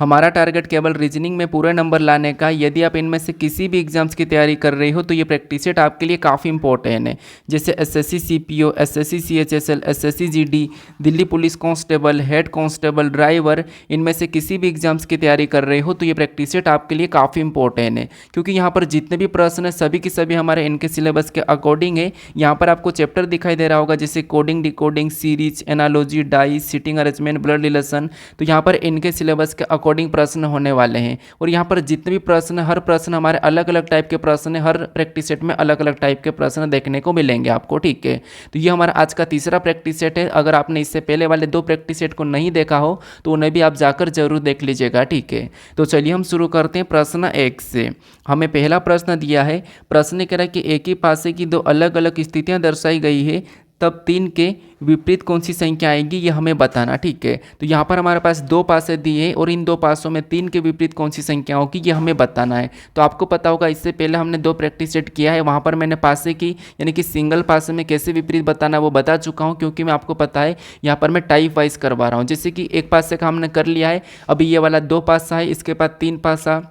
हमारा टारगेट केवल रीजनिंग में पूरे नंबर लाने का। यदि आप इनमें से किसी भी एग्जाम्स की तैयारी कर रहे हो तो ये प्रैक्टिस सेट आपके लिए काफ़ी इंपॉर्टेंट है। जैसे SSC CPO, SSC CHSL, SSC GD, Delhi police constable, head constable, driver, इनमें से किसी भी एग्जाम्स की तैयारी कर रहे हो तो ये प्रैक्टिस सेट आपके लिए काफ़ी इंपॉर्टेंट है, क्योंकि यहाँ पर जितने भी प्रश्न हैं सभी के सभी हमारे इनके सिलेबस के अकॉर्डिंग है। यहाँ पर आपको चैप्टर दिखाई दे रहा होगा, जैसे coding, decoding, series, analogy, dice, seating arrangement, blood relation. तो यहाँ पर इनके सिलेबस के अकॉर्डिंग प्रश्न होने वाले हैं। और यहाँ पर जितने भी प्रश्न, हर प्रश्न हमारे अलग अलग टाइप के प्रश्न है। हर प्रैक्टिस सेट में अलग अलग टाइप के प्रश्न देखने को मिलेंगे आपको, ठीक है। तो ये हमारा आज का तीसरा प्रैक्टिस सेट है। अगर आपने इससे पहले वाले 2 प्रैक्टिस सेट को नहीं देखा हो तो उन्हें भी आप जाकर जरूर देख लीजिएगा, ठीक है। तो चलिए हम शुरू करते हैं प्रश्न 1 से। हमें पहला प्रश्न दिया है। प्रश्न कह रहा है कि एक ही पासे की 2 अलग अलग स्थितियां दर्शाई गई है, तब 3 के विपरीत कौन सी संख्या आएगी ये हमें बताना, ठीक है। तो यहाँ पर हमारे पास 2 पासे दिए हैं और इन 2 पासों में 3 के विपरीत कौन सी संख्या होगी ये हमें बताना है। तो आपको पता होगा, इससे पहले हमने 2 प्रैक्टिस सेट किया है, वहाँ पर मैंने पासे की यानी कि सिंगल पासे में कैसे विपरीत बताना वो बता चुका हूँ, क्योंकि मैं आपको पता है यहाँ पर मैं टाइप वाइज करवा रहा हूँ। जैसे कि एक पासे का हमने कर लिया है, अभी ये वाला 2 पासा है, इसके बाद 3 पासा,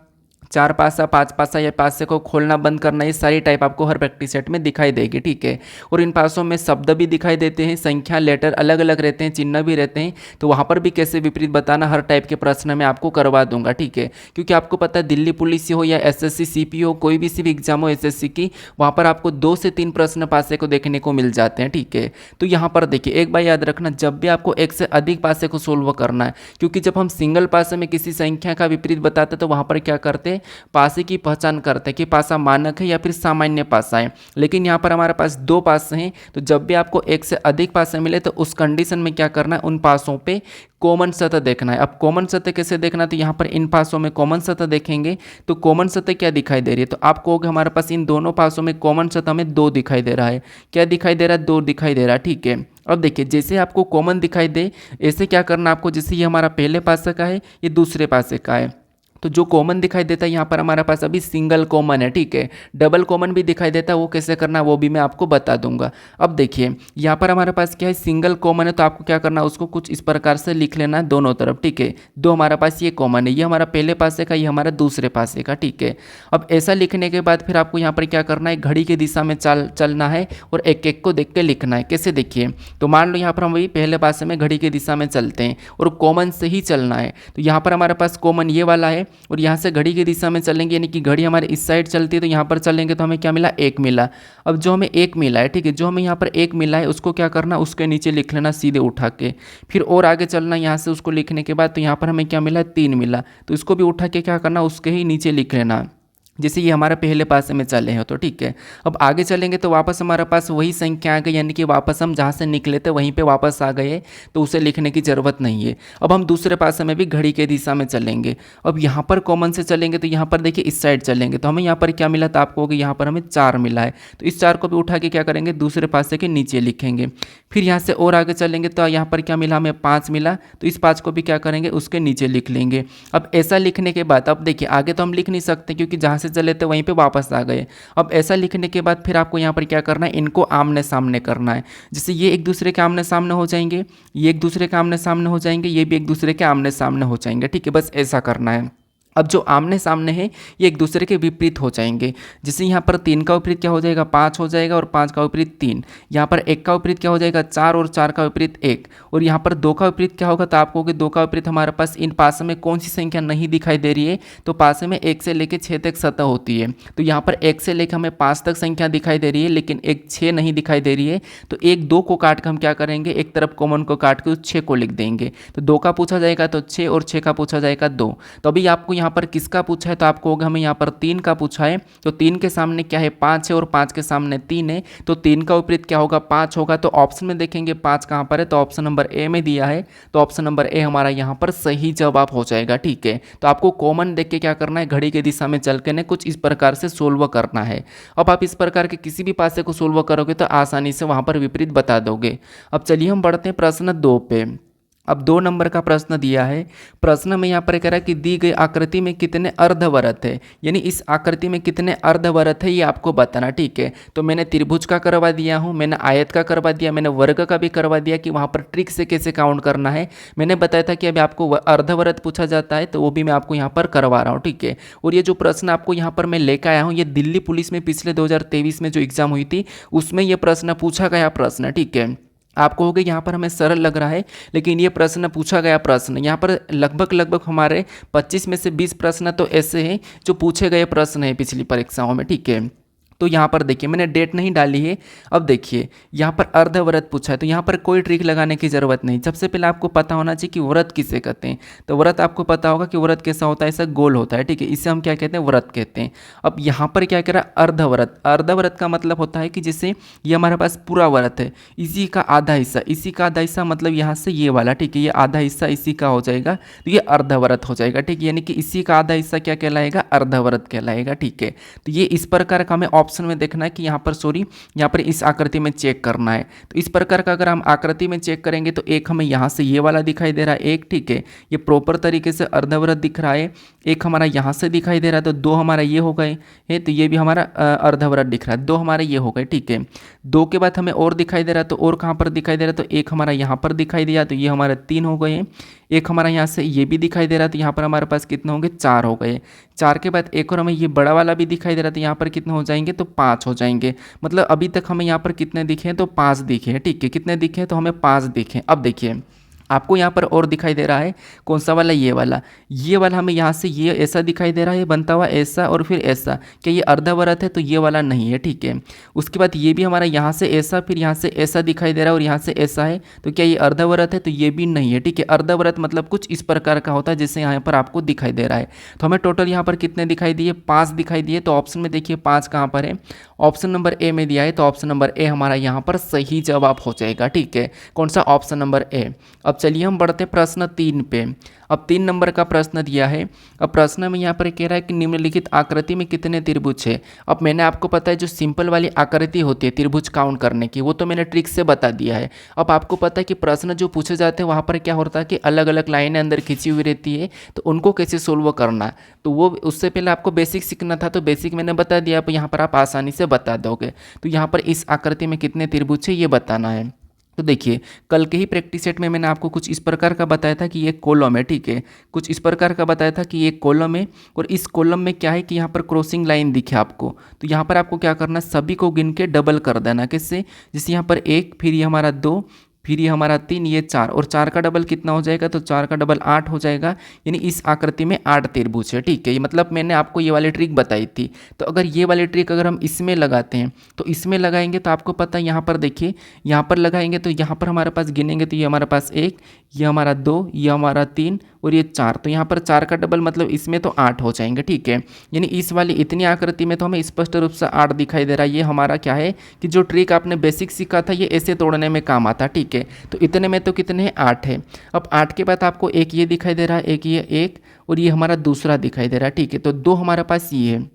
4 पासा, 5 पासा, या पासे को खोलना बंद करना, ये सारी टाइप आपको हर प्रैक्टिस सेट में दिखाई देगी, ठीक है। और इन पासों में शब्द भी दिखाई देते हैं, संख्या, लेटर अलग अलग रहते हैं, चिन्ह भी रहते हैं। तो वहाँ पर भी कैसे विपरीत बताना हर टाइप के प्रश्न मैं आपको करवा दूंगा, ठीक है। क्योंकि आपको पता है दिल्ली पुलिस हो या एसएससी सीपीओ, कोई भी सिर्फ एग्जाम हो एसएससी की, वहाँ पर आपको 2 से 3 प्रश्न पासे को देखने को मिल जाते हैं, ठीक है। तो यहाँ पर देखिए, एक बार याद रखना, जब भी आपको एक से अधिक पासे को सोल्व करना है, क्योंकि जब हम सिंगल पासे में किसी संख्या का विपरीत बताते तो वहाँ पर क्या करते हैं, पासे की पहचान करते हैं कि पासा मानक है या फिर सामान्य पासा है। लेकिन यहाँ पर हमारे पास 2 पासे हैं, तो जब भी आपको एक से अधिक पासे मिले तो उस कंडीशन में क्या करना है, उन पासों पे कॉमन सतह देखना है। अब कॉमन सतह कैसे देखना है, तो यहाँ पर इन पासों में कॉमन सतह देखेंगे तो कॉमन सतह क्या दिखाई दे रही है, तो आप कहोगे हमारे पास इन दोनों पासों में कॉमन सतह में 2 दिखाई दे रहा है। क्या दिखाई दे रहा है, 2 दिखाई दे रहा है, ठीक है। अब देखिए, जैसे आपको कॉमन दिखाई दे, ऐसे क्या करना आपको, जैसे ये हमारा पहले पासे का है, ये दूसरे पासे का है, तो जो कॉमन दिखाई देता है यहाँ पर हमारे पास अभी सिंगल कॉमन है, ठीक है। डबल कॉमन भी दिखाई देता है, वो कैसे करना वो भी मैं आपको बता दूंगा। अब देखिए, यहाँ पर हमारे पास क्या है, सिंगल कॉमन है, तो आपको क्या करना है, उसको कुछ इस प्रकार से लिख लेना है दोनों तरफ, ठीक है। 2 हमारे पास ये कॉमन है, ये हमारा पहले पासे का, ये हमारा दूसरे पासे का, ठीक है। अब ऐसा लिखने के बाद फिर आपको यहाँ पर क्या करना है, घड़ी की दिशा में चलना है और एक एक को देख के लिखना है। कैसे, देखिए, तो मान लो यहाँ पर हम वही पहले पासे में घड़ी की दिशा में चलते हैं और कॉमन से ही चलना है। तो यहाँ पर हमारे पास कॉमन ये वाला है और यहाँ से घड़ी की दिशा में चलेंगे, यानी कि घड़ी हमारे इस साइड चलती है, तो यहाँ पर चलेंगे तो हमें क्या मिला, 1 मिला। अब जो हमें 1 मिला है, ठीक है, जो हमें यहाँ पर 1 मिला है उसको क्या करना, उसके नीचे लिख लेना सीधे उठा के। फिर और आगे चलना यहाँ से, उसको लिखने के बाद तो यहाँ पर हमें क्या मिला, 3 मिला, तो इसको भी उठा के क्या करना, उसके ही नीचे लिख लेना, जैसे ये हमारे पहले पासे में चले हैं, तो ठीक है। अब आगे चलेंगे तो वापस हमारे पास वही संख्या आ गई, यानी कि वापस हम जहाँ से निकले थे वहीं पे वापस आ गए, तो उसे लिखने की ज़रूरत नहीं है। अब हम दूसरे पासे में भी घड़ी के दिशा में चलेंगे। अब यहाँ पर कॉमन से चलेंगे तो यहाँ पर देखिए इस साइड चलेंगे, तो हमें यहाँ पर क्या मिला, तो आपको होगा यहाँ पर हमें 4 मिला है, तो इस 4 को भी उठा के क्या करेंगे, दूसरे पासे के नीचे लिखेंगे। फिर यहाँ से और आगे चलेंगे तो यहाँ पर क्या मिला, हमें 5 मिला, तो इस 5 को भी क्या करेंगे, उसके नीचे लिख लेंगे। अब ऐसा लिखने के बाद, अब देखिए आगे तो हम लिख नहीं सकते क्योंकि जहाँ से चले थे वहीं पे वापस आ गए। अब ऐसा लिखने के बाद फिर आपको यहाँ पर क्या करना है, इनको आमने सामने करना है। जैसे ये एक दूसरे के आमने सामने हो जाएंगे, ये एक दूसरे के आमने सामने हो जाएंगे, ये भी एक दूसरे के आमने सामने हो जाएंगे, ठीक है। बस ऐसा करना है। अब जो आमने सामने है ये एक दूसरे के विपरीत हो जाएंगे। जैसे यहाँ पर 3 का विपरीत क्या हो जाएगा, 5 हो जाएगा, और 5 का विपरीत 3। यहाँ पर 1 का विपरीत क्या हो जाएगा, 4, और 4 का विपरीत 1। और यहाँ पर 2 का विपरीत क्या होगा, तो आपको 2 का विपरीत हमारे पास इन पासे में कौन सी संख्या नहीं दिखाई दे रही है, तो पासे में 1 से लेकर 6 तक सतह होती है। तो यहाँ पर 1 से लेकर हमें 5 तक संख्या दिखाई दे रही है, लेकिन 6 नहीं दिखाई दे रही है। तो 1 2 को काट कर हम क्या करेंगे, एक तरफ कॉमन को काट के उस 6 को लिख देंगे। तो 2 का पूछा जाएगा तो 6, और 6 का पूछा जाएगा 2। तो अभी आपको यहाँ पर किसका पूछा है, तो आपको होगा हमें यहाँ पर 3 का पूछा है, तो 3 के सामने क्या है, 5 है, और 5 के सामने 3 है, तो 3 का विपरीत क्या होगा, 5 होगा। तो ऑप्शन में देखेंगे 5 कहाँ पर है, तो ऑप्शन नंबर ए में दिया है, तो ऑप्शन नंबर ए हमारा यहाँ पर सही जवाब हो जाएगा, ठीक है। तो आपको कॉमन देख के क्या करना है, घड़ी की दिशा में चल के ना कुछ इस प्रकार से सोल्व करना है। अब आप इस प्रकार के किसी भी पासे को सोल्व करोगे तो आसानी से वहाँ पर विपरीत बता दोगे। अब चलिए हम बढ़ते हैं प्रश्न 2 पे। अब 2 नंबर का प्रश्न दिया है। प्रश्न में यहाँ पर कह रहा है कि दी गई आकृति में कितने अर्धवृत्त है, यानी इस आकृति में कितने अर्धवृत्त है ये आपको बताना। ठीक है, तो मैंने त्रिभुज का करवा दिया हूँ, मैंने आयत का करवा दिया, मैंने वर्ग का भी करवा दिया कि वहाँ पर ट्रिक से कैसे काउंट करना है। मैंने बताया था कि अभी आपको अर्धवृत्त पूछा जाता है तो वो भी मैं आपको यहाँ पर करवा रहा हूँ। ठीक है, और ये जो प्रश्न आपको यहाँ पर मैं लेकर आया हूँ ये दिल्ली पुलिस में पिछले 2023 में जो एग्जाम हुई थी उसमें ये प्रश्न पूछा गया प्रश्न। ठीक है, आपको होगा यहाँ पर हमें सरल लग रहा है, लेकिन ये प्रश्न पूछा गया प्रश्न यहाँ पर लगभग हमारे 25 में से 20 प्रश्न तो ऐसे हैं जो पूछे गए प्रश्न हैं पिछली परीक्षाओं में। ठीक है, तो यहाँ पर देखिए मैंने डेट नहीं डाली है। अब देखिए यहाँ पर अर्धवृत्त पूछा है तो यहाँ पर कोई ट्रिक लगाने की ज़रूरत नहीं। सबसे पहले आपको पता होना चाहिए कि व्रत किसे कहते हैं। तो व्रत आपको पता होगा कि व्रत कैसा होता है, ऐसा गोल होता है। ठीक है, इसे हम क्या कहते हैं, व्रत कहते हैं। अब यहाँ पर क्या कह रहा है, अर्धवृत्त। अर्धवृत्त का मतलब होता है कि जैसे ये हमारे पास पूरा व्रत है, इसी का आधा हिस्सा, इसी का आधा हिस्सा मतलब यहाँ से ये वाला। ठीक है, ये आधा हिस्सा इसी का हो जाएगा तो ये अर्धवृत्त हो जाएगा। ठीक है, यानी कि इसी का आधा हिस्सा क्या कहलाएगा, अर्धवृत्त कहलाएगा। ठीक है, तो ये इस प्रकार का हमें ऑप्शन में देखना है कि यहाँ पर इस आकृति में चेक करना है। तो इस प्रकार का अगर हम आकृति में चेक करेंगे तो एक हमें यहाँ से ये वाला दिखाई दे रहा है एक। ठीक है, ये प्रॉपर तरीके से अर्धवृत्त दिख रहा है। एक हमारा यहाँ से दिखाई दे रहा है तो 2 हमारा ये हो गए है, तो ये भी हमारा अर्धवृत्त दिख रहा है। 2 हमारे ये हो गए। ठीक है, 2 के बाद हमें और दिखाई दे रहा है तो और कहाँ पर दिखाई दे रहा है, तो एक हमारा यहाँ पर दिखाई दिया तो ये हमारे 3 हो गए हैं। एक हमारा यहाँ से ये भी दिखाई दे रहा है तो यहाँ पर हमारे पास कितने होंगे, 4 हो गए। 4 के बाद एक और हमें ये बड़ा वाला भी दिखाई दे रहा था, यहाँ पर कितने हो जाएंगे, तो 5 हो जाएंगे। मतलब अभी तक हमें यहाँ पर कितने दिखे हैं, तो 5 दिखे हैं। ठीक है, कितने दिखे हैं, तो हमें 5 दिखे। अब देखिए आपको यहाँ पर और दिखाई दे रहा है कौन सा वाला, ये वाला हमें यहाँ से ये ऐसा दिखाई दे रहा है बनता हुआ ऐसा और फिर ऐसा। क्या ये अर्धवृत्त है, तो ये वाला नहीं है। ठीक है, उसके बाद ये भी हमारा यहाँ से ऐसा फिर यहाँ से ऐसा दिखाई दे रहा है और यहाँ से ऐसा है, तो क्या ये अर्धवृत्त है, तो ये भी नहीं है। ठीक है, अर्धवृत्त मतलब कुछ इस प्रकार का होता है जैसे यहाँ पर आपको दिखाई दे रहा है। तो हमें टोटल यहाँ पर कितने दिखाई दिए, 5 दिखाई दिए। तो ऑप्शन में देखिए 5 कहाँ पर है, ऑप्शन नंबर ए में दिया है, तो ऑप्शन नंबर ए हमारा यहाँ पर सही जवाब हो जाएगा। ठीक है, कौन सा, ऑप्शन नंबर ए। अब चलिए हम बढ़ते प्रश्न 3 पे। अब 3 नंबर का प्रश्न दिया है। अब प्रश्न में यहाँ पर कह रहा है कि निम्नलिखित आकृति में कितने त्रिभुज है। अब मैंने आपको पता है जो सिंपल वाली आकृति होती है त्रिभुज काउंट करने की, वो तो मैंने ट्रिक से बता दिया है। अब आपको पता है कि प्रश्न जो पूछे जाते हैं वहाँ पर क्या होता है कि अलग अलग लाइनें अंदर खींची हुई रहती है, तो उनको कैसे सोल्व करना, तो वो उससे पहले आपको बेसिक सीखना था। तो बेसिक मैंने बता दिया, अब यहाँ पर आप आसानी से बता दोगे। तो यहाँ पर इस आकृति में कितने त्रिभुज है ये बताना है। तो देखिए कल के ही प्रैक्टिस सेट में मैंने आपको कुछ इस प्रकार का बताया था कि ये कॉलम है। ठीक है, कुछ इस प्रकार का बताया था कि ये कॉलम है और इस कॉलम में क्या है कि यहाँ पर क्रॉसिंग लाइन दिखे आपको, तो यहाँ पर आपको क्या करना है, सभी को गिन के डबल कर देना। किससे, जैसे यहाँ पर 1, फिर ये हमारा 2, फिर ये हमारा 3, ये 4, और 4 का डबल कितना हो जाएगा, तो 4 का डबल 8 हो जाएगा। यानी इस आकृति में 8 त्रिभुज है। ठीक है, ये मतलब मैंने आपको ये वाली ट्रिक बताई थी। तो अगर ये वाली ट्रिक अगर हम इसमें लगाते हैं तो इसमें लगाएंगे तो आपको पता है यहाँ पर देखिए, यहाँ पर लगाएंगे तो यहाँ पर हमारे पास गिनेंगे तो ये हमारे पास 1, ये हमारा 2, ये हमारा 3 और ये 4, तो यहाँ पर 4 का डबल मतलब इसमें तो 8 हो जाएंगे। ठीक है, यानी इस वाली इतनी आकृति में तो हमें स्पष्ट रूप से 8 दिखाई दे रहा है। ये हमारा क्या है कि जो ट्रिक आपने बेसिक सीखा था ये ऐसे तोड़ने में काम आता। ठीक है, तो इतने में तो कितने हैं, 8 है। अब 8 के बाद आपको एक ये दिखाई दे रहा है, एक ये, एक और ये हमारा दूसरा दिखाई दे रहा है। ठीक है, तो 2 हमारे पास ये है,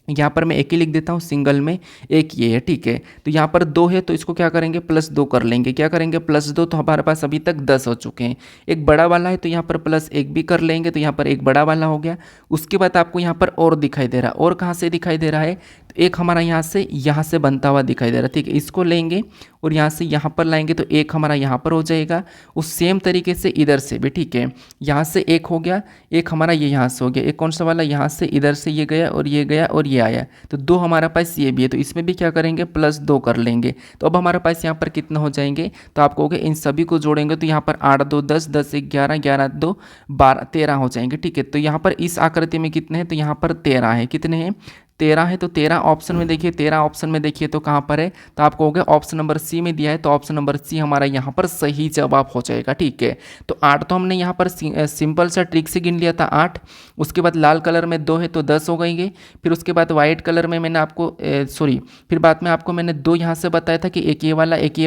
यहाँ पर मैं एक ही लिख देता हूँ सिंगल में, एक ये है। ठीक है, तो यहाँ पर 2 है तो इसको क्या करेंगे, +2 कर लेंगे। क्या करेंगे, +2, तो हमारे पास अभी तक 10 हो चुके हैं। एक बड़ा वाला है तो यहाँ पर +1 भी कर लेंगे, तो यहाँ पर एक बड़ा वाला हो गया। उसके बाद आपको यहाँ पर और दिखाई दे रहा है, और कहाँ से दिखाई दे रहा है, तो एक हमारा यहाँ से बनता हुआ दिखाई दे रहा है। ठीक है, इसको लेंगे और यहाँ से यहाँ पर लाएंगे तो एक हमारा यहाँ पर हो जाएगा। उस सेम तरीके से इधर से भी, ठीक है, यहाँ से एक हो गया, एक हमारा ये यहाँ से हो गया, एक कौन सा वाला, यहाँ से इधर से ये गया और ये गया और ये आया, तो 2 हमारा पास ये भी है। तो इसमें भी क्या करेंगे, +2 कर लेंगे। तो अब हमारे पास यहाँ पर कितना हो जाएंगे, तो आप कहोगे इन सभी को जोड़ेंगे तो यहाँ पर 8 2 10, 10 1 11, 11 2 12, 13 हो जाएंगे। ठीक है, तो यहाँ पर इस आकृति में कितने हैं, तो यहाँ पर 13 है। कितने हैं, 13 है। तो 13 ऑप्शन में देखिए, 13 ऑप्शन में देखिए तो कहाँ पर है, तो आप कहोगे ऑप्शन नंबर सी में दिया है, तो ऑप्शन नंबर सी हमारा यहाँ पर सही जवाब हो जाएगा। ठीक है, तो 8 तो हमने यहाँ पर सिंपल सा ट्रिक से गिन लिया था 8। उसके बाद लाल कलर में 2 है तो 10 हो गएंगे। फिर उसके बाद वाइट कलर में मैंने आपको फिर बाद में आपको मैंने 2 यहाँ से बताया था कि एक ये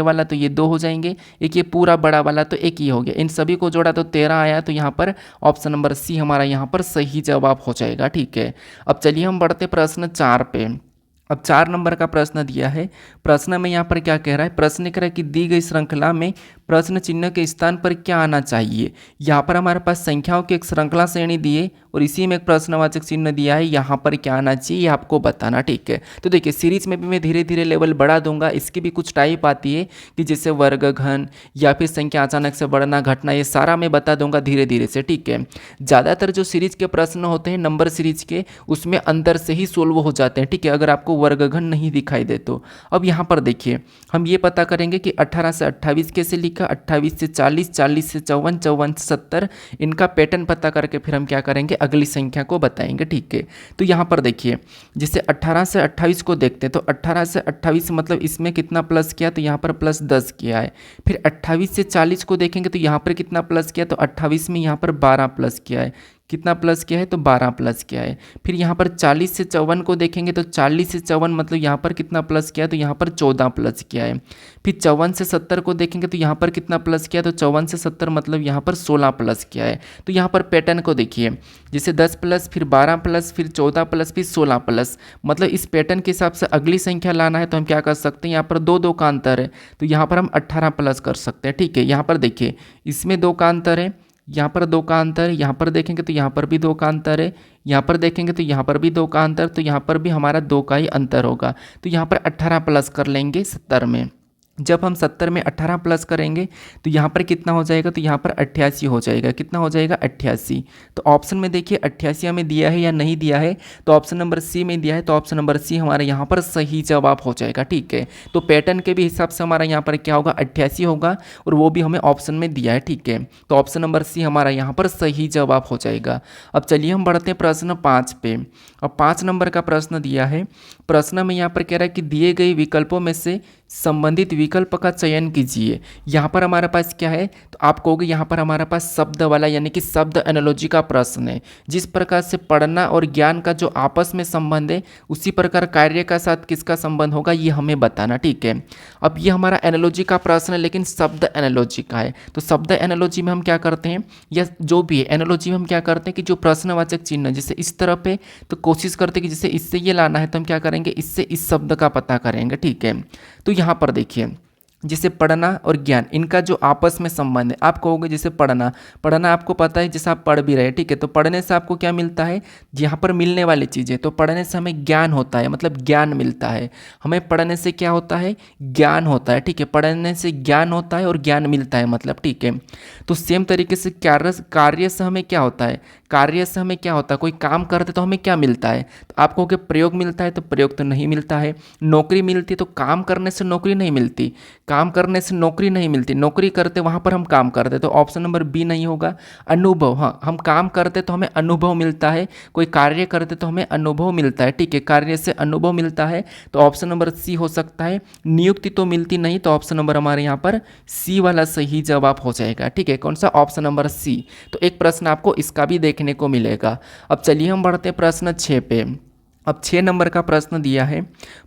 वाला तो ये 2 हो जाएंगे, एक ये पूरा बड़ा वाला तो एक ये हो गया। इन सभी को जोड़ा तो 13 आया, तो यहाँ पर ऑप्शन नंबर सी हमारा यहाँ पर सही जवाब हो जाएगा। ठीक है, अब चलिए हम बढ़ते प्रश्न 4 पे। अब 4 नंबर का प्रश्न दिया है। प्रश्न में यहाँ पर क्या कह रहा है, प्रश्न कह रहा है कि दी गई श्रृंखला में प्रश्न चिन्ह के स्थान पर क्या आना चाहिए। यहाँ पर हमारे पास संख्याओं की एक श्रृंखला श्रेणी दी है और इसी में एक प्रश्नवाचक चिन्ह दिया है, यहाँ पर क्या आना चाहिए ये आपको बताना, ठीक है। तो देखिए सीरीज में भी मैं धीरे धीरे लेवल बढ़ा दूंगा। इसकी भी कुछ टाइप आती है कि जैसे वर्ग, घन या फिर संख्या अचानक से बढ़ना घटना, ये सारा मैं बता दूंगा धीरे धीरे से, ठीक है। ज़्यादातर जो सीरीज के प्रश्न होते हैं नंबर सीरीज के, उसमें अंदर से ही सोल्व हो जाते हैं, ठीक है, अगर आपको वर्गघन नहीं दिखाई दे तो। अब यहाँ पर देखिए हम ये पता करेंगे कि 18 से 28 कैसे लिखा, 28 से 40, 40 से 54, 54 से 70, इनका पैटर्न पता करके फिर हम क्या करेंगे अगली संख्या को बताएंगे, ठीक है। तो यहाँ पर देखिए जैसे 18 से 28 को देखते हैं तो 18 से 28 मतलब इसमें कितना प्लस किया, तो यहाँ पर प्लस 10 किया है। फिर 28 से 40 को देखेंगे तो यहाँ पर कितना प्लस किया, तो 28 में यहाँ पर 12 प्लस किया है। कितना प्लस किया है, तो 12 प्लस किया है। फिर यहाँ पर 40 से 54 को देखेंगे तो 40 से 54 मतलब यहाँ पर कितना प्लस किया है, तो यहाँ पर 14 प्लस किया है। फिर 54 से 70 को देखेंगे तो यहाँ पर कितना प्लस किया, तो 54 से 70 मतलब यहाँ पर 16 प्लस किया है। तो यहाँ पर पैटर्न को देखिए, जैसे 10 प्लस, फिर 12 प्लस, फिर 14 प्लस, फिर 16 प्लस, मतलब इस पैटर्न के हिसाब से अगली संख्या लाना है तो हम क्या कर सकते हैं, यहाँ पर दो का अंतर है तो यहाँ पर हम 18 प्लस कर सकते हैं, ठीक है। यहाँ पर देखिए इसमें 2 का अंतर है, यहाँ पर 2 का अंतर है, यहाँ पर देखेंगे तो यहाँ पर भी 2 का अंतर है, यहाँ पर देखेंगे तो यहाँ पर भी 2 का अंतर, तो यहाँ पर भी हमारा 2 का ही अंतर होगा। तो यहाँ पर 18 प्लस कर लेंगे 70 में। जब हम 70 में 18 प्लस करेंगे तो यहाँ पर कितना हो जाएगा, तो यहाँ पर 88 हो जाएगा। कितना हो जाएगा, 88। तो ऑप्शन में देखिए 88 हमें दिया है या नहीं दिया है, तो ऑप्शन नंबर सी में दिया है, तो ऑप्शन नंबर सी हमारा यहाँ पर सही जवाब हो जाएगा, ठीक है। तो पैटर्न के भी हिसाब से हमारा यहाँ पर क्या होगा, 88 होगा और वो भी हमें ऑप्शन में दिया है, ठीक है। तो ऑप्शन नंबर सी हमारा यहाँ पर सही जवाब हो जाएगा। अब चलिए हम बढ़ते हैं प्रश्न 5 पे। अब 5 नंबर का प्रश्न दिया है। प्रश्न में यहाँ पर कह रहा है कि दिए गए विकल्पों में से संबंधित विकल्प का चयन कीजिए। यहाँ पर हमारे पास क्या है, तो आप कहोगे यहाँ पर हमारे पास शब्द वाला यानी कि शब्द एनालॉजी का प्रश्न है। जिस प्रकार से पढ़ना और ज्ञान का जो आपस में संबंध है उसी प्रकार कार्य का साथ किसका संबंध होगा ये हमें बताना, ठीक है। अब ये हमारा एनालॉजी का प्रश्न है लेकिन शब्द एनालॉजी का है। तो शब्द एनालॉजी में हम क्या करते हैं, या जो भी है एनालॉजी में हम क्या करते हैं कि जो प्रश्नवाचक चिन्ह जैसे इस तरफ है तो कोशिश करते हैं कि जैसे इससे ये लाना है तो हम क्या करेंगे, इससे इस शब्द का पता करेंगे, ठीक है। तो यहाँ पर देखिए जैसे पढ़ना और ज्ञान इनका जो आपस में संबंध है, आप कहोगे जैसे पढ़ना, पढ़ना आपको पता है जैसे आप पढ़ भी रहे, ठीक है। तो पढ़ने से आपको क्या मिलता है, यहाँ पर मिलने वाली चीज़ें, तो पढ़ने से हमें ज्ञान होता है, मतलब ज्ञान मिलता है। हमें पढ़ने से क्या होता है, ज्ञान होता है, ठीक है। पढ़ने से ज्ञान होता है और ज्ञान मिलता है मतलब, ठीक है। तो सेम तरीके से कार्य से हमें क्या होता है, कार्य से हमें क्या होता है, कोई काम करते तो हमें क्या मिलता है, तो आप कहोगे प्रयोग मिलता है, तो प्रयोग तो नहीं मिलता है। नौकरी मिलती है, तो काम करने से नौकरी नहीं मिलती, काम करने से नौकरी नहीं मिलती, नौकरी करते वहाँ पर हम काम करते, तो ऑप्शन नंबर बी नहीं होगा। अनुभव, हाँ हम काम करते तो हमें अनुभव मिलता है, कोई कार्य करते तो हमें अनुभव मिलता है, ठीक है। कार्य से अनुभव मिलता है तो ऑप्शन नंबर सी हो सकता है। नियुक्ति तो मिलती नहीं, तो ऑप्शन नंबर हमारे यहाँ पर सी वाला सही जवाब हो जाएगा, ठीक है। कौन सा, ऑप्शन नंबर सी। तो एक प्रश्न आपको इसका भी देखने को मिलेगा। अब चलिए हम बढ़ते हैं प्रश्न 6 पे। अब 6 नंबर का प्रश्न दिया है।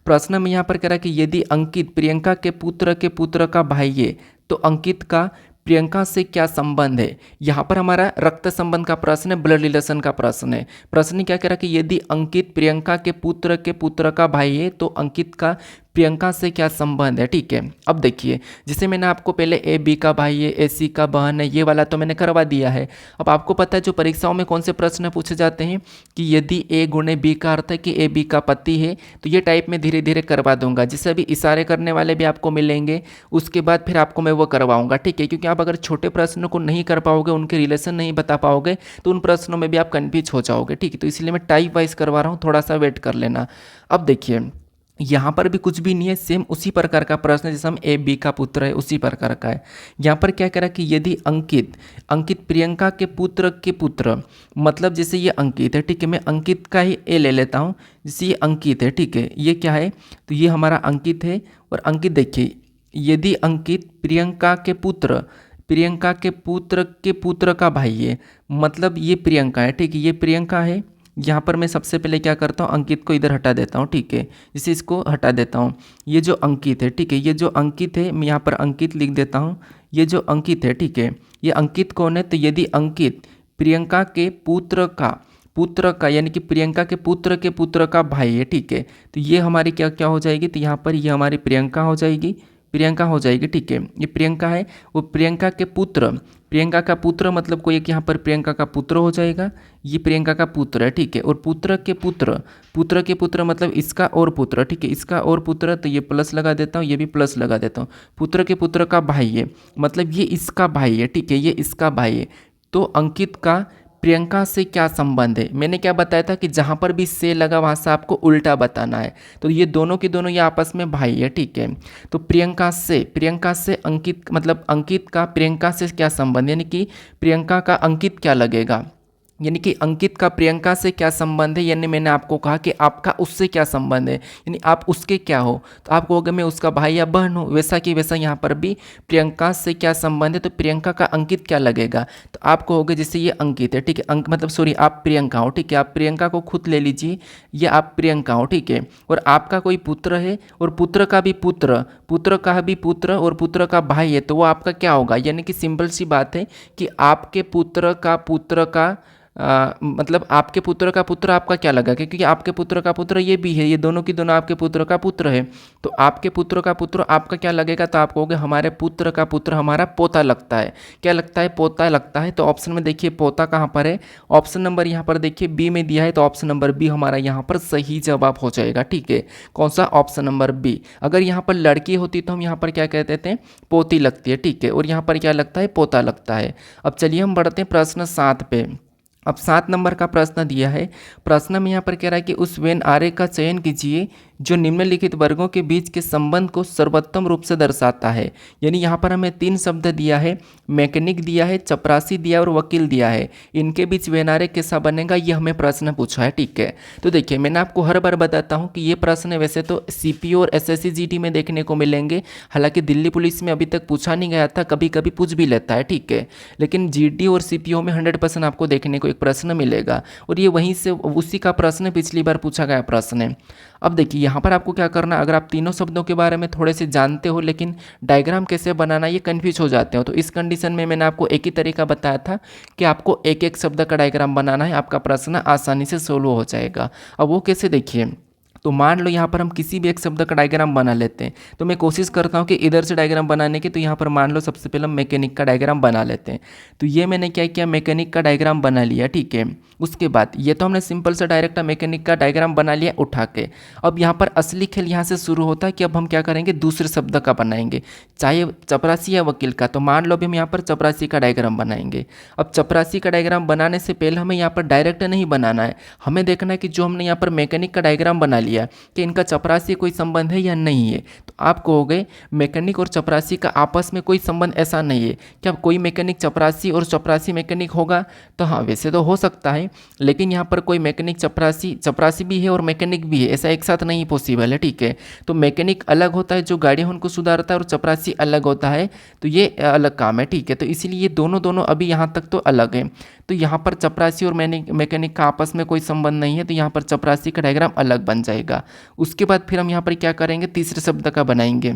प्रश्न में यहाँ पर कह रहा है कि यदि अंकित प्रियंका के पुत्र का भाई है तो अंकित का प्रियंका से क्या संबंध है। यहाँ पर हमारा रक्त संबंध का प्रश्न है, ब्लड रिलेशन का प्रश्न है। प्रश्न क्या कह रहा है कि यदि अंकित प्रियंका के पुत्र का भाई है तो अंकित का प्रियंका से क्या संबंध है, ठीक है। अब देखिए जैसे मैंने आपको पहले ए बी का भाई है, ए सी का बहन है, ये वाला तो मैंने करवा दिया है। अब आपको पता है जो परीक्षाओं में कौन से प्रश्न पूछे जाते हैं कि यदि ए गुणे बी का अर्थ है कि ए बी का पति है, तो ये टाइप में धीरे धीरे करवा दूंगा। जैसे अभी इशारे करने वाले भी आपको मिलेंगे, उसके बाद फिर आपको मैं वो करवाऊंगा, ठीक है। क्योंकि आप अगर छोटे प्रश्नों को नहीं कर पाओगे, उनके रिलेशन नहीं बता पाओगे, तो उन प्रश्नों में भी आप कन्फ्यूज हो जाओगे, ठीक है। तो इसलिए मैं टाइप वाइज करवा रहा हूँ, थोड़ा सा वेट कर लेना। अब देखिए यहाँ पर भी कुछ भी नहीं है, सेम उसी प्रकार का प्रश्न है जैसे हम ए बी का पुत्र है उसी प्रकार का है। यहाँ पर क्या कह रहा है कि यदि अंकित प्रियंका के पुत्र मतलब जैसे ये अंकित है, ठीक है। मैं अंकित का ही ए ले लेता हूँ, जैसे ये अंकित है, ठीक है। ये क्या है, तो ये हमारा अंकित है। और अंकित देखिए यदि अंकित प्रियंका के पुत्र का भाई है, मतलब ये प्रियंका है, ठीक है। ये प्रियंका है। यहाँ पर मैं सबसे पहले क्या करता हूँ, अंकित को इधर हटा देता हूँ, ठीक है। जैसे इसको हटा देता हूँ, ये जो अंकित है, ठीक है। ये जो अंकित है मैं यहाँ पर अंकित लिख देता हूँ। ये जो अंकित है, ठीक है, ये अंकित कौन है, तो यदि अंकित प्रियंका के पुत्र का यानी कि प्रियंका के पुत्र का भाई है, ठीक है। तो ये हमारी क्या क्या हो जाएगी, तो यहाँ पर ये हमारी प्रियंका हो जाएगी, प्रियंका हो जाएगी, ठीक है। ये प्रियंका है, वो प्रियंका के पुत्र, प्रियंका का पुत्र मतलब कोई एक यहाँ पर प्रियंका का पुत्र हो जाएगा, ये प्रियंका का पुत्र है, ठीक है। और पुत्र के पुत्र, पुत्र के पुत्र मतलब इसका और पुत्र, ठीक है, इसका और पुत्र, तो ये प्लस लगा देता हूँ, ये भी प्लस लगा देता हूँ। पुत्र के पुत्र का भाई है, मतलब ये इसका भाई है, ठीक है, ये इसका भाई है। तो अंकित का प्रियंका से क्या संबंध है? मैंने क्या बताया था कि जहाँ पर भी से लगा वहाँ से आपको उल्टा बताना है। तो ये दोनों के दोनों ये आपस में भाई है, ठीक है। तो प्रियंका से अंकित, मतलब अंकित का प्रियंका से क्या संबंध, यानी कि प्रियंका का अंकित क्या लगेगा, यानी कि अंकित का प्रियंका से क्या संबंध है, यानी मैंने आपको कहा कि आपका उससे क्या संबंध है, यानी आप उसके क्या हो, तो आप कहोगे मैं उसका भाई या बहन हूँ। वैसा कि वैसा यहाँ पर भी प्रियंका से क्या संबंध है, तो प्रियंका का अंकित क्या लगेगा, तो आप कहोगे जैसे ये अंकित है, ठीक है, अंक मतलब सॉरी आप प्रियंका हो, ठीक है, आप प्रियंका को खुद ले लीजिए, ये आप प्रियंका हो, ठीक है। और आपका कोई पुत्र है और पुत्र का भी पुत्र, पुत्र का भी पुत्र और पुत्र का भाई है, तो वो आपका क्या होगा, यानी कि सिंपल सी बात है कि आपके पुत्र का मतलब आपके पुत्र का पुत्र आपका क्या लगा, क्योंकि आपके पुत्र का पुत्र ये भी है, ये दोनों की दोनों आपके पुत्र का पुत्र है। तो आपके पुत्र का पुत्र आपका क्या लगेगा, तो आप कहोगे हमारे पुत्र का पुत्र हमारा पोता लगता है। क्या लगता है, पोता लगता है। तो ऑप्शन में देखिए पोता कहाँ पर है, ऑप्शन नंबर यहाँ पर देखिए बी में दिया है, तो ऑप्शन नंबर बी हमारा यहाँ पर सही जवाब हो जाएगा, ठीक है। कौन सा, ऑप्शन नंबर बी। अगर यहाँ पर लड़की होती तो हम यहाँ पर क्या कहते थे, पोती लगती है, ठीक है, और यहाँ पर क्या लगता है, पोता लगता है। अब चलिए हम बढ़ते हैं प्रश्न 7 पे। अब 7 नंबर का प्रश्न दिया है। प्रश्न में यहाँ पर कह रहा है कि उस वेन आरे का चयन कीजिए जो निम्नलिखित वर्गों के बीच के संबंध को सर्वोत्तम रूप से दर्शाता है। यानी यहाँ पर हमें 3 शब्द दिया है, मैकेनिक दिया है, चपरासी दिया और वकील दिया है। इनके बीच वेन आरे कैसा बनेगा, ये हमें प्रश्न पूछा है, ठीक है। तो देखिए मैंने आपको हर बार बताता हूँ कि ये प्रश्न वैसे तो सीपीओ और एसएससी जीडी में देखने को मिलेंगे, हालांकि दिल्ली पुलिस में अभी तक पूछा नहीं गया था, कभी कभी पूछ भी लेता है, ठीक है। लेकिन जीडी और सीपीओ में 100% आपको देखने को एक प्रश्न मिलेगा, और ये वहीं से उसी का प्रश्न पिछली बार पूछा गया प्रश्न है। अब देखिए यहाँ पर आपको क्या करना, अगर आप तीनों शब्दों के बारे में थोड़े से जानते हो लेकिन डायग्राम कैसे बनाना ये कन्फ्यूज हो जाते हो, तो इस कंडीशन में मैंने आपको एक ही तरीका बताया था कि आपको एक एक शब्द का डायग्राम बनाना है, आपका प्रश्न आसानी से सोल्व हो जाएगा। अब वो कैसे, देखिए तो मान लो यहाँ पर हम किसी भी एक शब्द का डायग्राम बना लेते हैं। तो मैं कोशिश करता हूँ कि इधर से डायग्राम बनाने की, तो यहाँ पर मान लो सबसे पहले हम मैकेनिक का डायग्राम बना लेते हैं। तो ये मैंने क्या किया, मैकेनिक का डायग्राम बना लिया, ठीक है। उसके बाद ये तो हमने सिंपल से डायरेक्ट मैकेनिक का डायग्राम बना लिया उठा के। अब यहाँ पर असली खेल यहाँ से शुरू होता है कि अब हम क्या करेंगे, दूसरे शब्द का बनाएंगे, चाहे चपरासी या वकील का। तो मान लो अभी हम यहाँ पर चपरासी का डायग्राम बनाएंगे। अब चपरासी का डायग्राम बनाने से पहले हमें यहाँ पर डायरेक्ट नहीं बनाना है, हमें देखना है कि जो हमने यहाँ पर मैकेनिक का डायग्राम बना लिया कि इनका चपरासी कोई संबंध है या नहीं है। तो आप कहोगे मैकेनिक और चपरासी का आपस में कोई संबंध ऐसा नहीं है, क्या कोई मैकेनिक चपरासी और चपरासी मैकेनिक होगा, तो हाँ वैसे तो हो सकता है, लेकिन यहाँ पर कोई मैकेनिक चपरासी भी है और मैकेनिक भी है, ऐसा एक साथ नहीं पॉसिबल है, ठीक है। तो मैकेनिक अलग होता है जो गाड़ी उनको सुधारता है, और चपरासी अलग होता है, तो ये अलग काम है, ठीक है। तो इसीलिए ये दोनों अभी यहाँ तक तो अलग है। तो यहाँ पर चपरासी और मैकेनिक का आपस में कोई संबंध नहीं है, तो यहाँ पर चपरासी का डायग्राम अलग बन जाएगा। उसके बाद फिर हम यहाँ पर क्या करेंगे, तीसरे शब्द का बनाएंगे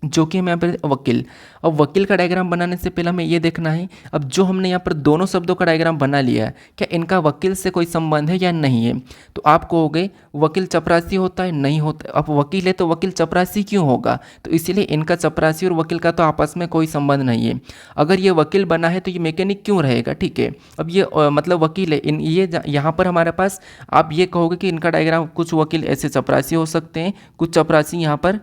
जो कि हमें यहाँ पर वकील। अब वकील का डायग्राम बनाने से पहले हमें ये देखना है, अब जो हमने यहाँ पर दोनों शब्दों का डायग्राम बना लिया है क्या इनका वकील से कोई संबंध है या नहीं है। तो आप कहोगे वकील चपरासी होता है, नहीं होता। अब वकील है तो वकील चपरासी क्यों होगा, तो इसीलिए इनका चपरासी और वकील का तो आपस में कोई संबंध नहीं है। अगर ये वकील बना है तो ये मैकेनिक क्यों रहेगा, ठीक है। अब ये मतलब वकील है, ये यहाँ पर हमारे पास आप ये कहोगे कि इनका डायग्राम कुछ वकील ऐसे चपरासी हो सकते हैं, कुछ चपरासी यहाँ पर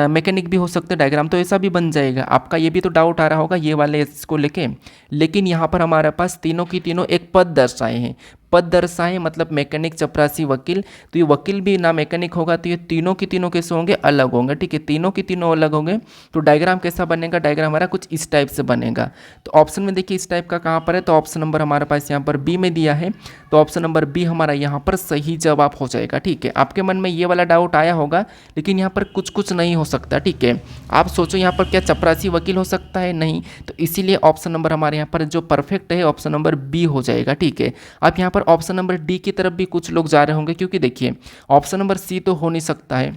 मैकेनिक भी हो सकते हैं, डायग्राम तो ऐसा भी बन जाएगा। आपका ये भी तो डाउट आ रहा होगा ये वाले इसको लेके, लेकिन यहाँ पर हमारे पास तीनों की तीनों एक पद दर्शाए हैं, पद दर्शाए मतलब मैकेनिक चपरासी वकील। तो ये वकील भी ना मैकेनिक होगा, तो ये तीनों की तीनों कैसे होंगे, अलग होंगे, ठीक है। तीनों की तीनों अलग होंगे, तो डायग्राम कैसा बनेगा, डायग्राम हमारा कुछ इस टाइप से बनेगा। तो ऑप्शन में देखिए इस टाइप का कहाँ पर है, तो ऑप्शन नंबर हमारे पास यहाँ पर बी में दिया है, तो ऑप्शन नंबर बी हमारा यहाँ पर सही जवाब हो जाएगा, ठीक है। आपके मन में ये वाला डाउट आया होगा, लेकिन यहाँ पर कुछ नहीं हो सकता, ठीक है। आप सोचो यहाँ पर क्या चपरासी वकील हो सकता है, नहीं, तो इसीलिए ऑप्शन नंबर हमारे यहाँ पर जो परफेक्ट है ऑप्शन नंबर बी हो जाएगा, ठीक है। आप यहाँ पर ऑप्शन नंबर डी की तरफ भी कुछ लोग जा रहे होंगे, क्योंकि देखिए ऑप्शन नंबर सी तो हो नहीं सकता है,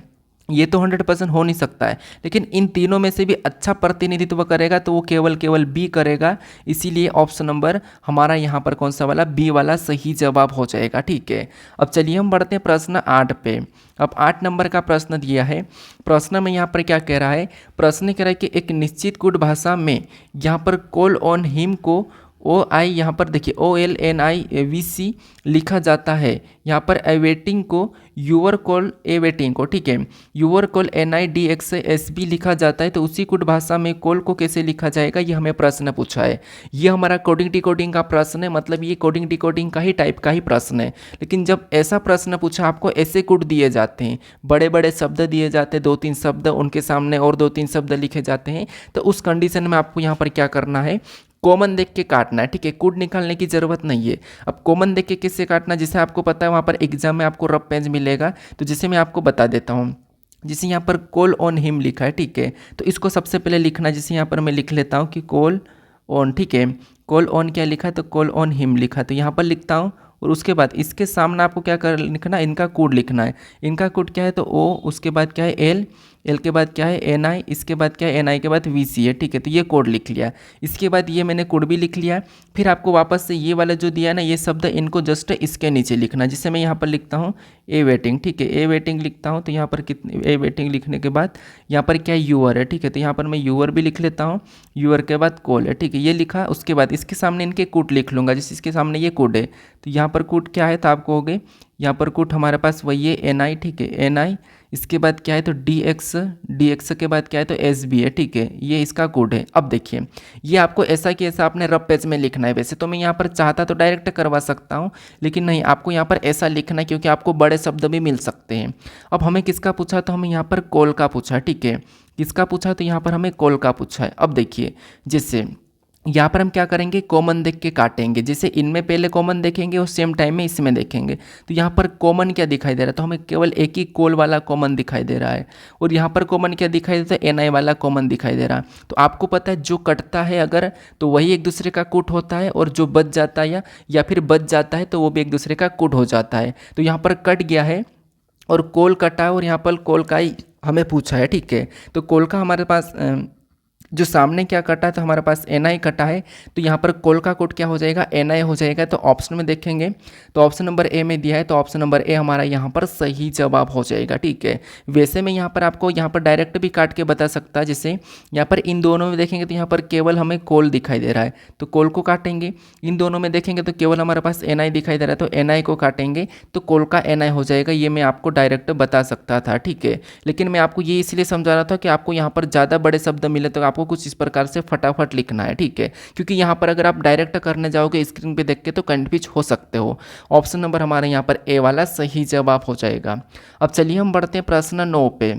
ये तो 100% हो नहीं सकता है, लेकिन इन तीनों में से भी अच्छा प्रतिनिधित्व करेगा तो वो केवल केवल बी करेगा। इसीलिए ऑप्शन नंबर हमारा यहाँ पर कौन सा वाला, बी वाला सही जवाब हो जाएगा। ठीक है, अब चलिए हम बढ़ते हैं प्रश्न 8 पे। अब 8 नंबर का प्रश्न दिया है। प्रश्न में यहाँ पर क्या कह रहा है, प्रश्न कह रहा है कि एक निश्चित गुण भाषा में यहाँ पर कॉल ऑन हिम को OI, यहाँ पर देखिए OLNIVC लिखा जाता है। यहाँ पर अवेटिंग को यूअर कॉल अवेटिंग को, ठीक है, यूअर कॉल NIDXSB लिखा जाता है। तो उसी कुट भाषा में कॉल को कैसे लिखा जाएगा, ये हमें प्रश्न पूछा है। ये हमारा कोडिंग डिकोडिंग का प्रश्न है, मतलब ये कोडिंग डिकोडिंग का ही टाइप का ही प्रश्न है। लेकिन जब ऐसा प्रश्न पूछा, आपको ऐसे कुट दिए जाते हैं, बड़े बड़े शब्द दिए जाते हैं, 2-3 शब्द, उनके सामने और 2-3 शब्द लिखे जाते हैं, तो उस कंडीशन में आपको यहाँ पर क्या करना है, कॉमन देख के काटना है। ठीक है, कूट निकालने की जरूरत नहीं है। अब कॉमन देख के किससे काटना, जिसे आपको पता है वहाँ पर एग्जाम में आपको रफ पेज मिलेगा, तो जिसे मैं आपको बता देता हूँ। जिसे यहाँ पर कॉल ऑन हिम लिखा है, ठीक है, तो इसको सबसे पहले लिखना। जिसे यहाँ पर मैं लिख लेता हूँ कि कॉल ऑन, ठीक है, कॉल ऑन क्या लिखा है, तो कॉल ऑन हिम लिखा है, तो यहाँ पर लिखता हूँ। और उसके बाद इसके सामने आपको क्या कर लिखना, इनका कोड लिखना है। इनका कोड क्या है, तो ओ, उसके बाद क्या है एल, एल के बाद क्या है NI, इसके बाद क्या है NI के बाद VC है। ठीक है, तो ये कोड लिख लिया। इसके बाद ये मैंने कोड भी लिख लिया। फिर आपको वापस से ये वाला जो दिया है ना, ये शब्द, इनको जस्ट इसके नीचे लिखना, जिससे मैं यहाँ पर लिखता हूँ ए वेटिंग। ठीक है, ए वेटिंग लिखता हूँ, तो यहाँ पर कितने, ए वेटिंग लिखने के बाद यहाँ पर क्या यूअर है। ठीक है, तो यहाँ पर मैं यूअर भी लिख लेता हूँ, यूअर के बाद कॉल है। ठीक है, ये लिखा। उसके बाद इसके सामने इनके कोड लिख लूँगा, जिस इसके सामने ये कोड है, तो यहाँ पर कोड क्या है, तो आपको हो गए यहाँ पर कोड हमारे पास वही है NI। ठीक है, NI, इसके बाद क्या है, तो DX के बाद क्या है, तो SB है। ठीक है, ये इसका कोड है। अब देखिए, ये आपको ऐसा कि ऐसा आपने रफ पेज में लिखना है। वैसे तो मैं यहाँ पर चाहता तो डायरेक्ट करवा सकता हूँ, लेकिन नहीं, आपको यहाँ पर ऐसा लिखना है, क्योंकि आपको बड़े शब्द भी मिल सकते हैं। अब हमें किसका पूछा, तो हमें यहाँ पर कॉल का पूछा। ठीक है, किसका पूछा, तो यहाँ पर हमें कॉल का पूछा है। अब देखिए, जैसे यहाँ पर हम क्या करेंगे, कॉमन देख के काटेंगे। जैसे इनमें पहले कॉमन देखेंगे और सेम टाइम में इसमें देखेंगे, तो यहाँ पर कॉमन क्या दिखाई दे रहा है, तो हमें केवल एक ही कॉल वाला कॉमन दिखाई दे रहा है। और यहाँ पर कॉमन क्या दिखाई देता है, NI वाला कॉमन दिखाई दे रहा है। तो आपको पता है जो कटता है अगर, तो वही एक दूसरे का कूट होता है, और जो बच जाता है या फिर बच जाता है, तो वो भी एक दूसरे का कूट हो जाता है। तो यहाँ पर कट गया है और कोल कटा है, और यहाँ पर कोल का ही हमें पूछा है। ठीक है, तो कोल का हमारे पास जो सामने क्या कटा है, तो हमारे पास NI कटा है, तो यहाँ पर कोल का कोड क्या हो जाएगा, NI हो जाएगा। तो ऑप्शन में देखेंगे तो ऑप्शन नंबर ए में दिया है, तो ऑप्शन नंबर ए हमारा यहाँ पर सही जवाब हो जाएगा। ठीक है, वैसे मैं यहाँ पर आपको यहाँ पर डायरेक्ट भी काट के बता सकता है। जैसे यहाँ पर इन दोनों में देखेंगे तो यहाँ पर केवल हमें कोल दिखाई दे रहा है, तो कोल को काटेंगे। इन दोनों में देखेंगे तो केवल हमारे पास NI दिखाई दे रहा है, तो NI को काटेंगे, तो कोल का NI हो जाएगा। ये मैं आपको डायरेक्ट बता सकता था। ठीक है, लेकिन मैं आपको ये इसलिए समझा रहा था कि आपको यहाँ पर ज़्यादा बड़े शब्द मिले तो आपको कुछ इस प्रकार से फटाफट लिखना है। ठीक है, क्योंकि यहाँ पर अगर आप डायरेक्ट करने जाओगे स्क्रीन पे देख के तो कंफ्यूज हो सकते हो। ऑप्शन नंबर हमारे यहाँ पर ए वाला सही जवाब हो जाएगा। अब चलिए हम बढ़ते हैं प्रश्न 9 पे।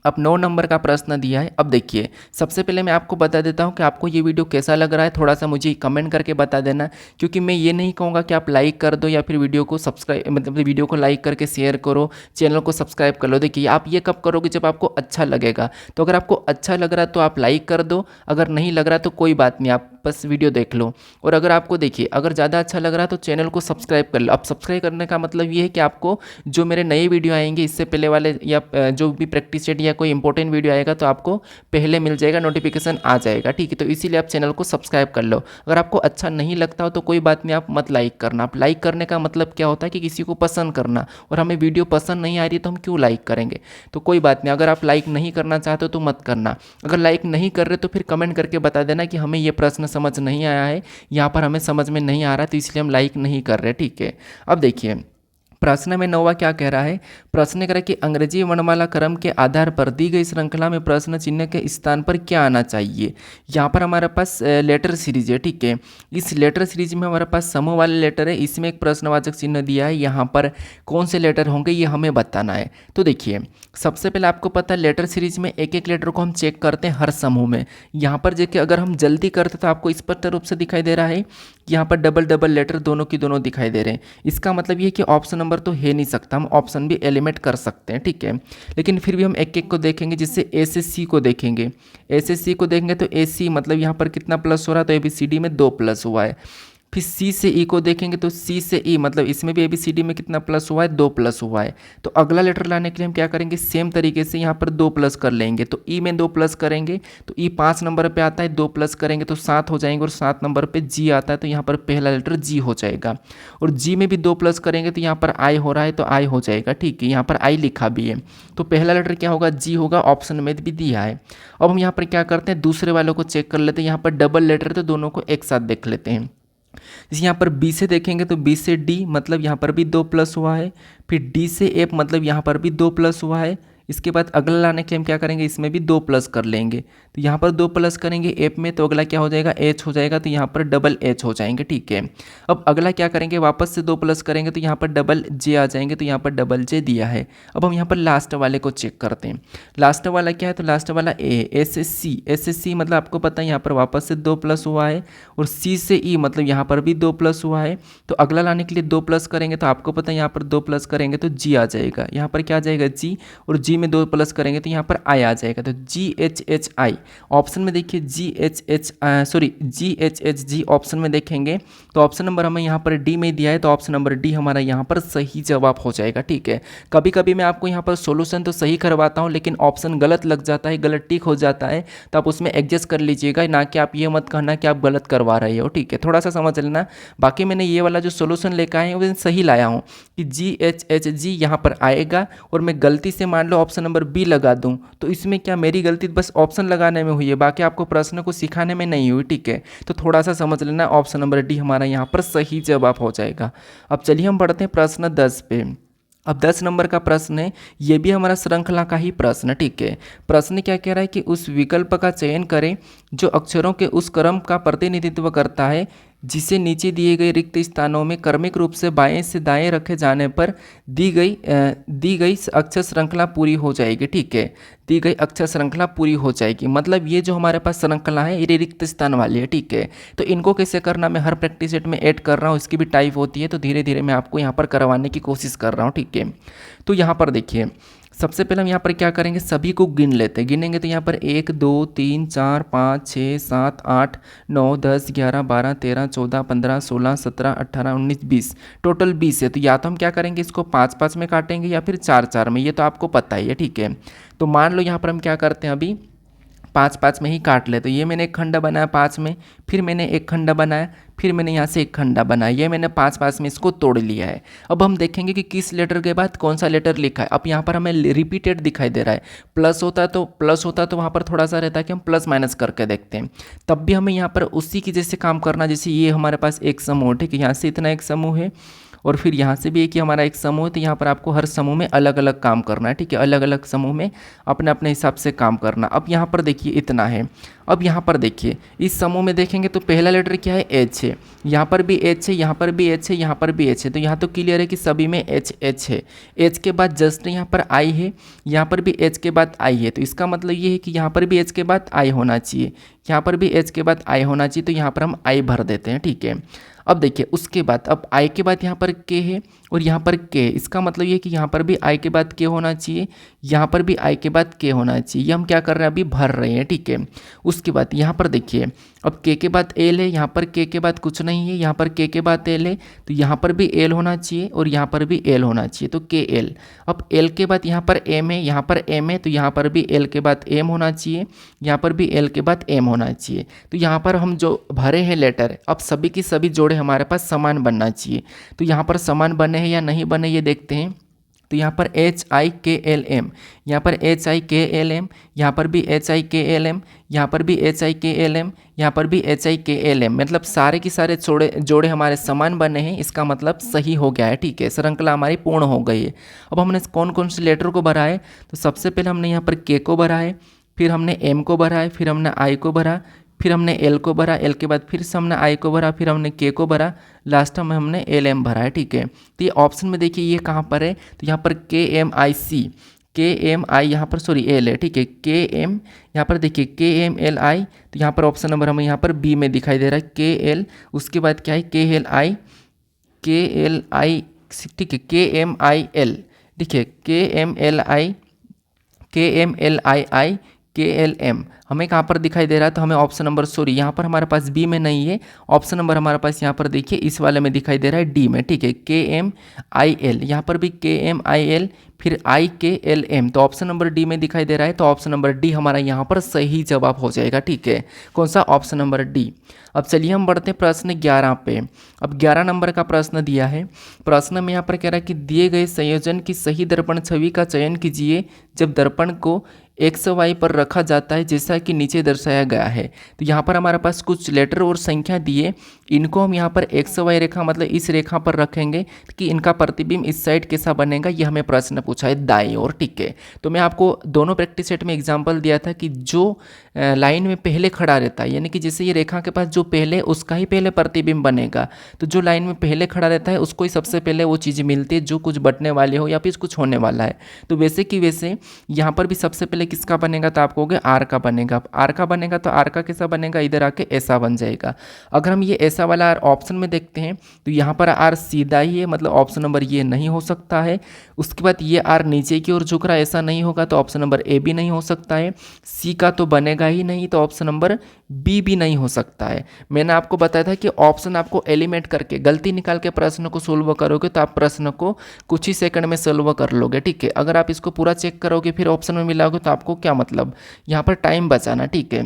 अब 9 नंबर का प्रश्न दिया है। अब देखिए, सबसे पहले मैं आपको बता देता हूं कि आपको ये वीडियो कैसा लग रहा है, थोड़ा सा मुझे कमेंट करके बता देना, क्योंकि मैं ये नहीं कहूँगा कि आप लाइक कर दो या फिर वीडियो को सब्सक्राइब, मतलब वीडियो को लाइक करके शेयर करो, चैनल को सब्सक्राइब कर लो। देखिए, आप ये कब करोगे, जब आपको अच्छा लगेगा। तो अगर आपको अच्छा लग रहा है तो आप लाइक कर दो, अगर नहीं लग रहा तो कोई बात नहीं, आप बस वीडियो देख लो। और अगर आपको देखिए अगर ज़्यादा अच्छा लग रहा है तो चैनल को सब्सक्राइब कर लो। अब सब्सक्राइब करने का मतलब ये है कि आपको जो मेरे नए वीडियो आएंगे इससे पहले वाले, या जो भी प्रैक्टिस सेट या कोई इंपॉर्टेंट वीडियो आएगा तो आपको पहले मिल जाएगा, नोटिफिकेशन आ जाएगा। ठीक है, तो इसीलिए आप चैनल को सब्सक्राइब कर लो। अगर आपको अच्छा नहीं लगता हो तो कोई बात नहीं, आप मत लाइक करना। आप लाइक करने का मतलब क्या होता है कि किसी को पसंद करना, और हमें वीडियो पसंद नहीं आ रही तो हम क्यों लाइक करेंगे। तो कोई बात नहीं, अगर आप लाइक नहीं करना चाहते हो तो मत करना। अगर लाइक नहीं कर रहे तो फिर कमेंट करके बता देना कि हमें ये प्रश्न समझ नहीं आया है, यहाँ पर हमें समझ में नहीं आ रहा, तो इसलिए हम लाइक नहीं कर रहे। ठीक है, अब देखिए प्रश्न में 9वां क्या कह रहा है। प्रश्न कह रहा है कि अंग्रेजी वर्णमाला क्रम के आधार पर दी गई श्रृंखला में प्रश्न चिन्ह के स्थान पर क्या आना चाहिए। यहाँ पर हमारे पास लेटर सीरीज है। ठीक है, इस लेटर सीरीज में हमारे पास समूह वाले लेटर है, इसमें एक प्रश्नवाचक चिन्ह दिया है, यहाँ पर कौन से लेटर होंगे ये हमें बताना है। तो देखिए, सबसे पहले आपको पता है लेटर सीरीज में एक एक लेटर को हम चेक करते हैं हर समूह में। यहाँ पर देखिए, अगर हम जल्दी करते तो आपको स्पष्ट रूप से दिखाई दे रहा है, यहाँ पर डबल डबल लेटर दोनों की दोनों दिखाई दे रहे हैं। इसका मतलब ये कि ऑप्शन नंबर तो है नहीं सकता, हम ऑप्शन भी एलिमिनेट कर सकते हैं। ठीक है, लेकिन फिर भी हम एक एक को देखेंगे, जिससे ए से सी को देखेंगे। ए से सी को देखेंगे तो AC मतलब यहाँ पर कितना प्लस हो रहा है, तो ABCD में 2 प्लस हुआ है। फिर सी से ई को देखेंगे तो सी से ई मतलब इसमें भी ABCD में कितना प्लस हुआ है, 2 प्लस हुआ है। तो अगला लेटर लाने के लिए हम क्या करेंगे, सेम तरीके से यहाँ पर 2 प्लस कर लेंगे। तो ई में 2 प्लस करेंगे तो ई 5 नंबर पे आता है, 2 प्लस करेंगे तो 7 हो जाएंगे, और 7 नंबर पे जी आता है तो यहाँ पर पहला लेटर जी हो जाएगा। और जी में भी 2 प्लस करेंगे तो यहाँ पर आई हो रहा है तो आई हो जाएगा, ठीक है, यहाँ पर आई लिखा भी है। तो पहला लेटर क्या होगा, जी होगा, ऑप्शन में भी दिया है। अब हम यहाँ पर क्या करते हैं, दूसरे वालों को चेक कर लेते हैं। यहाँ पर डबल लेटर तो दोनों को एक साथ देख लेते हैं। जैसे यहाँ पर बी से देखेंगे तो बी से डी मतलब यहाँ पर भी 2 प्लस हुआ है। फिर डी से एफ मतलब यहाँ पर भी 2 प्लस हुआ है। इसके बाद अगला लाने के लिए हम क्या करेंगे, इसमें भी 2 प्लस कर लेंगे। तो यहाँ पर 2 प्लस करेंगे एफ में तो अगला क्या हो जाएगा, एच हो जाएगा, तो यहाँ पर डबल एच हो जाएंगे, ठीक है। अब अगला क्या करेंगे, वापस से 2 प्लस करेंगे तो यहाँ पर डबल जे आ जाएंगे, तो यहाँ पर डबल जे दिया है। अब हम यहाँ पर लास्ट वाले को चेक करते हैं। लास्ट वाला क्या है, तो लास्ट वाला एस एस सी मतलब आपको पता है यहाँ पर वापस से 2 प्लस हुआ है। और सी से ई मतलब यहाँ पर भी 2 प्लस हुआ है। तो अगला लाने के लिए 2 प्लस करेंगे तो आपको पता है यहाँ पर 2 प्लस करेंगे तो जी आ जाएगा। यहाँ पर क्या आ जाएगा, जी, और जी में 2 प्लस करेंगे तो यहाँ पर आई आ जाएगा। तो GHHI ऑप्शन में देखिए, GHHG ऑप्शन में देखेंगे तो ऑप्शन नंबर हमें यहाँ पर डी में दिया है, तो ऑप्शन नंबर डी हमारा यहाँ पर सही जवाब हो जाएगा, ठीक है। कभी कभी मैं आपको यहाँ पर सोल्यूशन तो सही करवाता हूँ लेकिन ऑप्शन गलत लग जाता है, गलत टिक हो जाता है, तो आप उसमें एडजस्ट कर लीजिएगा, ना कि आप ये मत कहना कि आप गलत करवा रहे हो, ठीक है, थोड़ा सा समझ लेना। बाकी मैंने ये वाला जो सोल्यूशन लेकर आए हैं वो सही लाया हूँ कि GHHG यहाँ पर आएगा, और मैं गलती से मान लो ऑप्शन नंबर बी लगा दूं तो इसमें क्या मेरी गलती बस ऑप्शन लगाने में हुई है, बाकी आपको प्रश्न को सिखाने में नहीं हुई, ठीक है। तो थोड़ा सा समझ लेना, ऑप्शन नंबर डी हमारा यहाँ पर सही जवाब हो जाएगा। अब चलिए हम बढ़ते हैं प्रश्न 10 पे। अब 10 नंबर का प्रश्न है, ये भी हमारा श्रृंखला का ही प्रश्न, ठीक है। प्रश्न क्या कह रहा है कि उस विकल्प का चयन करें जो अक्षरों के उस क्रम का प्रतिनिधित्व करता है जिसे नीचे दिए गए रिक्त स्थानों में क्रमिक रूप से बाएं से दाएं रखे जाने पर दी गई अक्षर श्रृंखला पूरी हो जाएगी, ठीक है। दी गई अक्षर श्रृंखला पूरी हो जाएगी मतलब ये जो हमारे पास श्रृंखला है ये रिक्त स्थान वाली है, ठीक है। तो इनको कैसे करना मैं हर प्रैक्टिस सेट में ऐड कर रहा हूँ, इसकी भी टाइप होती है, तो धीरे धीरे मैं आपको यहाँ पर करवाने की कोशिश कर रहा हूँ, ठीक है। तो यहाँ पर देखिए, सबसे पहले हम यहाँ पर क्या करेंगे, सभी को गिन लेते हैं। गिनेंगे तो यहाँ पर 1 2 3 4 5 6 7 8 9 10 11 12 13 14 15 16 17 18 19 20 टोटल 20 है। तो या तो हम क्या करेंगे, इसको 5-5 में काटेंगे या फिर 4-4 में, ये तो आपको पता ही है, ठीक है। तो मान लो यहाँ पर हम क्या करते हैं, अभी 5-5 में ही काट ले। तो ये मैंने एक खंडा बनाया 5 में, फिर मैंने एक खंडा बनाया, फिर मैंने यहाँ से एक खंडा बनाया, ये मैंने 5-5 में इसको तोड़ लिया है। अब हम देखेंगे कि किस लेटर के बाद कौन सा लेटर लिखा है। अब यहाँ पर हमें रिपीटेड दिखाई दे रहा है, प्लस होता तो वहाँ पर थोड़ा सा रहता है कि हम प्लस माइनस करके देखते हैं, तब भी हमें यहाँ पर उसी की जैसे काम करना। जैसे ये हमारे पास एक समूह, ठीक है, यहाँ से इतना एक समूह है और फिर यहाँ से भी एक ही हमारा एक समूह है, तो यहाँ पर आपको हर समूह में अलग अलग काम करना है, ठीक है, अलग अलग समूह में अपने अपने हिसाब से काम करना। अब यहाँ पर देखिए इतना है। अब यहाँ पर देखिए इस समूह में देखेंगे तो पहला लेटर क्या है, एच है, यहाँ पर भी एच है, यहाँ पर भी एच है, यहाँ पर भी एच है, तो यहाँ तो क्लियर है कि सभी में एच एच है। एच के बाद जस्ट यहाँ पर आई है, यहाँ पर भी एच के बाद आई है, तो इसका मतलब ये है कि यहाँ पर भी एच के बाद आई होना चाहिए, यहाँ पर भी एच के बाद आई होना चाहिए, तो यहाँ पर हम आई भर देते हैं, ठीक है। अब देखिए उसके बाद अब आई के बाद यहाँ पर के है और यहाँ पर के, इसका मतलब ये कि यहाँ पर भी आई के बाद के होना चाहिए, यहाँ पर भी आई के बाद के होना चाहिए, ये हम क्या कर रहे हैं, अभी भर रहे हैं, ठीक है। उसके बाद यहाँ पर देखिए अब के बाद एल है, यहाँ पर के बाद कुछ नहीं है, यहाँ पर के बाद एल है, तो यहाँ पर भी एल होना चाहिए और यहाँ पर भी एल होना चाहिए, तो के एल। अब एल के बाद यहाँ पर एम है, यहाँ पर एम है, तो यहाँ पर भी एल के बाद एम होना चाहिए, यहाँ पर भी एल के बाद एम होना चाहिए। तो यहाँ पर हम जो भरे हैं लेटर, अब सभी की सभी जोड़े हमारे पास समान बनना चाहिए। तो यहाँ पर समान बने हैं या नहीं बने ये देखते हैं। तो यहाँ पर HIKLM, यहाँ पर HIKLM, यहाँ पर भी HIKLM, यहाँ पर भी HIKLM, यहाँ पर भी HIKLM, मतलब सारे के सारे जोड़े हमारे समान बने हैं, इसका मतलब सही हो गया है, ठीक है, श्रृंखला हमारी पूर्ण हो गई है। अब हमने कौन कौन से लेटर को भरा है, तो सबसे पहले हमने यहाँ पर के को भरा है, फिर हमने एम को भरा है, फिर हमने आई को भरा, फिर हमने एल को भरा, एल के बाद फिर से हमने आई को भरा, फिर हमने के को भरा, लास्ट में हमने एल एम भरा है, ठीक है। तो ये ऑप्शन में देखिए ये कहाँ पर है, तो यहाँ पर KMIC, KMI यहाँ पर सॉरी एल है, ठीक है, KM यहाँ पर देखिए KMLI, तो यहाँ पर ऑप्शन नंबर हमें यहाँ पर बी में दिखाई दे रहा है KL, उसके बाद क्या है KLI, ठीक है, KMIL, देखिए KMLI, KMLII, KLM हमें कहाँ पर दिखाई दे रहा है, तो हमें ऑप्शन नंबर सॉरी यहाँ पर हमारे पास बी में नहीं है, ऑप्शन नंबर हमारे पास यहाँ पर देखिए इस वाले में दिखाई दे रहा है डी में, ठीक है। KMIL यहाँ पर भी KMIL फिर IKLM, तो ऑप्शन नंबर डी में दिखाई दे रहा है, तो ऑप्शन नंबर डी हमारा यहाँ पर सही जवाब हो जाएगा, ठीक है। कौन सा, ऑप्शन नंबर डी। अब चलिए हम बढ़ते हैं प्रश्न 11 पे। अब 11 नंबर का प्रश्न दिया है। प्रश्न में यहाँ पर कह रहा है कि दिए गए संयोजन की सही दर्पण छवि का चयन कीजिए जब दर्पण को XY पर रखा जाता है जैसा कि नीचे दर्शाया गया है। तो यहाँ पर हमारे पास कुछ लेटर और संख्या दिए, इनको हम यहाँ पर XY रेखा मतलब इस रेखा पर रखेंगे कि इनका प्रतिबिंब इस साइड कैसा बनेगा, ये हमें प्रश्न पूछा है दाईं ओर, ठीक है। तो मैं आपको दोनों प्रैक्टिस सेट में एग्जाम्पल दिया था कि जो लाइन में पहले खड़ा रहता है, यानी कि जैसे ये रेखा के पास जो पहले उसका ही पहले प्रतिबिंब बनेगा, तो जो लाइन में पहले खड़ा रहता है उसको ही सबसे पहले वो चीज़ मिलती है जो कुछ बटने वाली हो या फिर कुछ होने वाला है। तो वैसे कि वैसे यहाँ पर भी सबसे पहले किसका बनेगा, तो आप कहोगे आर का बनेगा। आर का बनेगा तो आर का कैसा बनेगा, इधर आके ऐसा बन जाएगा। अगर हम ये ऐसा वाला आर ऑप्शन में देखते हैं तो यहाँ पर आर सीधा ही है, मतलब ऑप्शन नंबर ये नहीं हो सकता है। उसके बाद ये आर नीचे की ओर झुक रहा है, ऐसा नहीं होगा, तो ऑप्शन नंबर ए भी नहीं हो सकता है। सी का तो बनेगा ही नहीं, तो ऑप्शन नंबर बी भी नहीं हो सकता है। मैंने आपको बताया था कि ऑप्शन आपको एलिमेंट करके गलती निकाल के प्रश्न को सोल्व करोगे तो आप प्रश्न को कुछ ही सेकंड में सोल्व कर लोगे, ठीक है। अगर आप इसको पूरा चेक करोगे फिर ऑप्शन में मिलाओगे तो आपको क्या मतलब, यहाँ पर टाइम बचाना, ठीक है।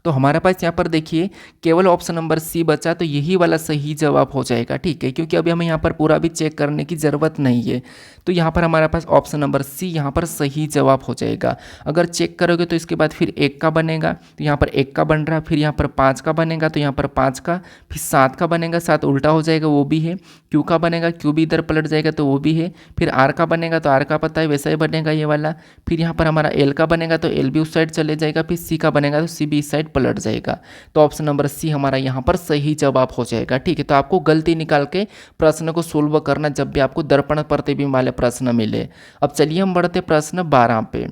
तो हमारे पास यहाँ पर देखिए केवल ऑप्शन नंबर सी बचा, तो यही वाला सही जवाब हो जाएगा, ठीक है, क्योंकि अभी हमें यहाँ पर पूरा भी चेक करने की ज़रूरत नहीं है। तो यहाँ पर हमारे पास ऑप्शन नंबर सी यहाँ पर सही जवाब हो जाएगा। अगर चेक करोगे तो इसके बाद फिर 1 का बनेगा, तो यहाँ पर 1 का बन रहा है, फिर यहाँ पर 5 का बनेगा, तो यहाँ पर 5 का, फिर 7 का बनेगा, 7 उल्टा हो जाएगा वो भी है, क्यू का बनेगा, क्यू भी इधर पलट जाएगा तो वो भी है, फिर आर का बनेगा तो आर का पता है वैसा ही बनेगा ये वाला, फिर यहाँ पर हमारा एल का बनेगा तो एल भी उस साइड चले जाएगा, फिर सी का बनेगा तो सी भी इस साइड पलट जाएगा। तो ऑप्शन नंबर सी हमारा यहाँ पर सही जवाब हो जाएगा, ठीक है। तो आपको गलती निकाल के प्रश्न को सोल्व करना जब भी आपको दर्पण प्रतिबिंब वाले प्रश्न मिले। अब चलिए हम बढ़ते प्रश्न 12 पे।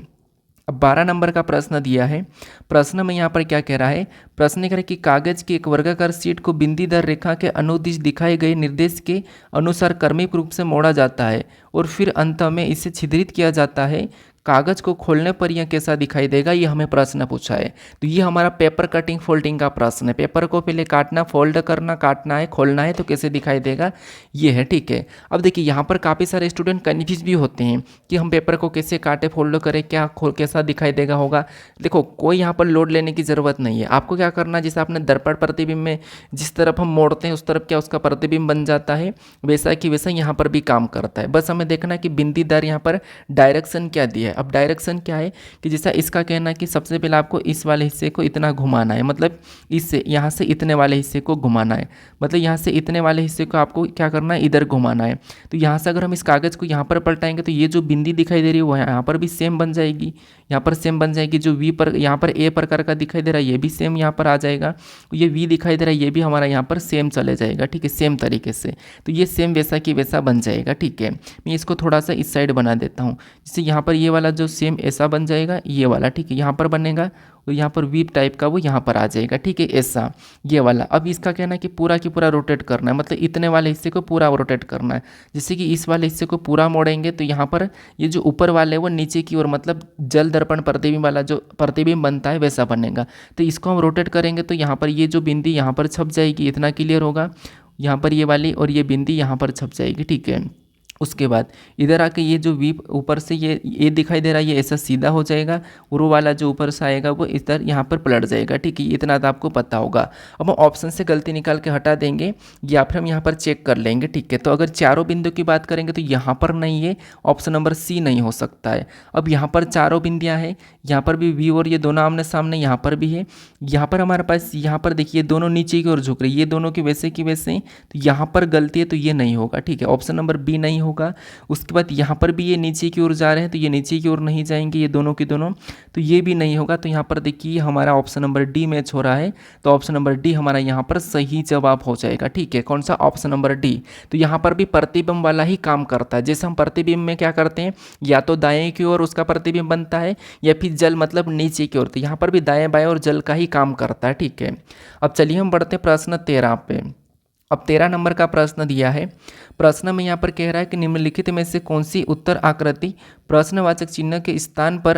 अब 12 नंबर का प्रश्न दिया है। प्रश्न में यहाँ पर क्या कह रहा है, प्रश्न कह रहा है कि कागज की एक वर्गाकार शीट को बिंदीदार रेखा के अनुदिश दिखाए गए निर्देश के अनुसार क्रमिक रूप से मोड़ा जाता है और फिर अंत में इसे छिद्रित किया जाता है। कागज को खोलने पर यह कैसा दिखाई देगा, ये हमें प्रश्न पूछा है। तो ये हमारा पेपर कटिंग फोल्डिंग का प्रश्न है। पेपर को पहले काटना, फोल्ड करना, काटना है, खोलना है, तो कैसे दिखाई देगा ये है, ठीक है। अब देखिए यहाँ पर काफ़ी सारे स्टूडेंट कन्फ्यूज भी होते हैं कि हम पेपर को कैसे काटे, फोल्ड करें, क्या कैसा दिखाई देगा होगा। देखो कोई यहाँ पर लोड लेने की ज़रूरत नहीं है। आपको क्या करना है, जैसे आपने दर्पण प्रतिबिंब में जिस तरफ हम मोड़ते हैं उस तरफ क्या उसका प्रतिबिंब बन जाता है, वैसा कि वैसा यहाँ पर भी काम करता है। बस हमें देखना है कि बिंदीदार यहाँ पर डायरेक्शन क्या दिया है। अब डायरेक्शन क्या है कि जैसा इसका कहना है कि सबसे पहले आपको इस वाले हिस्से को इतना घुमाना है, मतलब इससे यहाँ से इतने वाले हिस्से को घुमाना है, मतलब यहाँ से इतने वाले हिस्से को आपको क्या करना है, इधर घुमाना है। तो यहाँ से अगर हम इस कागज़ को यहाँ पर पलटाएंगे तो ये जो बिंदी दिखाई दे रही है वो यहाँ पर भी सेम बन जाएगी, यहाँ पर सेम बन जाएगी। जो वी पर यहाँ पर ए प्रकार का दिखाई दे रहा है ये भी सेम यहाँ पर आ जाएगा, ये वी दिखाई दे रहा है ये भी हमारा यहाँ पर सेम चले जाएगा, ठीक है, सेम तरीके से। तो ये सेम वैसा कि वैसा बन जाएगा, ठीक है। मैं इसको थोड़ा सा इस साइड बना देता हूँ, जिससे यहाँ पर ये वाला जो सेम ऐसा बन जाएगा, ये वाला, ठीक है, यहाँ पर बनेगा और यहाँ पर वीप टाइप का वो यहाँ पर आ जाएगा, ठीक है, ऐसा ये वाला। अब इसका कहना है कि पूरा की पूरा रोटेट करना है, मतलब इतने वाले हिस्से को पूरा रोटेट करना है। जैसे कि इस वाले हिस्से को पूरा मोड़ेंगे तो यहाँ पर ये जो ऊपर वाले वो नीचे की ओर, मतलब जल दर्पण प्रतिबिंब वाला जो प्रतिबिंब बनता है वैसा बनेगा। तो इसको हम रोटेट करेंगे तो यहाँ पर ये जो बिंदी यहाँ पर छप जाएगी, इतना क्लियर होगा, यहाँ पर ये वाली, और ये बिंदी यहाँ पर छप जाएगी, ठीक है। उसके बाद इधर आके ये जो वी ऊपर से ये दिखाई दे रहा है ये ऐसा सीधा हो जाएगा, और वो वाला जो ऊपर से आएगा वो इधर यहाँ पर पलट जाएगा, ठीक है। इतना तो आपको पता होगा। अब हम ऑप्शन से गलती निकाल के हटा देंगे या फिर हम यहाँ पर चेक कर लेंगे, ठीक है। तो अगर चारों बिंदु की बात करेंगे तो यहाँ पर नहीं है, ऑप्शन नंबर सी नहीं हो सकता है। अब यहाँ पर चारों बिंदियाँ हैं, यहाँ पर भी वी और ये दोनों आमने सामने यहाँ पर भी है। यहाँ पर हमारे पास यहाँ पर देखिए दोनों नीचे की ओर झुक रही है, ये दोनों की वैसे की वैसे, तो यहाँ पर गलती है तो ये नहीं होगा, ठीक है, ऑप्शन नंबर बी नहीं होगा। उसके बाद यहाँ पर भी ये नीचे की ओर जा रहे हैं तो ये नीचे की ओर नहीं जाएंगे, ये दोनों के दोनों, तो ये भी नहीं होगा। तो यहाँ पर देखिए हमारा ऑप्शन नंबर डी मैच हो रहा है, तो ऑप्शन नंबर डी हमारा यहाँ पर सही जवाब हो जाएगा, ठीक है। कौन सा, ऑप्शन नंबर डी। तो यहाँ पर भी प्रतिबिंब वाला ही काम करता है। जैसे हम प्रतिबिंब में क्या करते हैं, या तो दाएं की ओर उसका प्रतिबिंब बनता है या फिर जल मतलब नीचे की ओर, तो यहाँ पर भी दाएं बाएं और जल का ही काम करता है, ठीक है। अब चलिए हम बढ़ते हैं प्रश्न 13 पे। अब 13 नंबर का प्रश्न दिया है। प्रश्न में यहाँ पर कह रहा है कि निम्नलिखित में से कौन सी उत्तर आकृति प्रश्नवाचक चिन्ह के स्थान पर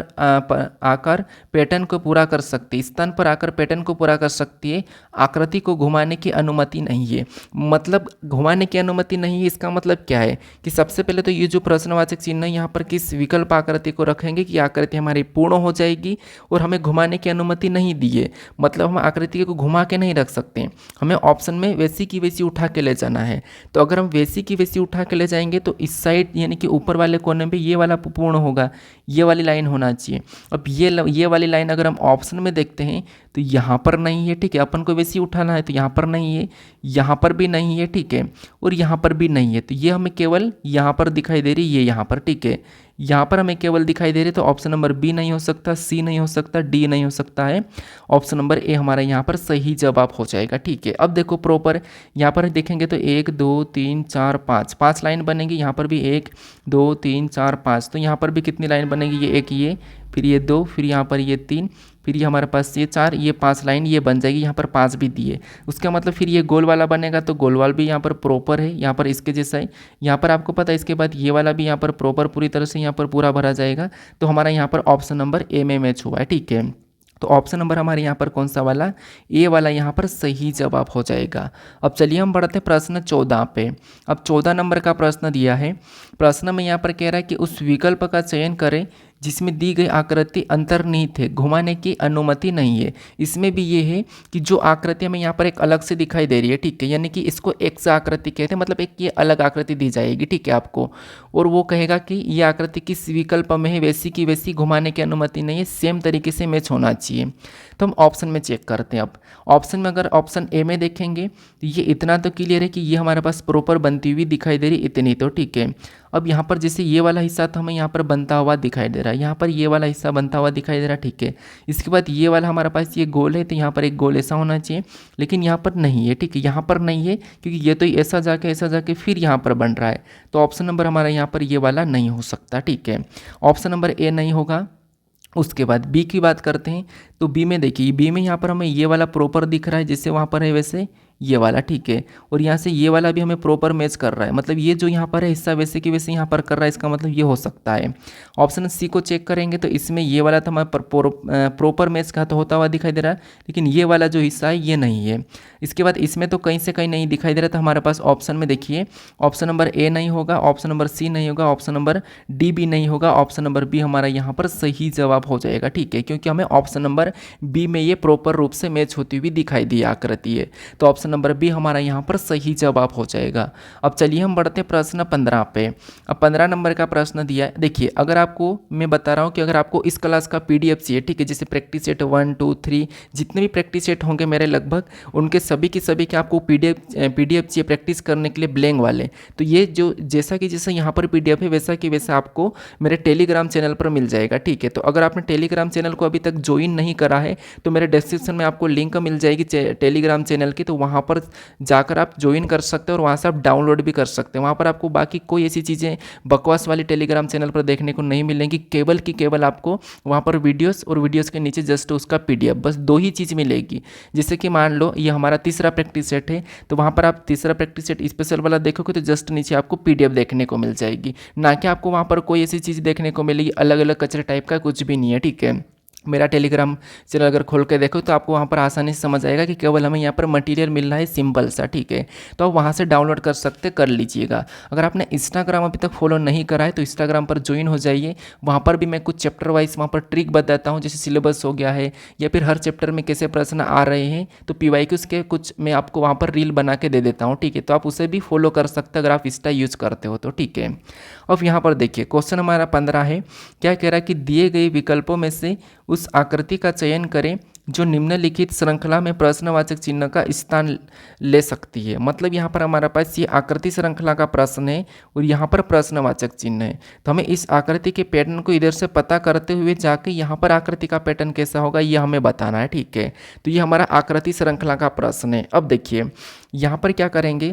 आकर पैटर्न को पूरा कर सकती है। स्थान पर आकर पैटर्न को पूरा कर सकती है। आकृति को घुमाने की अनुमति नहीं है। मतलब घुमाने की अनुमति नहीं है, इसका मतलब क्या है कि सबसे पहले तो ये जो प्रश्नवाचक चिन्ह है यहाँ पर किस विकल्प आकृति को रखेंगे कि आकृति हमारी पूर्ण हो जाएगी और हमें घुमाने की अनुमति नहीं दी है। मतलब हम आकृति को घुमा के नहीं रख सकते, हमें ऑप्शन में वैसी की वैसी उठा के ले जाना है। तो अगर हम वैसी की वैसी उठा के ले जाएंगे तो इस साइड यानी कि ऊपर वाले कोने पे ये वाला पूर्ण होगा, ये वाली लाइन होना चाहिए। अब ये वाली लाइन अगर हम ऑप्शन में देखते हैं तो यहाँ पर नहीं है, ठीक है। अपन को वैसी उठाना है तो यहाँ पर नहीं है, यहाँ पर भी नहीं है, ठीक है, और यहाँ पर भी नहीं है। तो ये हमें केवल यहाँ पर दिखाई दे रही है, ये यहाँ पर, ठीक है, यहाँ पर हमें केवल दिखाई दे रही है। तो ऑप्शन नंबर बी नहीं हो सकता, सी नहीं हो सकता, डी नहीं हो सकता है। ऑप्शन नंबर ए हमारा यहाँ पर सही जवाब हो जाएगा, ठीक है। अब देखो प्रॉपर यहाँ पर देखेंगे तो 1 2 3 4 5 5 लाइन बनेगी। यहाँ पर भी 1 2 3 4 5, तो यहाँ पर भी कितनी लाइन बनेगी, ये 1, ये फिर ये 2, फिर यहाँ पर ये 3, फिर ये हमारे पास ये 4, ये 5 लाइन ये बन जाएगी। यहाँ पर 5 भी दिए, उसका मतलब फिर ये गोल वाला बनेगा। तो गोल वाला भी यहाँ पर प्रॉपर है, यहाँ पर इसके जैसा है। यहाँ पर आपको पता है इसके बाद ये वाला भी यहाँ पर प्रॉपर पूरी तरह से यहाँ पर पूरा भरा जाएगा। तो हमारा यहाँ पर ऑप्शन नंबर ए में मैच हुआ है, ठीक है। तो ऑप्शन नंबर हमारे यहाँ पर कौन सा वाला, ए वाला यहाँ पर सही जवाब हो जाएगा। अब चलिए हम बढ़ते हैं प्रश्न 14 पे। अब 14 नंबर का प्रश्न दिया है। प्रश्न में यहाँ पर कह रहा है कि उस विकल्प का चयन करें जिसमें दी गई आकृति अंतर्निहित है, घुमाने की अनुमति नहीं है। इसमें भी ये है कि जो आकृति हमें यहाँ पर एक अलग से दिखाई दे रही है, ठीक है, यानी कि इसको एक्स आकृति कहते हैं, मतलब एक ये अलग आकृति दी जाएगी, ठीक है आपको, और वो कहेगा कि ये आकृति किस विकल्प में है, वैसी की वैसी घुमाने की अनुमति नहीं है, सेम तरीके से मैच होना चाहिए। तो हम ऑप्शन में चेक करते हैं। अब ऑप्शन में अगर ऑप्शन ए में देखेंगे तो ये इतना तो क्लियर है कि ये हमारे पास प्रॉपर बनती हुई दिखाई दे रही, इतनी तो ठीक है। अब यहाँ पर जैसे ये वाला हिस्सा तो हमें यहाँ पर बनता हुआ दिखाई दे रहा है, यहाँ पर ये वाला हिस्सा बनता हुआ दिखाई दे रहा है, ठीक है। इसके बाद ये वाला हमारे पास ये गोल है, तो यहाँ पर एक गोल ऐसा होना चाहिए, लेकिन यहाँ पर नहीं है, ठीक है, यहाँ पर नहीं है क्योंकि ये तो ऐसा जाके फिर यहाँ पर बन रहा है। तो ऑप्शन नंबर हमारा यहाँ पर ये वाला नहीं हो सकता, ठीक है। ऑप्शन नंबर ए नहीं होगा। उसके बाद बी की बात करते हैं। तो बी में देखिए, बी में यहाँ पर हमें ये वाला प्रॉपर दिख रहा है, जैसे वहाँ पर है वैसे ये वाला, ठीक है, और यहाँ से ये वाला भी हमें प्रॉपर मैच कर रहा है, मतलब ये जो यहाँ पर है हिस्सा वैसे कि वैसे यहाँ पर कर रहा है, इसका मतलब ये हो सकता है। ऑप्शन सी को चेक करेंगे तो इसमें ये वाला तो हमारे प्रॉपर मैच का तो होता हुआ दिखाई दे रहा है, लेकिन ये वाला जो हिस्सा है ये नहीं है। इसके बाद इसमें तो कहीं से कहीं नहीं दिखाई दे रहा, तो हमारे पास ऑप्शन में देखिए ऑप्शन नंबर ए नहीं होगा, ऑप्शन नंबर सी नहीं होगा, ऑप्शन नंबर डी भी नहीं होगा, ऑप्शन नंबर बी हमारा यहाँ पर सही जवाब हो जाएगा, ठीक है, क्योंकि हमें ऑप्शन नंबर बी में ये प्रॉपर रूप से मैच होती हुई दिखाई दी आकृति है। तो ऑप्शन नंबर बी हमारा यहाँ पर सही जवाब हो जाएगा। अब चलिए हम बढ़ते हैं प्रश्न 15 पे। अब 15 नंबर का प्रश्न दिया है। देखिए अगर आपको मैं बता रहा हूँ कि अगर आपको इस क्लास का PDF चाहिए, ठीक है, जैसे प्रैक्टिस सेट 1 2 3 जितने भी प्रैक्टिस सेट होंगे मेरे लगभग, उनके सभी के सभी के आपको PDF चाहिए प्रैक्टिस करने के लिए ब्लैंक वाले। तो ये जो जैसा कि जैसा यहाँ पर PDF है वैसा कि वैसा आपको मेरे टेलीग्राम चैनल पर मिल जाएगा, ठीक है। तो अगर आपने टेलीग्राम चैनल को अभी तक ज्वाइन नहीं करा है तो मेरे डिस्क्रिप्शन में आपको लिंक मिल जाएगी टेलीग्राम चैनल की, तो वहाँ पर जाकर आप ज्वाइन कर सकते हैं और वहाँ से आप डाउनलोड भी कर सकते हैं। वहाँ पर आपको बाकी कोई ऐसी चीज़ें बकवास वाली टेलीग्राम चैनल पर देखने को नहीं मिलेंगी, केवल की केवल आपको वहाँ पर वीडियोस और वीडियोस के नीचे जस्ट उसका PDF, बस 2 ही चीज़ मिलेगी। जैसे कि मान लो ये हमारा तीसरा प्रैक्टिस सेट है, तो वहाँ पर आप तीसरा प्रैक्टिस सेट स्पेशल वाला देखोगे तो जस्ट नीचे आपको PDF देखने को मिल जाएगी, ना कि आपको वहाँ पर कोई ऐसी चीज़ देखने को मिलेगी अलग अलग कचरे टाइप का, कुछ भी नहीं है, ठीक है। मेरा टेलीग्राम चैनल अगर खोल के देखो तो आपको वहाँ पर आसानी से समझ आएगा कि केवल हमें यहाँ पर मटेरियल मिल रहा है सिंपल सा, ठीक है। तो आप वहाँ से डाउनलोड कर सकते, कर लीजिएगा। अगर आपने इंस्टाग्राम अभी तक फॉलो नहीं करा है तो इंस्टाग्राम पर ज्वाइन हो जाइए, वहाँ पर भी मैं कुछ चैप्टर वाइज वहाँ पर ट्रिक बताता हूँ, जैसे सिलेबस हो गया है या फिर हर चैप्टर में कैसे प्रश्न आ रहे हैं, तो PYQs के कुछ मैं आपको वहाँ पर रील बना के दे देता हूँ, ठीक है। तो आप उसे भी फॉलो कर सकते हैं अगर आप इंस्टा यूज करते हो तो, ठीक है। अब यहाँ पर देखिए क्वेश्चन हमारा 15 है। क्या कह रहा है कि दिए गए विकल्पों में से उस आकृति का चयन करें जो निम्नलिखित श्रृंखला में प्रश्नवाचक चिन्ह का स्थान ले सकती है। मतलब यहाँ पर हमारे पास ये आकृति श्रृंखला का प्रश्न है और यहाँ पर प्रश्नवाचक चिन्ह है, तो हमें इस आकृति के पैटर्न को इधर से पता करते हुए जाके यहाँ पर आकृति का पैटर्न कैसा होगा ये हमें बताना है, ठीक है। तो ये हमारा आकृति श्रृंखला का प्रश्न है। अब देखिए यहाँ पर क्या करेंगे,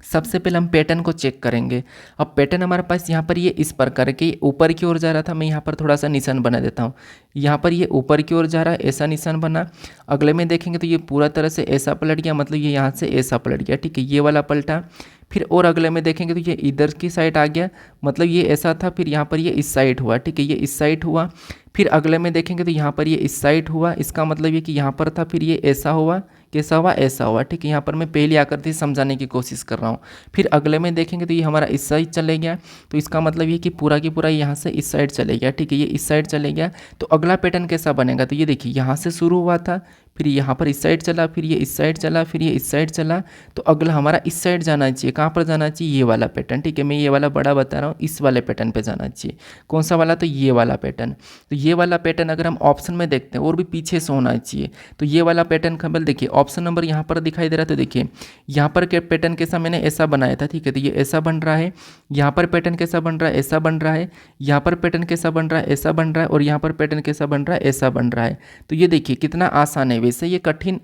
सबसे पहले हम पैटर्न को चेक करेंगे। अब पैटर्न हमारे पास यहाँ पर ये इस प्रकार के ऊपर की ओर जा रहा था, मैं यहाँ पर थोड़ा सा निशान बना देता हूँ। यहाँ पर ये ऊपर की ओर जा रहा है, ऐसा निशान बना। अगले में देखेंगे तो ये पूरा तरह से ऐसा पलट गया, मतलब ये यहाँ से ऐसा पलट गया, ठीक है, ये वाला पलटा। फिर और अगले में देखेंगे तो ये इधर की साइड आ गया, मतलब ये ऐसा था, फिर यहाँ पर ये इस साइड हुआ, ठीक है, ये इस साइड हुआ। फिर अगले में देखेंगे तो यहाँ पर ये इस साइड हुआ, इसका मतलब ये कि यहाँ पर था, फिर ये ऐसा हुआ, कैसा हुआ, ऐसा हुआ, ठीक है। यहाँ पर मैं पहली आकृति समझाने की कोशिश कर रहा हूँ। फिर अगले में देखेंगे तो ये हमारा इस साइड चले गया, तो इसका मतलब ये कि पूरा की पूरा यहाँ से इस साइड चले गया, ठीक है, ये इस साइड चले गया। तो अगला पैटर्न कैसा बनेगा, तो ये देखिए यहाँ से शुरू हुआ था, फिर यहाँ पर इस साइड चला, फिर ये इस साइड चला, फिर ये इस साइड चला। तो अगला हमारा इस साइड जाना चाहिए, कहाँ पर जाना चाहिए, ये वाला पैटर्न, ठीक है, मैं ये वाला बड़ा बता रहा हूँ, इस वाले पैटर्न पे जाना चाहिए। कौन सा वाला, तो ये वाला पैटर्न। तो ये वाला पैटर्न अगर हम ऑप्शन में देखते हैं और भी पीछे से होना चाहिए, तो ये वाला पैटर्न केवल देखिए ऑप्शन नंबर यहाँ पर दिखाई दे रहा है, तो देखिए यहाँ पर के पैटर्न कैसा मैंने ऐसा बनाया था, ठीक है, तो ये ऐसा बन रहा है। यहाँ पर पैटर्न कैसा बन रहा है, ऐसा बन रहा है। यहाँ पर पैटर्न कैसा बन रहा है, ऐसा बन रहा है। और यहाँ पर पैटर्न कैसा बन रहा है, ऐसा बन रहा है। तो ये देखिए कितना आसान है, वैसे ये कठिन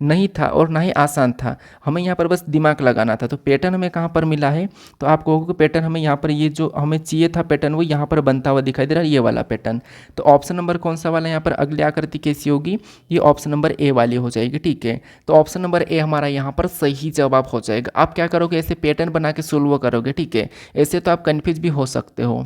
नहीं था और ना ही आसान था, हमें यहाँ पर बस दिमाग लगाना था। तो पैटर्न हमें कहाँ पर मिला है, तो आप कहोगे पैटर्न हमें यहाँ पर, ये जो हमें चाहिए था पैटर्न वो यहाँ पर बनता हुआ दिखाई दे रहा है, ये वाला पैटर्न। तो ऑप्शन नंबर कौन सा वाला यहाँ पर अगली आकृति कैसी होगी, ये ऑप्शन नंबर ए वाली हो जाएगी, ठीक है। तो ऑप्शन नंबर ए हमारा यहाँ पर सही जवाब हो जाएगा। आप क्या करोगे, ऐसे पैटर्न बना के सोल्व करोगे, ठीक है, ऐसे तो आप कन्फ्यूज भी हो सकते हो।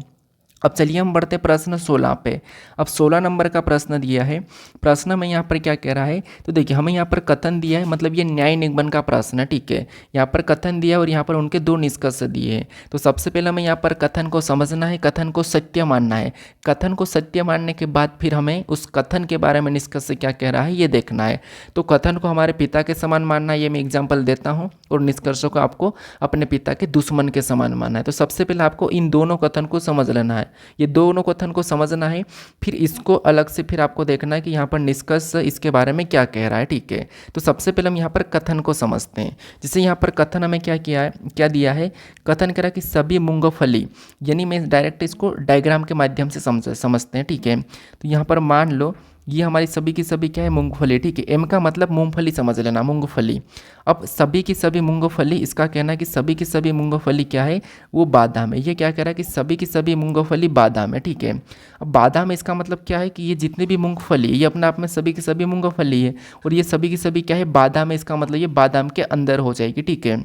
अब चलिए हम बढ़ते प्रश्न 16 पे। अब 16 नंबर का प्रश्न दिया है। प्रश्न में यहाँ पर क्या कह रहा है, तो देखिए हमें यहाँ पर कथन दिया है, मतलब ये न्याय निगमन का प्रश्न है, ठीक है। यहाँ पर कथन दिया है और यहाँ पर उनके दो निष्कर्ष दिए हैं। तो सबसे पहले हमें यहाँ पर कथन को समझना है, कथन को सत्य मानना है। कथन को सत्य मानने के बाद फिर हमें उस कथन के बारे में निष्कर्ष क्या कह रहा है ये देखना है। तो कथन को हमारे पिता के समान मानना है, ये मैं एग्जाम्पल देता हूँ, और निष्कर्षों को आपको अपने पिता के दुश्मन के समान मानना है। तो सबसे पहले आपको इन दोनों कथन को समझ लेना है, ये दोनों कथन को समझना है, फिर इसको अलग से फिर आपको देखना है कि यहाँ पर निष्कर्ष इसके बारे में क्या कह रहा है, ठीक है। तो सबसे पहले हम यहाँ पर कथन को समझते हैं। जैसे यहाँ पर कथन हमें क्या किया है, क्या दिया है, कथन कह रहा है कि सभी मूंगफली, यानी मैं डायरेक्ट इसको डायग्राम के माध्यम से समझते हैं, ठीक है। तो यहाँ पर मान लो ये हमारी सभी की सभी क्या है, मूंगफली, ठीक है। एम का मतलब मूंगफली समझ लेना, मूंगफली। अब सभी की सभी मूंगफली, इसका कहना है कि सभी की सभी मूंगफली क्या है, वो बादाम है। ये क्या कह रहा है कि सभी की सभी मूंगफली बादाम है, ठीक है। अब बादाम है, इसका मतलब क्या है कि ये जितने भी मूंगफली है ये अपने आप में सभी की सभी मूंगफली है, और ये सभी की सभी क्या है, बादाम है। इसका मतलब ये बादाम के अंदर हो जाएगी, ठीक है,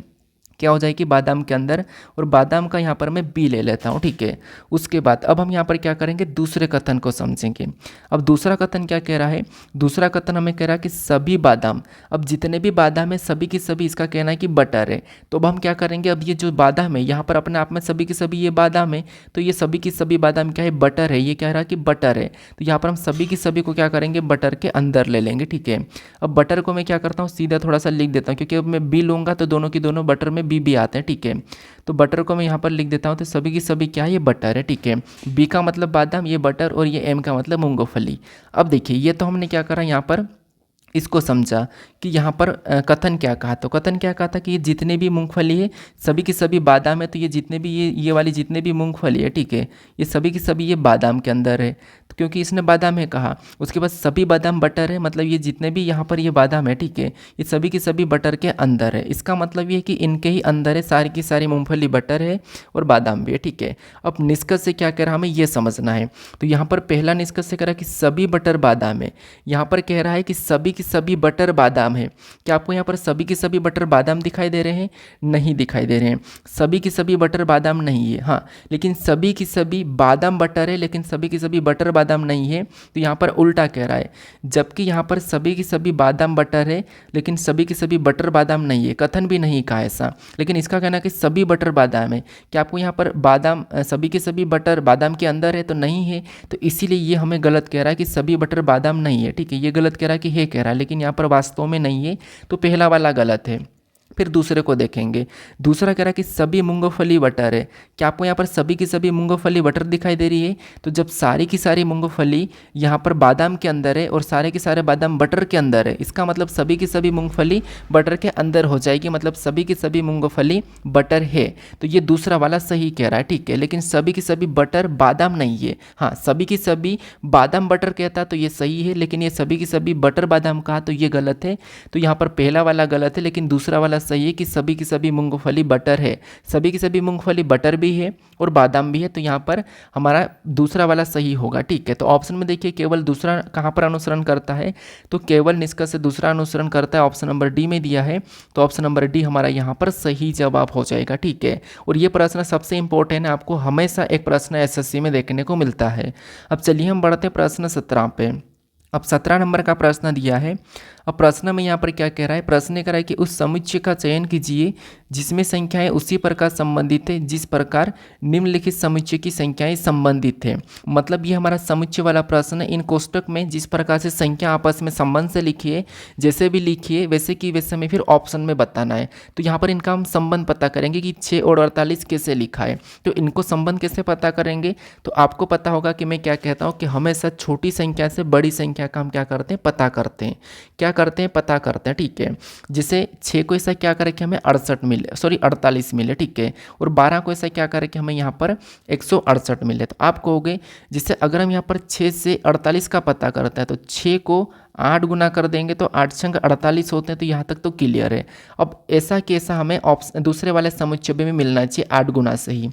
क्या हो जाएगी, बादाम के अंदर। और बादाम का यहाँ पर मैं बी ले लेता हूँ, ठीक है। उसके बाद अब हम यहाँ पर क्या करेंगे, दूसरे कथन को समझेंगे। अब दूसरा कथन क्या कह रहा है, दूसरा कथन हमें कह रहा है कि सभी बादाम, अब जितने भी बादाम है सभी की सभी, इसका कहना है कि बटर है। तो अब हम क्या करेंगे, अब ये जो बादाम है यहाँ पर अपने आप में सभी की सभी ये बादाम है, तो ये सभी की सभी बादाम क्या है, बटर है। ये कह रहा है कि बटर है, तो यहाँ पर हम सभी की सभी को क्या करेंगे, बटर के अंदर ले लेंगे, ठीक है। अब बटर को मैं क्या करता हूँ, सीधा थोड़ा सा लिख देता हूँ, क्योंकि अब मैं बी लूँगा तो दोनों की दोनों बटर में बी आते हैं, ठीक है। तो बटर को मैं यहाँ पर लिख देता हूँ, तो सभी की सभी क्या है, ये बटर है, ठीक है। बी का मतलब बादाम, ये बटर, और ये एम का मतलब मूंगफली। अब देखिए ये तो हमने क्या करा, यहाँ पर इसको समझा कि यहाँ पर कथन क्या कहा। तो कथन क्या कहा था कि ये जितने भी मूंगफली है सभी की सभी बादाम है, तो ये जितने भी ये वाली जितने भी मूंगफली है, ठीक है, ये सभी की सभी ये बादाम के अंदर है। तो क्योंकि इसने बादाम है कहा, उसके बाद सभी बादाम बटर है, मतलब ये जितने भी यहाँ पर ये बादाम है, ठीक है, ये सभी की सभी बटर के अंदर है। इसका मतलब ये है कि इनके ही अंदर है, सारी की सारी मूंगफली बटर है और बादाम भी है, ठीक है। अब निष्कर्ष से क्या कह रहा हमें ये समझना है। तो यहाँ पर पहला निष्कर्ष से कह रहा है कि सभी बटर बादाम है। यहाँ पर कह रहा है कि सभी की सभी बटर बादाम है। क्या आपको यहाँ पर सभी की सभी बटर बादाम दिखाई दे रहे हैं, नहीं दिखाई दे रहे हैं। सभी की सभी बटर बादाम नहीं है, हाँ, लेकिन सभी की सभी बादाम बटर है, लेकिन सभी की सभी बटर बादाम नहीं है। तो यहाँ पर उल्टा कह रहा है, जबकि यहाँ पर सभी की सभी बादाम बटर है लेकिन सभी की सभी बटर बादाम नहीं है। कथन भी नहीं कहा ऐसा, लेकिन इसका कहना है कि सभी बटर बादाम है। क्या आपको यहाँ पर बादाम सभी के सभी बटर बादाम के अंदर है, तो नहीं है। तो इसीलिए ये हमें गलत कह रहा है कि सभी बटर बादाम नहीं है, ठीक है। ये गलत कह रहा है कि है कह रहा है, लेकिन यहाँ पर वास्तव में नहीं है। तो पहला वाला गलत है। फिर दूसरे को देखेंगे। दूसरा कह रहा है कि सभी मूंगफली बटर है। क्या आपको यहाँ पर सभी की सभी मूंगफली बटर दिखाई दे रही है? तो जब सारी की सारी मूंगफली यहाँ पर बादाम के अंदर है और सारे के सारे बादाम बटर के अंदर है, इसका मतलब सभी की सभी मूंगफली बटर के अंदर हो जाएगी, मतलब सभी की सभी मूंगफली बटर है। तो ये दूसरा वाला सही कह रहा है, ठीक है। लेकिन सभी की सभी बटर बादाम नहीं है। हाँ, सभी की सभी बादाम बटर कहता तो ये सही है, लेकिन ये सभी की सभी बटर बादाम कहा तो ये गलत है। तो यहाँ पर पहला वाला गलत है, लेकिन दूसरा वाला सही है कि सभी की सभी मूंगफली बटर है, सभी की सभी मूंगफली बटर भी है और बादाम भी है, तो यहाँ पर हमारा दूसरा वाला सही होगा। ठीक है, तो ऑप्शन में देखिए केवल दूसरा कहाँ पर अनुसरण करता है, तो केवल निष्कर्ष से दूसरा अनुसरण करता है, ऑप्शन नंबर डी में दिया है, तो ऑप्शन नंबर डी हमारा यहाँ पर सही जवाब हो जाएगा। ठीक है, और ये प्रश्न सबसे इंपॉर्टेंट है, आपको हमेशा एक प्रश्न एसएससी में देखने को मिलता है। अब चलिए हम बढ़ते हैं प्रश्न 17 पे। अब 17 नंबर का प्रश्न दिया है। अब प्रश्न में यहाँ पर क्या कह रहा है, प्रश्न ने कह रहा है कि उस समुच्चय का चयन कीजिए जिसमें संख्याएं उसी प्रकार संबंधित है जिस प्रकार निम्नलिखित समुच्चय की संख्याएं संबंधित है। मतलब ये हमारा समुच्चय वाला प्रश्न है, इन कोष्टक में जिस प्रकार से संख्या आपस में संबंध से लिखिए, जैसे भी लिखिए वैसे की वैसे हमें फिर ऑप्शन में बताना है। तो यहाँ पर इनका हम संबंध पता करेंगे कि 6 और 48 कैसे लिखा है, तो इनको संबंध कैसे पता करेंगे, तो आपको पता होगा कि मैं क्या कहता हूँ कि हमेशा छोटी संख्या से बड़ी संख्या का हम क्या करते हैं, पता करते हैं, क्या करते हैं, पता करते हैं। ठीक है, जैसे 6 को ऐसा क्या करे कि हमें 48 मिले। ठीक है, और 12 को ऐसा क्या करे कि हमें यहाँ पर 168 मिले। तो आप कहोगे जैसे अगर हम यहाँ पर 6 से 48 का पता करते हैं तो 6 को 8 गुना कर देंगे तो 8 छंग 48 होते हैं, तो यहाँ तक तो क्लियर है। अब ऐसा कैसा हमें ऑप्शन दूसरे वाले समुच्चय में मिलना चाहिए 8 गुना से ही,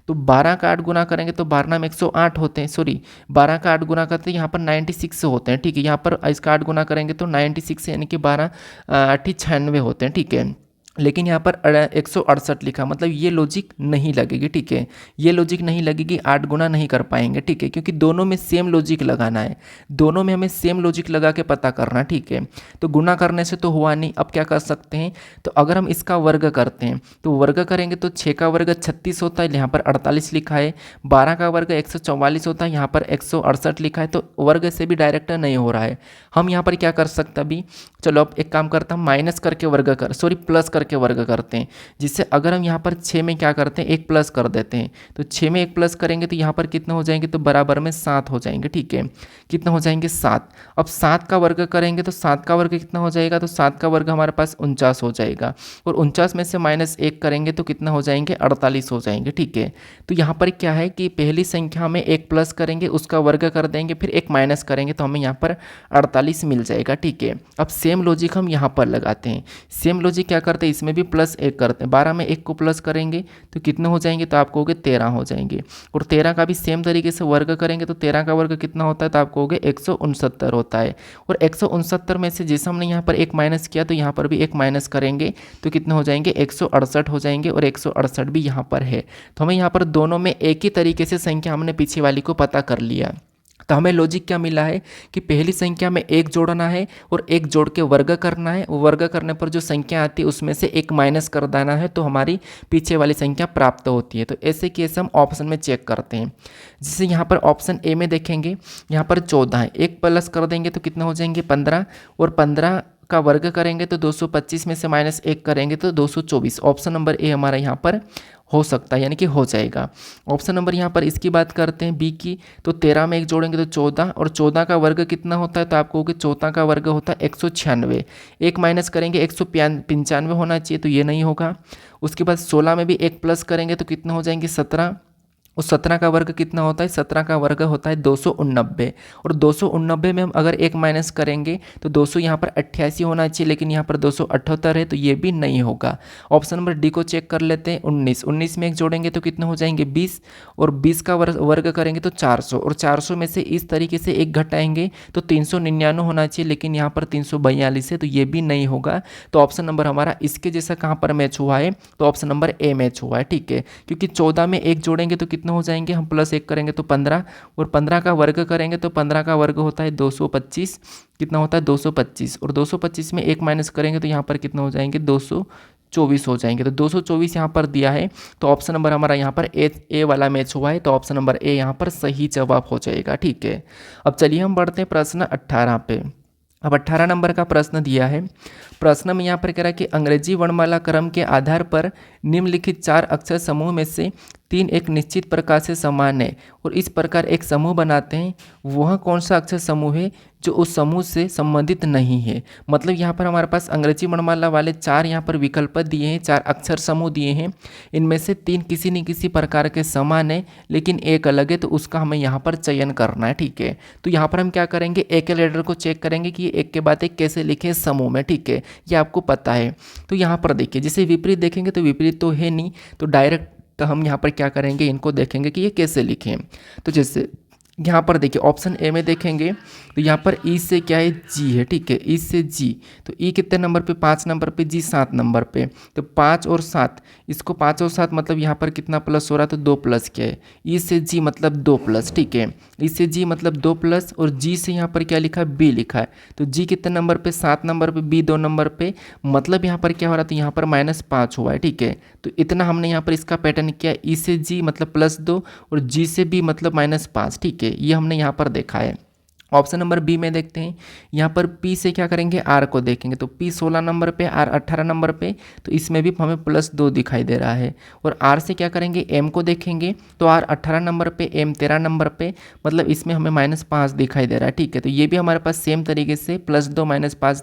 तो 12 का 8 गुना करेंगे तो 12 में 108 होते हैं, 12 का 8 गुना करते हैं यहाँ पर 96 होते हैं। ठीक है, यहाँ पर इसका 8 गुना करेंगे तो 96 यानी कि 12 8 96 होते हैं। ठीक है, लेकिन यहाँ पर 168 लिखा, मतलब ये लॉजिक नहीं लगेगी। ठीक है, ये लॉजिक नहीं लगेगी, 8 गुना नहीं कर पाएंगे। ठीक है, क्योंकि दोनों में सेम लॉजिक लगाना है, दोनों में हमें सेम लॉजिक लगा के पता करना। ठीक है, तो गुना करने से तो हुआ नहीं, अब क्या कर सकते हैं, तो अगर हम इसका वर्ग करते हैं तो वर्ग करेंगे तो 6 का वर्ग 36 होता है, यहाँ पर 48 लिखा है, 12 का वर्ग 144 होता है, यहाँ पर 168 लिखा है, तो वर्ग से भी डायरेक्ट नहीं हो रहा है। हम यहाँ पर क्या कर सकते हैं, अभी चलो अब एक काम करता हूँ, माइनस करके वर्ग प्लस करके वर्ग करते हैं, जिससे अगर हम यहाँ पर 6 में क्या करते हैं, 1 प्लस कर देते हैं, तो 6 में 1 प्लस करेंगे तो यहाँ पर कितना हो जाएंगे, तो बराबर में 7 हो जाएंगे। ठीक है, कितना हो जाएंगे, 7। अब 7 का वर्ग करेंगे तो 7 का वर्ग कितना हो जाएगा, तो 7 का वर्ग हमारे पास 49 हो जाएगा, और 49 में से -1 करेंगे तो कितना हो जाएंगे, 48 हो जाएंगे। ठीक है, तो यहाँ पर क्या है कि पहली संख्या में 1 प्लस करेंगे, उसका वर्ग कर देंगे, फिर 1 माइनस करेंगे तो हमें यहाँ पर 48 मिल जाएगा। ठीक है, अब सेम लॉजिक हम यहाँ पर लगाते हैं, सेम लॉजिक क्या करते हैं, इसमें भी +1 करते हैं, 12 में 1 को प्लस करेंगे तो कितने हो जाएंगे, तो आप कहोगे 13 हो जाएंगे, और 13 का भी सेम तरीके से वर्ग करेंगे तो 13 का वर्ग कितना होता है, तो आप कहोगे 169 होता है, और 169 में से जैसे हमने यहाँ पर 1 माइनस किया तो यहाँ पर भी 1 माइनस करेंगे तो कितने हो जाएंगे, 168 हो जाएंगे, और 168 भी यहाँ पर है। तो हमें यहाँ पर दोनों में एक ही तरीके से संख्या हमने पीछे वाली को पता कर लिया। तो हमें लॉजिक क्या मिला है कि पहली संख्या में 1 जोड़ना है और 1 जोड़ के वर्ग करना है, वो वर्ग करने पर जो संख्या आती है उसमें से 1 माइनस कर देना है, तो हमारी पीछे वाली संख्या प्राप्त होती है। तो ऐसे केस हम ऑप्शन में चेक करते हैं, जैसे यहाँ पर ऑप्शन ए में देखेंगे, यहाँ पर 14 है, 1 प्लस कर देंगे तो कितना हो जाएंगे 15, और 15 का वर्ग करेंगे तो 225 में से -1 करेंगे तो 224। ऑप्शन नंबर ए हमारा यहाँ पर हो सकता है, यानी कि हो जाएगा। ऑप्शन नंबर यहाँ पर इसकी बात करते हैं बी की, तो 13 में 1 जोड़ेंगे तो 14, और 14 का वर्ग कितना होता है, तो आप कहोगे 14 का वर्ग होता है 196, 1 माइनस करेंगे 195 होना चाहिए, तो ये नहीं होगा। उसके बाद 16 में भी 1 प्लस करेंगे तो कितना हो जाएंगे 17, उस 17 का वर्ग कितना होता है, 17 का वर्ग होता है 289, और 289 में हम अगर 1 माइनस करेंगे तो 200 यहाँ पर 88 होना चाहिए, लेकिन यहाँ पर 278 है, तो ये भी नहीं होगा। ऑप्शन नंबर डी को चेक कर लेते हैं, 19 में 1 जोड़ेंगे तो कितने हो जाएंगे 20, और 20 का वर्ग करेंगे तो 400, और 400 में से इस तरीके से 1 घटाएंगे तो 399 होना चाहिए, लेकिन यहाँ पर 342 है, तो ये भी नहीं होगा। तो ऑप्शन नंबर हमारा इसके जैसा कहाँ पर मैच हुआ है, तो ऑप्शन नंबर ए मैच हुआ है। ठीक है, क्योंकि 14 में 1 जोड़ेंगे तो हो जाएंगे, हम +1 करेंगे तो 15, और 15 का वर्ग करेंगे तो 15 का वर्ग होता है 225, कितना होता है 225, और 225 में 1 माइनस करेंगे तो यहाँ पर कितना हो जाएंगे 224 हो जाएंगे। तो 224 यहाँ पर दिया है, तो ऑप्शन नंबर हमारा यहाँ पर ए वाला मैच हुआ है, तो ऑप्शन नंबर ए यहाँ पर सही जवाब हो जाएगा। ठीक है, अब चलिए हम बढ़ते हैं प्रश्न 18 पे। अब 18 नंबर का प्रश्न दिया है, प्रश्न में यहाँ पर कह रहा है कि अंग्रेजी वर्णमाला क्रम के आधार पर निम्नलिखित 4 अक्षर समूह में से 3 एक निश्चित प्रकार से समान है और इस प्रकार एक समूह बनाते हैं, वह कौन सा अक्षर समूह है जो उस समूह से संबंधित नहीं है। मतलब यहाँ पर हमारे पास अंग्रेजी वर्णमाला वाले 4 यहाँ पर विकल्प दिए हैं, 4 अक्षर समूह दिए हैं, इनमें से 3 किसी न किसी प्रकार के समान है लेकिन एक अलग है, तो उसका हमें यहाँ पर चयन करना है। ठीक है, तो यहाँ पर हम क्या करेंगे, एक लेटर को चेक करेंगे कि लिए एक के बाद एक कैसे लिखें समूह में, ठीक है, ये आपको पता है। तो यहाँ पर देखिए जैसे विपरीत देखेंगे तो विपरीत तो है नहीं, तो डायरेक्ट हम यहाँ पर क्या करेंगे, इनको देखेंगे कि ये कैसे लिखें। तो जैसे यहाँ पर देखिए ऑप्शन ए में देखेंगे तो यहाँ पर ई से क्या है, जी है, ठीक है, ई से जी। तो ई कितने नंबर पे, 5 नंबर पे, जी 7 नंबर पे। तो 5 और 7, इसको 5 और 7 मतलब यहाँ पर कितना प्लस हो रहा है, तो 2 प्लस क्या है, ई से जी मतलब 2 प्लस, ठीक है, ई से जी मतलब 2 प्लस, और जी से यहाँ पर क्या लिखा है, बी लिखा है। तो जी कितने नंबर पे, 7 नंबर पे, बी 2 नंबर पे, मतलब यहाँ पर क्या हो रहा है, तो यहाँ पर -5 हुआ है, ठीक है। तो इतना हमने यहाँ पर इसका पैटर्न किया, ई से जी मतलब +2 और जी से बी मतलब -5, ठीक है, ये हमने यहाँ पर देखा है। ऑप्शन नंबर बी में देखते हैं, यहाँ पर पी से क्या करेंगे, आर को देखेंगे। तो पी 16 नंबर पे, आर 18 नंबर पे, तो इसमें भी हमें +2 दिखाई दे रहा है। और आर से क्या करेंगे, एम को देखेंगे। तो आर 18 नंबर पे, एम 13 नंबर पे, मतलब इसमें हमें -5 दिखाई दे रहा है, ठीक है। तो ये भी हमारे पास सेम तरीके से +2 -5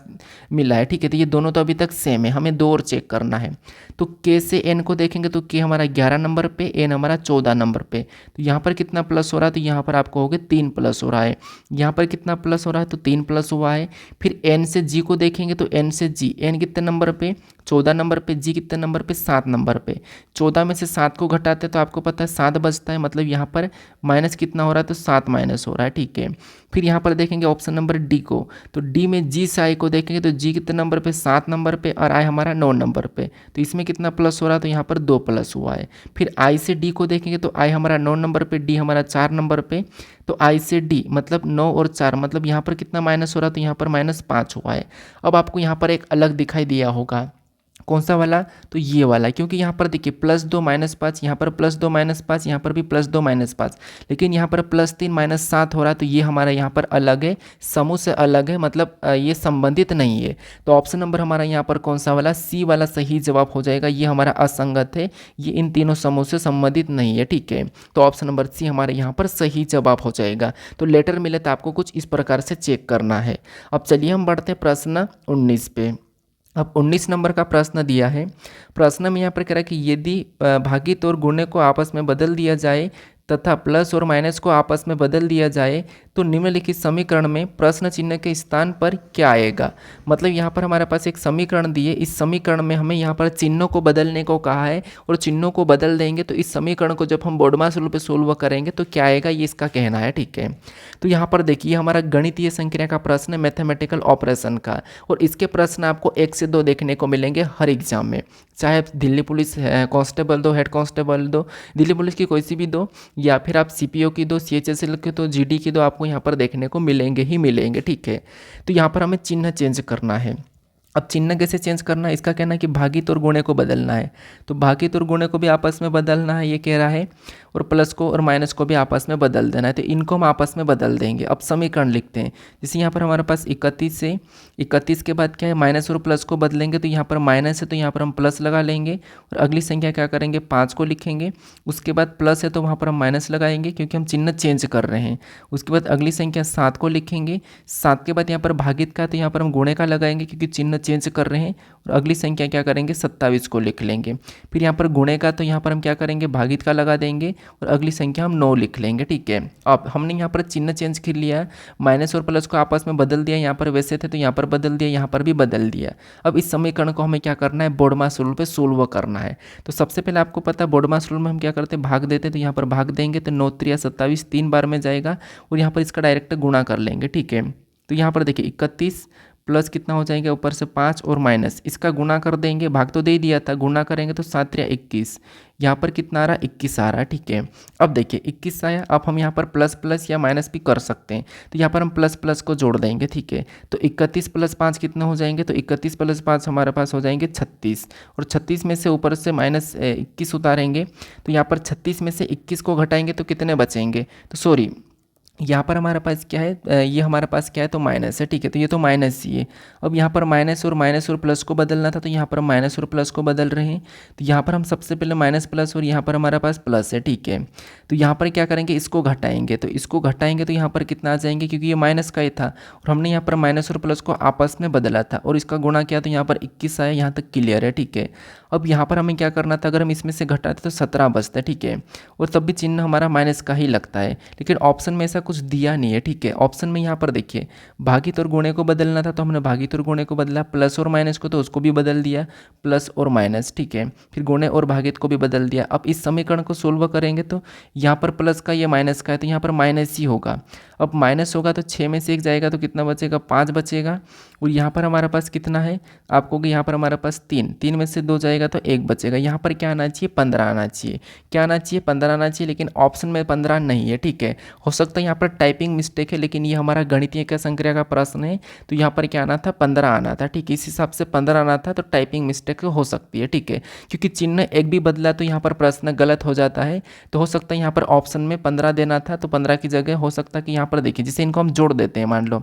मिला है, ठीक है। तो ये दोनों तो अभी तक सेम है, हमें 2 और चेक करना है। तो के से एन को देखेंगे तो के हमारा 11 नंबर पे, एन हमारा 14 नंबर पे। तो यहाँ पर कितना प्लस हो रहा है, तो यहाँ पर आपको हो गया 3 प्लस हो रहा है। यहाँ पर कितना प्लस हो रहा है, तो 3 प्लस हुआ है। फिर एन से जी को देखेंगे तो एन से जी, एन कितने नंबर पे, 14 नंबर पे, जी कितने नंबर पे, 7 नंबर पे। 14 में से 7 को घटाते तो आपको पता है 7 बचता है, मतलब यहाँ पर माइनस कितना हो रहा है, तो 7 माइनस हो रहा है, ठीक है। फिर यहाँ पर देखेंगे ऑप्शन नंबर डी को, तो डी में जी से आई को देखेंगे तो जी कितने नंबर पे, 7 नंबर पे, और आई हमारा 9 नंबर पे। तो इसमें कितना प्लस हो रहा है, तो यहाँ पर 2 प्लस हुआ है। फिर आई से डी को देखेंगे तो आई हमारा 9 नंबर पे, डी हमारा 4 नंबर पे। तो आई से डी मतलब 9 और 4, मतलब यहाँ पर कितना माइनस हो रहा है, तो यहाँ पर -5 हुआ है। अब आपको यहाँ पर एक अलग दिखाई दिया होगा, कौन सा वाला, तो ये वाला, क्योंकि यहाँ पर देखिए +2 -5, यहाँ पर +2 -5, यहाँ पर भी +2 -5, लेकिन यहाँ पर +3 -7 हो रहा है। तो ये हमारा यहाँ पर अलग है, समूह से अलग है, मतलब ये संबंधित नहीं है। तो ऑप्शन नंबर हमारा यहाँ पर कौन सा वाला, सी वाला सही जवाब हो जाएगा। ये हमारा असंगत है, ये इन तीनों समूह से संबंधित नहीं है, ठीक है। तो ऑप्शन नंबर सी हमारे यहाँ पर सही जवाब हो जाएगा। तो लेटर मिले तो आपको कुछ इस प्रकार से चेक करना है। अब चलिए हम बढ़ते हैं प्रश्न 19 पे। अब 19 नंबर का प्रश्न दिया है। प्रश्न में यहाँ पर कह रहा है कि यदि भागित और गुणे को आपस में बदल दिया जाए तथा प्लस और माइनस को आपस में बदल दिया जाए तो निम्नलिखित समीकरण में प्रश्न चिन्ह के स्थान पर क्या आएगा। मतलब यहाँ पर हमारे पास एक समीकरण दिए, इस समीकरण में हमें यहाँ पर चिन्हों को बदलने को कहा है और चिन्हों को बदल देंगे तो इस समीकरण को जब हम बोडमास रूल पे सोल्व करेंगे तो क्या आएगा, ये इसका कहना है, ठीक है। तो यहाँ पर देखिए हमारा गणितीय संक्रिया का प्रश्न है, मैथमेटिकल ऑपरेशन का, और इसके प्रश्न आपको 1 से 2 देखने को मिलेंगे हर एग्जाम में, चाहे आप दिल्ली पुलिस कांस्टेबल दो, हेड कांस्टेबल दो, दिल्ली पुलिस की कोई सी भी दो, या फिर आप सीपीओ की दो, सीएचएसएल की दो, जीडी की दो, आपको यहाँ पर देखने को मिलेंगे ही मिलेंगे, ठीक है। तो यहाँ पर हमें चिन्ह चेंज करना है। अब चिन्ह कैसे चेंज करना है, इसका कहना है कि भागित और गुणे को बदलना है। तो भागित और गुणे को भी आपस में बदलना है, ये कह रहा है, और प्लस को और माइनस को भी आपस में बदल देना है। तो इनको हम आपस में बदल देंगे। अब समीकरण लिखते हैं, जैसे यहाँ पर हमारे पास 31 से 31 के बाद क्या है, माइनस और प्लस को बदलेंगे। तो यहाँ पर माइनस है तो यहाँ पर हम प्लस लगा लेंगे, और अगली संख्या क्या करेंगे, 5 को लिखेंगे। उसके बाद प्लस है तो वहाँ पर हम माइनस लगाएंगे क्योंकि हम चिन्ह चेंज कर रहे हैं। उसके बाद अगली संख्या 7 को लिखेंगे। 7 के बाद यहाँ पर भागित का, तो यहाँ पर हम गुणे का लगाएंगे क्योंकि चिन्ह चेंज कर रहे हैं। और अगली संख्या क्या करेंगे, 27 को लिख लेंगे। फिर यहाँ पर गुणे का, तो यहाँ पर हम क्या करेंगे, भागित का लगा देंगे, और अगली संख्या हम 9 लिख लेंगे, ठीक है। अब हमने यहाँ पर चिन्ह चेंज कर लिया, माइनस और प्लस को आपस में बदल दिया, यहाँ पर वैसे थे तो यहाँ पर बदल दिया, यहाँ पर भी बदल दिया। अब इस समीकरण को हमें क्या करना है, बोडमास रूल पे सोल्व करना है। तो सबसे पहले आपको पता है बोडमास रूल में हम क्या करते हैं, भाग देते हैं। तो यहाँ पर भाग देंगे तो 9 3 27 3 बार में जाएगा, और यहाँ पर इसका डायरेक्ट गुणा कर लेंगे, ठीक है। तो यहाँ पर देखिए 31 प्लस कितना हो जाएगा, ऊपर से 5 और माइनस, इसका गुणा कर देंगे, भाग तो दे ही दिया था, गुणा करेंगे तो 7 3 21, यहाँ पर कितना आ रहा है, 21 आ रहा है, ठीक है। अब देखिए 21 आया, अब हम यहाँ पर प्लस प्लस या माइनस भी कर सकते हैं। तो यहाँ पर हम प्लस प्लस को जोड़ देंगे, ठीक है। तो 31 + 5 कितना हो जाएंगे, तो 31 + 5 हमारे पास हो जाएंगे 36, और 36 में से ऊपर से -21 उतारेंगे। तो यहाँ पर 36 में से 21 को घटाएंगे तो कितने बचेंगे, तो सॉरी यहाँ पर हमारे पास क्या है, ये हमारे पास क्या है, तो माइनस है, ठीक है। तो ये तो माइनस ही है। अब यहाँ पर माइनस और प्लस को बदलना था, तो यहाँ पर माइनस और प्लस को बदल रहे हैं। तो यहाँ पर हम सबसे पहले माइनस प्लस, और यहाँ पर हमारे पास प्लस है, ठीक है। तो यहाँ पर क्या करेंगे, इसको घटाएंगे। तो इसको घटाएंगे तो यहाँ पर कितना आ जाएंगे, क्योंकि ये माइनस का ही था और हमने यहाँ पर माइनस और प्लस को आपस में बदला था, और इसका गुणा किया तो यहाँ पर 21 आया, यहाँ तक क्लियर है, ठीक है। अब यहाँ पर हमें क्या करना था, अगर हम इसमें से घटाते तो 17 बचता है, ठीक है। और तब भी चिन्ह हमारा माइनस का ही लगता है, लेकिन ऑप्शन में ऐसा कुछ दिया नहीं है, ठीक है। ऑप्शन में यहाँ पर देखिए भागित और गुणे को बदलना था तो हमने भागित और गुणे को बदला, प्लस और माइनस को तो उसको भी बदल दिया, प्लस और माइनस, ठीक है। फिर गुणे और भागित को भी बदल दिया। अब इस समीकरण को सोल्व करेंगे तो यहाँ पर प्लस का ये माइनस का है तो यहाँ पर माइनस ही होगा। अब माइनस होगा तो 6 में से 1 जाएगा तो कितना बचेगा, 5 बचेगा। और यहाँ पर हमारे पास कितना है, आपको कि यहाँ पर हमारे पास 3 में से 2 जाएगा तो 1 बचेगा। यहाँ पर क्या आना चाहिए, 15 आना चाहिए। क्या आना चाहिए, 15 आना चाहिए, लेकिन ऑप्शन में 15 नहीं है, ठीक है। हो सकता है यहाँ पर टाइपिंग मिस्टेक है, लेकिन ये हमारा गणितीय का संक्रिया का प्रश्न है तो यहाँ पर क्या आना था, 15 आना था, ठीक है। इस हिसाब से 15 आना था, तो टाइपिंग मिस्टेक हो सकती है, ठीक है। क्योंकि चिन्ह एक भी बदला तो यहाँ पर प्रश्न गलत हो जाता है। तो हो सकता है यहाँ पर ऑप्शन में 15 देना था, तो 15 की जगह हो सकता है कि यहाँ पर देखिए जैसे इनको हम जोड़ देते हैं, मान लो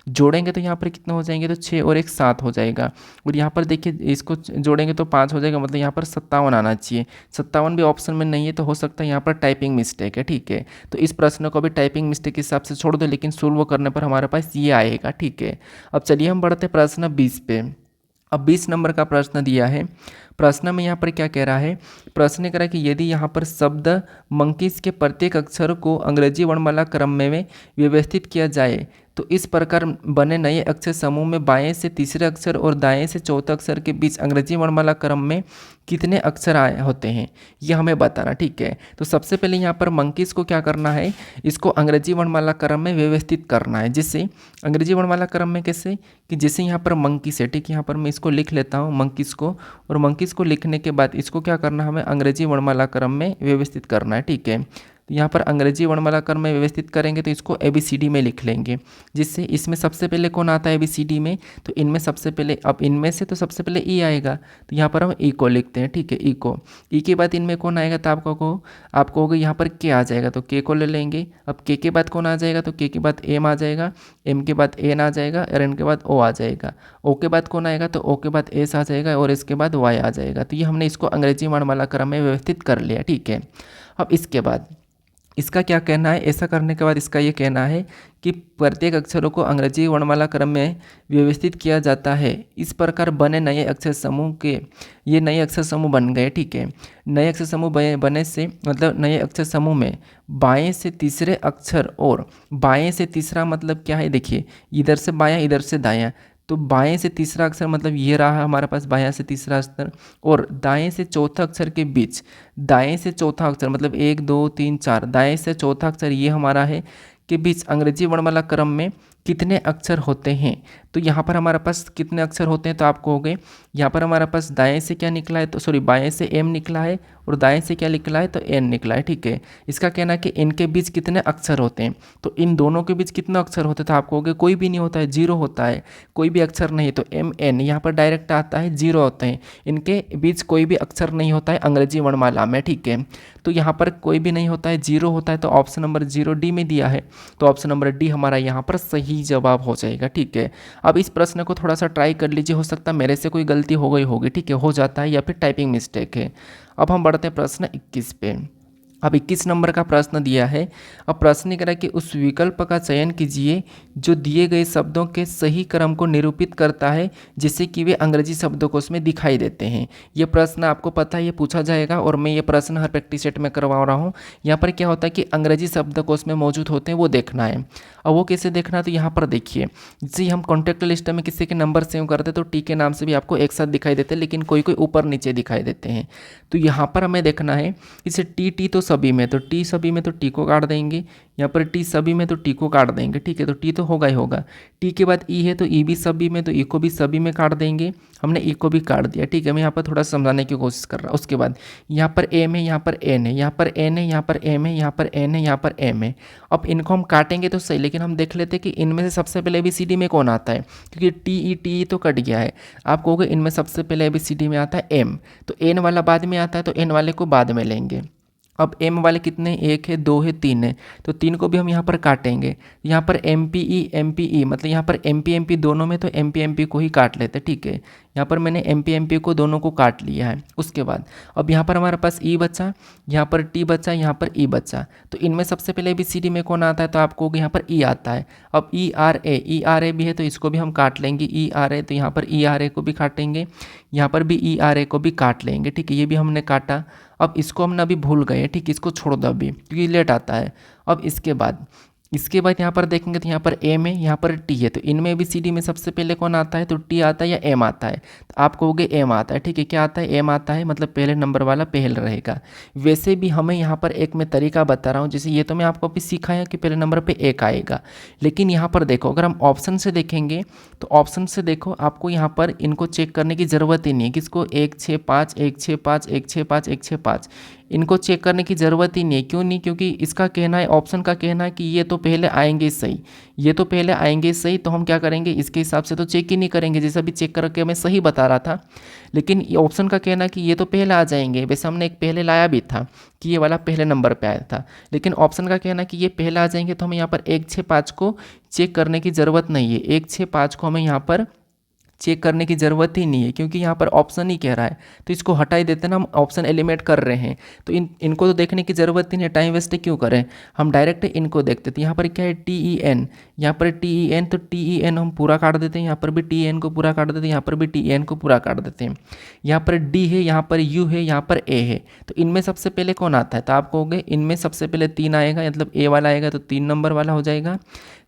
जोड़ेंगे तो यहाँ पर कितना हो जाएंगे, तो 6 और 1 7 हो जाएगा। और यहाँ पर देखिए इसको जोड़ेंगे तो 5 हो जाएगा, मतलब यहाँ पर 57 आना चाहिए। 57 भी ऑप्शन में नहीं है, तो हो सकता है यहाँ पर टाइपिंग मिस्टेक है, ठीक है। तो इस प्रश्न को भी टाइपिंग मिस्टेक के हिसाब से छोड़ दो, लेकिन सोल्व करने पर हमारे पास ये आएगा, ठीक है। अब चलिए हम बढ़ते प्रश्न 20 पे। अब 20 नंबर का प्रश्न दिया है। प्रश्न में यहाँ पर क्या कह रहा है, प्रश्न ने कह रहा है कि यदि यहाँ पर शब्द मंकीज के प्रत्येक अक्षर को अंग्रेजी वर्णमाला क्रम में व्यवस्थित किया जाए तो इस प्रकार बने नए अक्षर समूह में बाएं से तीसरे अक्षर और दाएं से चौथे अक्षर के बीच अंग्रेजी वर्णमाला क्रम में कितने अक्षर आए होते हैं, ये हमें बताना, ठीक है। तो सबसे पहले यहाँ पर मंकीज को क्या करना है, इसको अंग्रेजी वर्णमाला क्रम में व्यवस्थित करना है। जिससे अंग्रेजी वर्णमाला क्रम में कैसे, कि जैसे यहाँ पर मंकीज है, ठीक है। यहाँ पर मैं इसको लिख लेता हूँ मंकीज को, और मंकीज को लिखने के बाद इसको क्या करना है, हमें अंग्रेजी वर्णमाला क्रम में व्यवस्थित करना है, ठीक है। तो यहाँ पर अंग्रेजी वर्णमाला क्रम में व्यवस्थित करेंगे तो इसको ABCD में लिख लेंगे। जिससे इसमें सबसे पहले कौन आता है ABCD में, तो इनमें सबसे पहले, अब इनमें से तो सबसे पहले E आएगा, तो यहाँ पर हम E को लिखते हैं, ठीक है। E को, E के बाद इनमें कौन आएगा, तो आपको होगा यहाँ पर K आ जाएगा, तो K को ले लेंगे। अब K के बाद कौन आ जाएगा, तो K के बाद M आ जाएगा, M के बाद N आ जाएगा, और N के बाद O आ जाएगा। O के बाद कौन आएगा, तो O के बाद S आ जाएगा, और इसके बाद Y आ जाएगा। तो ये हमने इसको अंग्रेजी वर्णमाला क्रम में व्यवस्थित कर लिया, ठीक है। अब इसके बाद इसका क्या कहना है, ऐसा करने के बाद इसका ये कहना है कि प्रत्येक अक्षरों को अंग्रेजी वर्णमाला क्रम में व्यवस्थित किया जाता है। इस प्रकार बने नए अक्षर समूह के, ये नए अक्षर समूह बन गए, ठीक है। नए अक्षर समूह बने से मतलब नए अक्षर समूह में बाएं से तीसरे अक्षर, और बाएं से तीसरा मतलब क्या है, देखिए इधर से बायां इधर से दायां, तो बाएं से तीसरा अक्षर मतलब ये रहा हमारे पास बायां से तीसरा अक्षर, और दाएं से चौथा अक्षर के बीच, दाएं से चौथा अक्षर मतलब 1 2 3 4, दाएं से चौथा अक्षर ये हमारा है के बीच अंग्रेजी वर्णमाला क्रम में कितने अक्षर होते हैं। तो यहाँ पर हमारे पास कितने अक्षर होते हैं, तो आपको हो गए, यहाँ पर हमारे पास दाएं से क्या निकला है, तो सॉरी बाएं से M निकला है, और दाएं से क्या निकला है, तो N निकला है, ठीक है। इसका कहना है कि इनके बीच कितने अक्षर होते हैं, तो इन दोनों के बीच कितने अक्षर होते हैं, तो आपको हो गए कोई भी नहीं होता है, 0 होता है, कोई भी अक्षर नहीं, तो MN यहाँ पर डायरेक्ट आता है, 0 होते हैं। इनके बीच कोई भी अक्षर नहीं होता है अंग्रेजी वर्णमाला में, ठीक है। तो यहाँ पर कोई भी नहीं होता है, 0 होता है, तो ऑप्शन नंबर 0D में दिया है, तो ऑप्शन नंबर D हमारा यहाँ पर सही जवाब हो जाएगा, ठीक है। अब इस प्रश्न को थोड़ा सा ट्राई कर लीजिए, हो सकता है मेरे से कोई गलती हो गई होगी, ठीक है, हो जाता है, या फिर टाइपिंग मिस्टेक है। अब हम बढ़ते हैं प्रश्न 21 पे। अब 21 नंबर का प्रश्न दिया है। अब प्रश्न कह रहा है कि उस विकल्प का चयन कीजिए जो दिए गए शब्दों के सही क्रम को निरूपित करता है जिससे कि वे अंग्रेजी शब्दकोश में दिखाई देते हैं। ये प्रश्न आपको पता है ये पूछा जाएगा, और मैं ये प्रश्न हर प्रैक्टिस सेट में करवा रहा हूँ। यहाँ पर क्या होता है कि अंग्रेजी शब्दकोश में मौजूद होते हैं, वो देखना है। अब वो कैसे देखना है, तो यहाँ पर देखिए, जैसे हम कॉन्टैक्ट लिस्ट में किसी के नंबर सेव करते हैं तो टी के नाम से भी आपको एक साथ दिखाई देते हैं, लेकिन कोई कोई ऊपर नीचे दिखाई देते हैं। तो यहाँ पर हमें देखना है, इसे टी तो सभी में, तो टी सभी में तो टी को काट देंगे, यहाँ पर टी सभी में तो टी को काट देंगे, ठीक है। तो टी तो होगा ही होगा। टी के बाद ई है तो ई भी सभी में, तो ई को भी सभी में काट देंगे, हमने ई को भी काट दिया, ठीक है। मैं यहाँ पर थोड़ा समझाने की कोशिश कर रहा हूँ। उसके बाद यहाँ पर एम है, यहाँ पर एन है, यहाँ पर एन है, यहाँ पर एम है, यहाँ पर एन है, यहाँ पर एम है। अब इनको हम काटेंगे तो सही, लेकिन हम देख लेते हैं कि इनमें से सबसे पहले ABCD में कौन आता है, क्योंकि टी तो कट गया है। आप कहोगे इनमें सबसे पहले ABCD में आता है एम, तो एन वाला बाद में आता है, तो एन वाले को बाद में लेंगे। अब एम वाले कितने, 1 है 2 है 3 है, तो 3 को भी हम यहाँ पर काटेंगे। यहाँ पर MP मतलब यहाँ पर MP दोनों में, तो MP को ही काट लेते, ठीक है। यहाँ पर मैंने MP को दोनों को काट लिया है। उसके बाद अब यहाँ पर हमारे पास ई बचा, यहाँ पर टी बचा, यहाँ पर ई बचा। तो इनमें सबसे पहले ABCD में कौन आता है, तो आपको यहाँ पर ई आता है। अब ERA भी है, तो इसको भी हम काट लेंगे, ERA, तो यहाँ पर ERA को भी काटेंगे, यहाँ पर भी ERA को भी काट लेंगे, ठीक है। ये भी हमने काटा। अब इसको हम ना अभी भूल गए, ठीक, इसको छोड़ दो अभी क्योंकि लेट आता है। अब इसके बाद इसके बाद यहाँ पर देखेंगे तो यहाँ पर एम है, यहाँ पर टी है, तो इनमें भी सी डी में सबसे पहले कौन आता है, तो टी आता है या एम आता है, तो आप कहोगे एम आता है। ठीक है, क्या आता है, एम आता है, मतलब पहले नंबर वाला पहले रहेगा। वैसे भी हमें यहाँ पर एक मैं तरीका बता रहा हूँ, जैसे ये तो मैं आपको अभी सिखाया कि पहले नंबर पर एक आएगा, लेकिन यहाँ पर देखो अगर हम ऑप्शन से देखेंगे तो ऑप्शन से देखो आपको यहाँ पर इनको चेक करने की ज़रूरत ही नहीं है, किसको, 1 6 5 1 6 5 1 6 5 1 6 5, इनको चेक करने की ज़रूरत ही नहीं है। क्यों नहीं, क्योंकि इसका कहना है, ऑप्शन का कहना है कि ये तो पहले आएंगे सही, ये तो पहले आएंगे सही, तो हम क्या करेंगे, इसके हिसाब से तो चेक ही नहीं करेंगे, जैसा भी चेक करके मैं सही बता रहा था। लेकिन ये ऑप्शन का कहना है कि ये तो पहले आ जाएंगे, वैसे हमने एक पहले लाया भी था कि ये वाला पहले नंबर पे आया था, लेकिन ऑप्शन का कहना है कि ये पहले आ जाएंगे, तो हमें यहाँ पर 1 6 5 को चेक करने की ज़रूरत नहीं है। 1 6 5 को हमें यहाँ पर चेक करने की ज़रूरत ही नहीं है, क्योंकि यहाँ पर ऑप्शन ही कह रहा है, तो इसको हटा ही देते हैं ना, हम ऑप्शन एलिमिनेट कर रहे हैं, तो इनको तो देखने की ज़रूरत ही नहीं है, टाइम वेस्ट क्यों करें, हम डायरेक्ट इनको देखते थे। यहाँ पर क्या है, टी ई एन, यहाँ पर टी ई एन, तो टी ई एन हम पूरा काट देते हैं, यहाँ पर भी टी एन को पूरा काट देते हैं, यहाँ पर भी टी एन को पूरा काट देते हैं। यहाँ पर डी है, यहाँ पर यू है, यहाँ पर ए है, तो इनमें सबसे पहले कौन आता है, तो आप कहोगे इनमें सबसे पहले 3 आएगा, मतलब ए वाला आएगा तो 3 नंबर वाला हो जाएगा।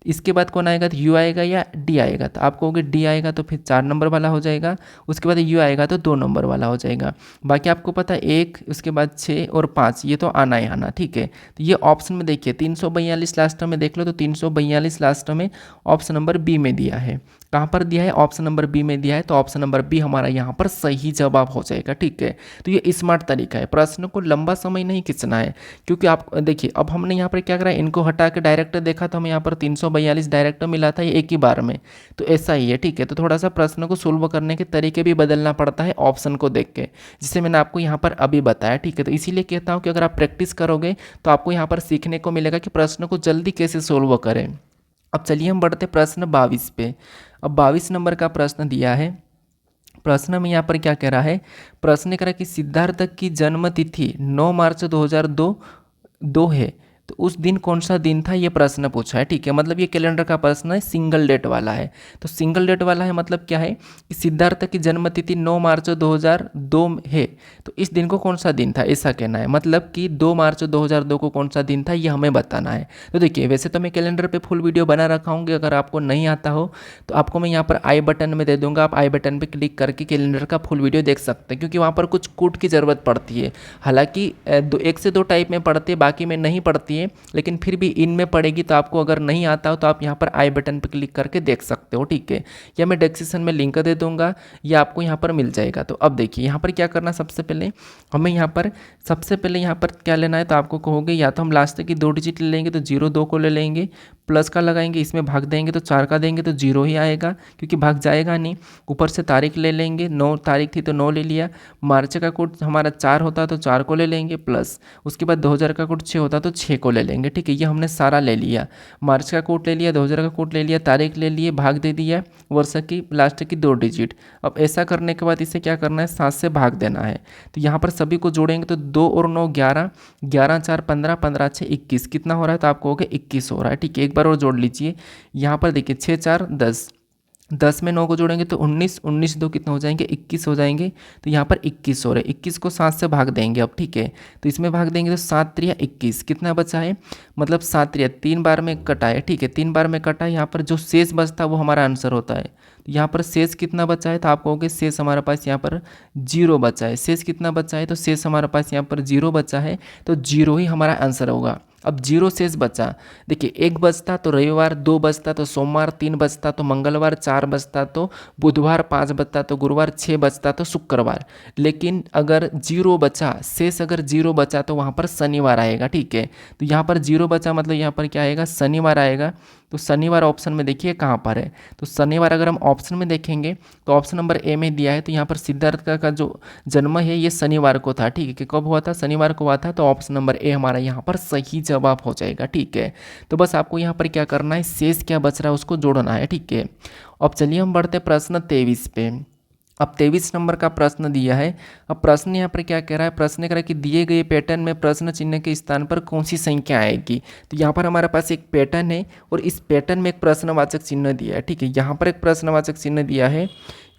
इसके बाद कौन आएगा, तो यू आएगा या डी आएगा, तो आप कहोगे डी आएगा तो फिर 4 नंबर वाला हो जाएगा। उसके बाद यू आएगा तो 2 नंबर वाला हो जाएगा। बाकी आपको पता है 1, उसके बाद 6 और 5, ये तो आना ही आना। ठीक है, तो ये ऑप्शन में देखिए 342 लास्ट में देख लो, तो 342 लास्ट में ऑप्शन नंबर बी में दिया है। कहाँ पर दिया है, ऑप्शन नंबर बी में दिया है, तो ऑप्शन नंबर बी हमारा यहाँ पर सही जवाब हो जाएगा। ठीक है, तो ये स्मार्ट तरीका है, प्रश्न को लंबा समय नहीं खींचना है, क्योंकि आप देखिए अब हमने यहाँ पर क्या करा, इनको हटा के डायरेक्ट देखा तो हमें यहाँ पर 342 डायरेक्ट मिला था, ये एक ही बार में, तो ऐसा ही है। ठीक है, तो थोड़ा सा प्रश्न को सोल्व करने के तरीके भी बदलना पड़ता है ऑप्शन को देख के, जिसे मैंने आपको यहाँ पर अभी बताया। ठीक है, तो इसीलिए कहता हूँ कि अगर आप प्रैक्टिस करोगे तो आपको यहाँ पर सीखने को मिलेगा कि प्रश्न को जल्दी कैसे सोल्व करें। अब चलिए हम बढ़ते प्रश्न 22 पे। अब 22 नंबर का प्रश्न दिया है। प्रश्न में यहाँ पर क्या कह रहा है, प्रश्न कह रहा है कि सिद्धार्थ की जन्म तिथि 9 मार्च 2002 है, तो उस दिन कौन सा दिन था, ये प्रश्न पूछा है। ठीक है, मतलब ये कैलेंडर का प्रश्न है, सिंगल डेट वाला है। तो सिंगल डेट वाला है मतलब क्या है कि सिद्धार्थ की जन्म तिथि 9 मार्च 2002 है, तो इस दिन को कौन सा दिन था, ऐसा कहना है। मतलब कि 2 मार्च 2002 को कौन सा दिन था, ये हमें बताना है। तो देखिए वैसे तो मैं कैलेंडर पे फुल वीडियो बना रखा हूँ, अगर आपको नहीं आता हो तो आपको मैं यहाँ पर आई बटन में दे दूंगा, आप आई बटन पर क्लिक करके कैलेंडर का फुल वीडियो देख सकते हैं, क्योंकि वहाँ पर कुछ कोड की ज़रूरत पड़ती है। हालाँकि 1 से 2 टाइप में पढ़ती है, बाकी में नहीं पढ़ती है, लेकिन फिर भी इनमें पड़ेगी, तो आपको अगर नहीं आता हो तो आप यहाँ पर आई बटन पर क्लिक करके देख सकते हो। ठीक है, या मैं डिस्क्रिप्शन में लिंक दे दूंगा, या आपको यहाँ पर मिल जाएगा। तो अब देखिए यहाँ पर क्या करना, सबसे पहले हमें यहाँ पर क्या लेना है, तो आपको कहोगे या तो हम लास्ट की 2 डिजिट ले लेंगे, तो 0 2 को ले लेंगे, प्लस का लगाएंगे, इसमें भाग देंगे तो 4 का देंगे तो 0 ही आएगा, क्योंकि भाग जाएगा नहीं। ऊपर से तारीख ले लेंगे, 9 तारीख थी तो 9 ले लिया। मार्च का कोड हमारा 4 होता तो 4 को ले लेंगे प्लस, उसके बाद 2000 का कोड 6 होता तो 6 को ले लेंगे। ठीक है, ये हमने सारा ले लिया, मार्च का कोड ले लिया, 2000 का कोड ले लिया, तारीख ले लिए, भाग दे दिया, वर्ष की लास्ट की 2 डिजिट। अब ऐसा करने के बाद इसे क्या करना है, 7 से भाग देना है। तो यहाँ पर सभी को जोड़ेंगे तो 2 और 9 11, 11 4 15, 15 6 21, कितना हो रहा है, तो आपको हो गया 21 हो रहा है। ठीक है, एक बार और जोड़ लीजिए, यहाँ पर देखिए 6 4 10, 10 में 9 को जोड़ेंगे तो 19, 19 2 कितने हो जाएंगे, 21 हो जाएंगे। तो यहाँ पर 21 हो रहे, 21 को 7 से भाग देंगे अब। ठीक है, तो इसमें भाग देंगे तो 7 3 21, कितना बचा है, मतलब 7 3 3 बार में कटा है। ठीक है, 3 बार में कटा है, यहाँ पर जो शेष बचता है वो हमारा आंसर होता है। तो यहाँ पर शेष कितना बचा है, तो आप कहोगे शेष हमारे पास यहाँ पर 0 बचा है। शेष कितना बचा है, तो शेष हमारे पास यहाँ पर 0 बचा है, तो 0 ही हमारा आंसर होगा। अब 0 शेष बचा, देखिए 1 बचता तो रविवार, 2 बचता तो सोमवार, 3 बचता तो मंगलवार, 4 बचता तो बुधवार, 5 बचता तो गुरुवार, 6 बचता तो शुक्रवार। लेकिन अगर 0 बचा, शेष अगर 0 बचा तो वहाँ पर शनिवार आएगा। ठीक है, तो यहाँ पर 0 बचा मतलब यहाँ पर क्या आएगा, शनिवार आएगा। तो शनिवार ऑप्शन में देखिए कहाँ पर है, तो शनिवार अगर हम ऑप्शन में देखेंगे तो ऑप्शन नंबर ए में दिया है, तो यहाँ पर सिद्धार्थ का जो जन्म है ये शनिवार को था। ठीक है, कि कब हुआ था, शनिवार को हुआ था, तो ऑप्शन नंबर ए हमारा यहाँ पर सही जवाब हो जाएगा। ठीक है, तो बस आपको यहाँ पर क्या करना है, शेष क्या बच रहा है उसको जोड़ना है। ठीक है, अब चलिए हम बढ़ते प्रश्न 23 पे। अब 23 नंबर का प्रश्न दिया है। अब प्रश्न यहाँ पर क्या कह रहा है, प्रश्न कह रहा है कि दिए गए पैटर्न में प्रश्न चिन्ह के स्थान पर कौन सी संख्या आएगी। तो यहाँ पर हमारे पास एक पैटर्न है और इस पैटर्न में एक प्रश्नवाचक चिन्ह दिया है। ठीक है, यहाँ पर एक प्रश्नवाचक चिन्ह दिया है,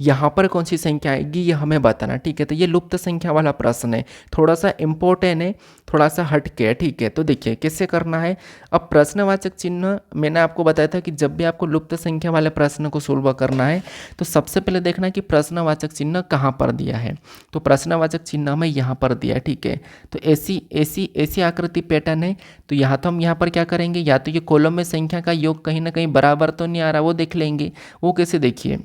यहाँ पर कौन सी संख्या आएगी ये हमें बताना, ठीक है। तो ये लुप्त संख्या वाला प्रश्न है, थोड़ा सा इम्पोर्टेंट है, थोड़ा सा हटके है, ठीक है। तो देखिए कैसे करना है। अब प्रश्नवाचक चिन्ह मैंने आपको बताया था कि जब भी आपको लुप्त संख्या वाले प्रश्न को सोल्व करना है तो सबसे पहले देखना है कि प्रश्नवाचक चिन्ह कहाँ पर दिया है। तो प्रश्नवाचक चिन्ह हमें यहाँ पर दिया है, ठीक है। तो ऐसी आकृति पैटर्न है। तो यहाँ तो हम यहाँ पर क्या करेंगे, या तो ये कॉलम में संख्या का योग कहीं ना कहीं बराबर तो नहीं आ रहा, वो देख लेंगे। वो कैसे, देखिए,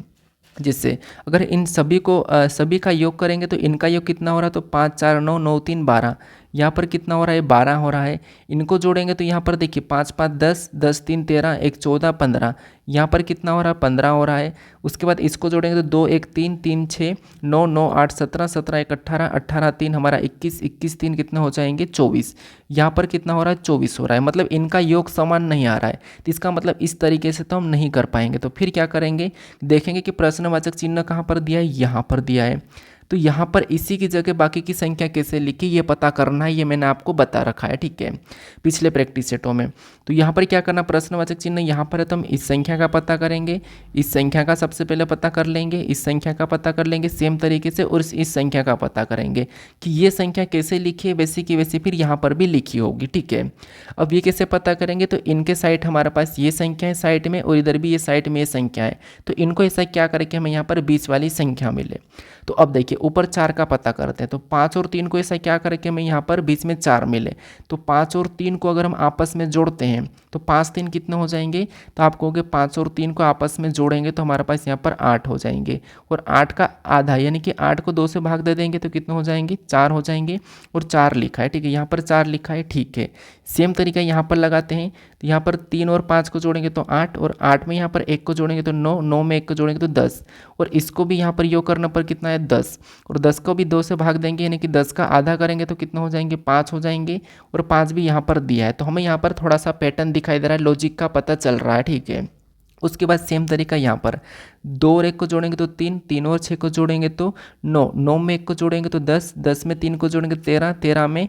जिससे अगर इन सभी को सभी का योग करेंगे तो इनका योग कितना हो रहा है, तो 5 4 9 9 3 12, यहाँ पर कितना हो रहा है, 12 हो रहा है। इनको जोड़ेंगे तो यहाँ पर देखिए 5 5 10 10 3 13 1 14 15, यहाँ पर कितना हो रहा है, 15 हो रहा है। उसके बाद इसको जोड़ेंगे तो 2 1 3 3 6 9 9 8 17 17 1 18 18 3 हमारा 21 21 3 कितना हो जाएंगे, 24। यहाँ पर कितना हो रहा है, 24 हो रहा है। मतलब इनका योग समान नहीं आ रहा है, तो इसका मतलब इस तरीके से तो हम नहीं कर पाएंगे। तो फिर क्या करेंगे, देखेंगे कि प्रश्नवाचक चिन्ह कहाँ पर दिया है, यहाँ पर दिया है। तो यहाँ पर इसी की जगह बाकी की संख्या कैसे लिखी ये पता करना है, ये मैंने आपको बता रखा है, ठीक है, पिछले प्रैक्टिस सेटों में। तो यहाँ पर क्या करना, प्रश्नवाचक चिन्ह यहाँ पर है तो हम इस संख्या का पता करेंगे, इस संख्या का सबसे पहले पता कर लेंगे, इस संख्या का पता कर लेंगे सेम तरीके से, और इस संख्या का पता करेंगे कि ये संख्या कैसे लिखी है, वैसी की वैसी फिर यहाँ पर भी लिखी होगी, ठीक है। अब ये कैसे पता करेंगे, तो इनके साइड हमारे पास ये संख्या है साइड में, और इधर भी ये साइड में ये संख्या है। तो इनको ऐसा क्या करके हमें यहाँ पर 20 वाली संख्या मिले। तो अब देखिए ऊपर 4 का पता करते हैं, तो 5 और 3 को ऐसा क्या करके हमें यहाँ पर बीच में 4 मिले। तो 5 और 3 को अगर हम आपस में जोड़ते हैं तो 5 3 कितने हो जाएंगे, तो आप कहोगे 5 और 3 को आपस में जोड़ेंगे तो हमारे पास यहाँ पर 8 हो जाएंगे, और 8 का आधा यानी कि 8 को 2 से भाग दे देंगे तो कितने हो जाएंगे, 4 हो जाएंगे। और 4 लिखा है, ठीक है, यहाँ पर 4 लिखा है, ठीक है। सेम तरीका यहाँ पर लगाते हैं, तो यहाँ पर 3 और 5 को जोड़ेंगे तो 8, और 8 में यहाँ पर 1 को जोड़ेंगे तो 9, 9 में 1 को जोड़ेंगे तो 10, और इसको भी यहाँ पर योग करने पर कितना है, 10, और 10 को भी 2 से भाग देंगे यानी कि 10 का आधा करेंगे तो कितना हो जाएंगे, 5 हो जाएंगे। और 5 भी यहाँ पर दिया है, तो हमें यहाँ पर थोड़ा सा पैटर्न दिखाई दे रहा है, लॉजिक का पता चल रहा है, ठीक है। उसके बाद सेम तरीका यहाँ पर 2 और 1 को जोड़ेंगे तो 3, 3 और 6 को जोड़ेंगे तो 9, 9 में 1 को जोड़ेंगे तो 10, 10 में 3 को जोड़ेंगे 13, 13 में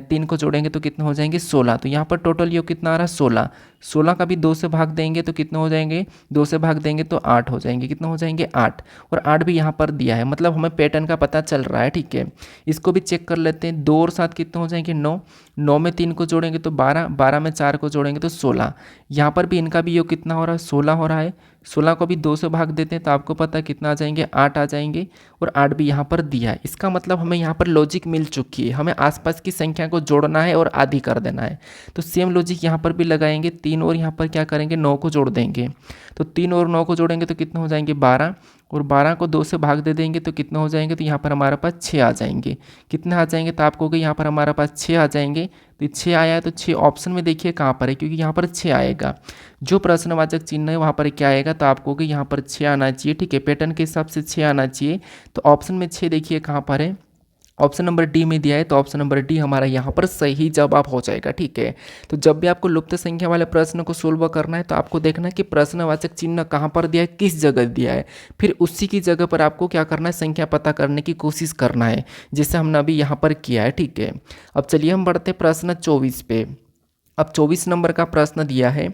3 को जोड़ेंगे तो कितना हो जाएंगे, 16। तो यहाँ पर टोटल योग कितना आ रहा है, 16। 16 का भी 2 से भाग देंगे तो कितना हो जाएंगे, 2 से भाग देंगे तो 8 हो जाएंगे, कितना हो जाएंगे, 8। और 8 भी यहाँ पर दिया है, मतलब हमें पैटर्न का पता चल रहा है, ठीक है। इसको भी चेक कर लेते हैं, 2 और 7 कितने हो जाएंगे, 9, 9 में 3 को जोड़ेंगे तो 12, 12 में 4 को जोड़ेंगे तो 16। यहाँ पर भी इनका भी योग कितना हो रहा है, 16 हो रहा है। 16 को भी 2 से भाग देते हैं तो आपको पता है कितना आ जाएंगे, 8 आ जाएंगे, और 8 भी यहाँ पर दिया है। इसका मतलब हमें यहाँ पर लॉजिक मिल चुकी है, हमें आसपास की संख्या को जोड़ना है और आधी कर देना है। तो सेम लॉजिक यहाँ पर भी लगाएंगे, 3 और यहाँ पर क्या करेंगे, 9 को जोड़ देंगे। तो 3 और 9 को जोड़ेंगे तो कितना हो जाएंगे, 12, और 12 को 2 से भाग दे देंगे तो कितना हो जाएंगे, तो यहाँ पर हमारे पास 6 आ जाएंगे। कितने आ जाएंगे, तो आपको यहाँ पर हमारे पास 6 आ जाएंगे। तो 6 आया है, तो 6 ऑप्शन में देखिए कहाँ पर है, क्योंकि यहाँ पर 6 आएगा। जो प्रश्नवाचक चिन्ह है वहाँ पर क्या आएगा, तो आपको यहाँ पर 6 आना चाहिए, ठीक है, पैटर्न के हिसाब से 6 आना चाहिए। तो ऑप्शन में 6 देखिए कहाँ पर है, ऑप्शन नंबर डी में दिया है, तो ऑप्शन नंबर डी हमारा यहाँ पर सही जवाब हो जाएगा, ठीक है। तो जब भी आपको लुप्त संख्या वाले प्रश्न को सोल्व करना है तो आपको देखना है कि प्रश्नवाचक चिन्ह कहाँ पर दिया है, किस जगह दिया है, फिर उसी की जगह पर आपको क्या करना है, संख्या पता करने की कोशिश करना है, जैसे हमने अभी यहाँ पर किया है, ठीक है। अब चलिए हम बढ़ते प्रश्न 24 पे। अब 24 नंबर का प्रश्न दिया है।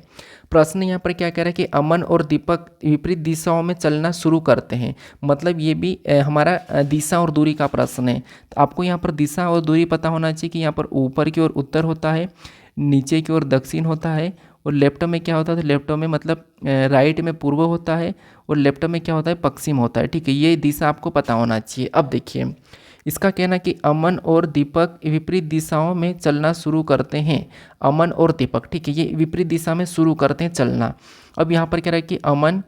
प्रश्न यहाँ पर क्या कह रहा है कि अमन और दीपक विपरीत दिशाओं में चलना शुरू करते हैं। मतलब ये भी हमारा दिशा और दूरी का प्रश्न है। तो आपको यहाँ पर दिशा और दूरी पता होना चाहिए कि यहाँ पर ऊपर की ओर उत्तर होता है, नीचे की ओर दक्षिण होता है, और लेफ्ट में क्या होता है, तो लेफ्ट में मतलब राइट में पूर्व होता है, और लेफ्ट में क्या होता है, पश्चिम होता है, ठीक है। ये दिशा आपको पता होना चाहिए। अब देखिए इसका कहना कि अमन और दीपक विपरीत दिशाओं में चलना शुरू करते हैं। अमन और दीपक, ठीक है, ये विपरीत दिशा में शुरू करते हैं चलना। अब यहाँ पर कह रहा है कि अमन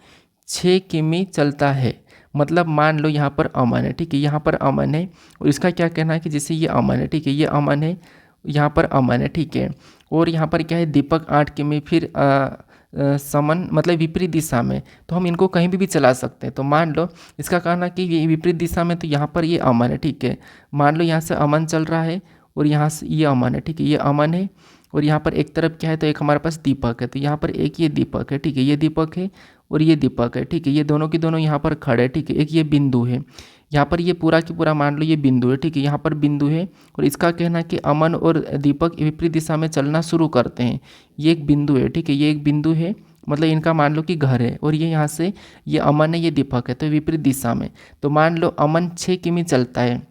6 किमी चलता है। मतलब मान लो यहाँ पर अमन है, ठीक है, यहाँ पर अमन है, और इसका क्या कहना है कि जैसे ये अमन है, ठीक है, ये अमन है, यहाँ पर अमन है, ठीक है, और यहाँ पर क्या है, दीपक 8 किमी, फिर समन मतलब विपरीत दिशा में, तो हम इनको कहीं भी चला सकते हैं। तो मान लो इसका कहना कि ये विपरीत दिशा में, तो यहाँ पर ये अमन है, ठीक है। मान लो यहाँ से अमन चल रहा है और यहाँ से ये अमन है, ठीक है, ये अमन है, और यहाँ पर एक तरफ क्या है, तो एक हमारे पास दीपक है, तो यहाँ पर एक ये दीपक है, ठीक है, ये दीपक है और ये दीपक है, ठीक है, ये दोनों की दोनों यहाँ पर खड़े, ठीक है। एक ये बिंदु है, यहाँ पर ये पूरा की पूरा मान लो ये बिंदु है, ठीक है, यहाँ पर बिंदु है, और इसका कहना कि अमन और दीपक विपरीत दिशा में चलना शुरू करते हैं। ये एक बिंदु है, ठीक है, ये एक बिंदु है मतलब इनका मान लो कि घर है और ये यहाँ से ये अमन है, ये दीपक है, तो विपरीत दिशा में। तो मान लो अमन 6 किमी चलता है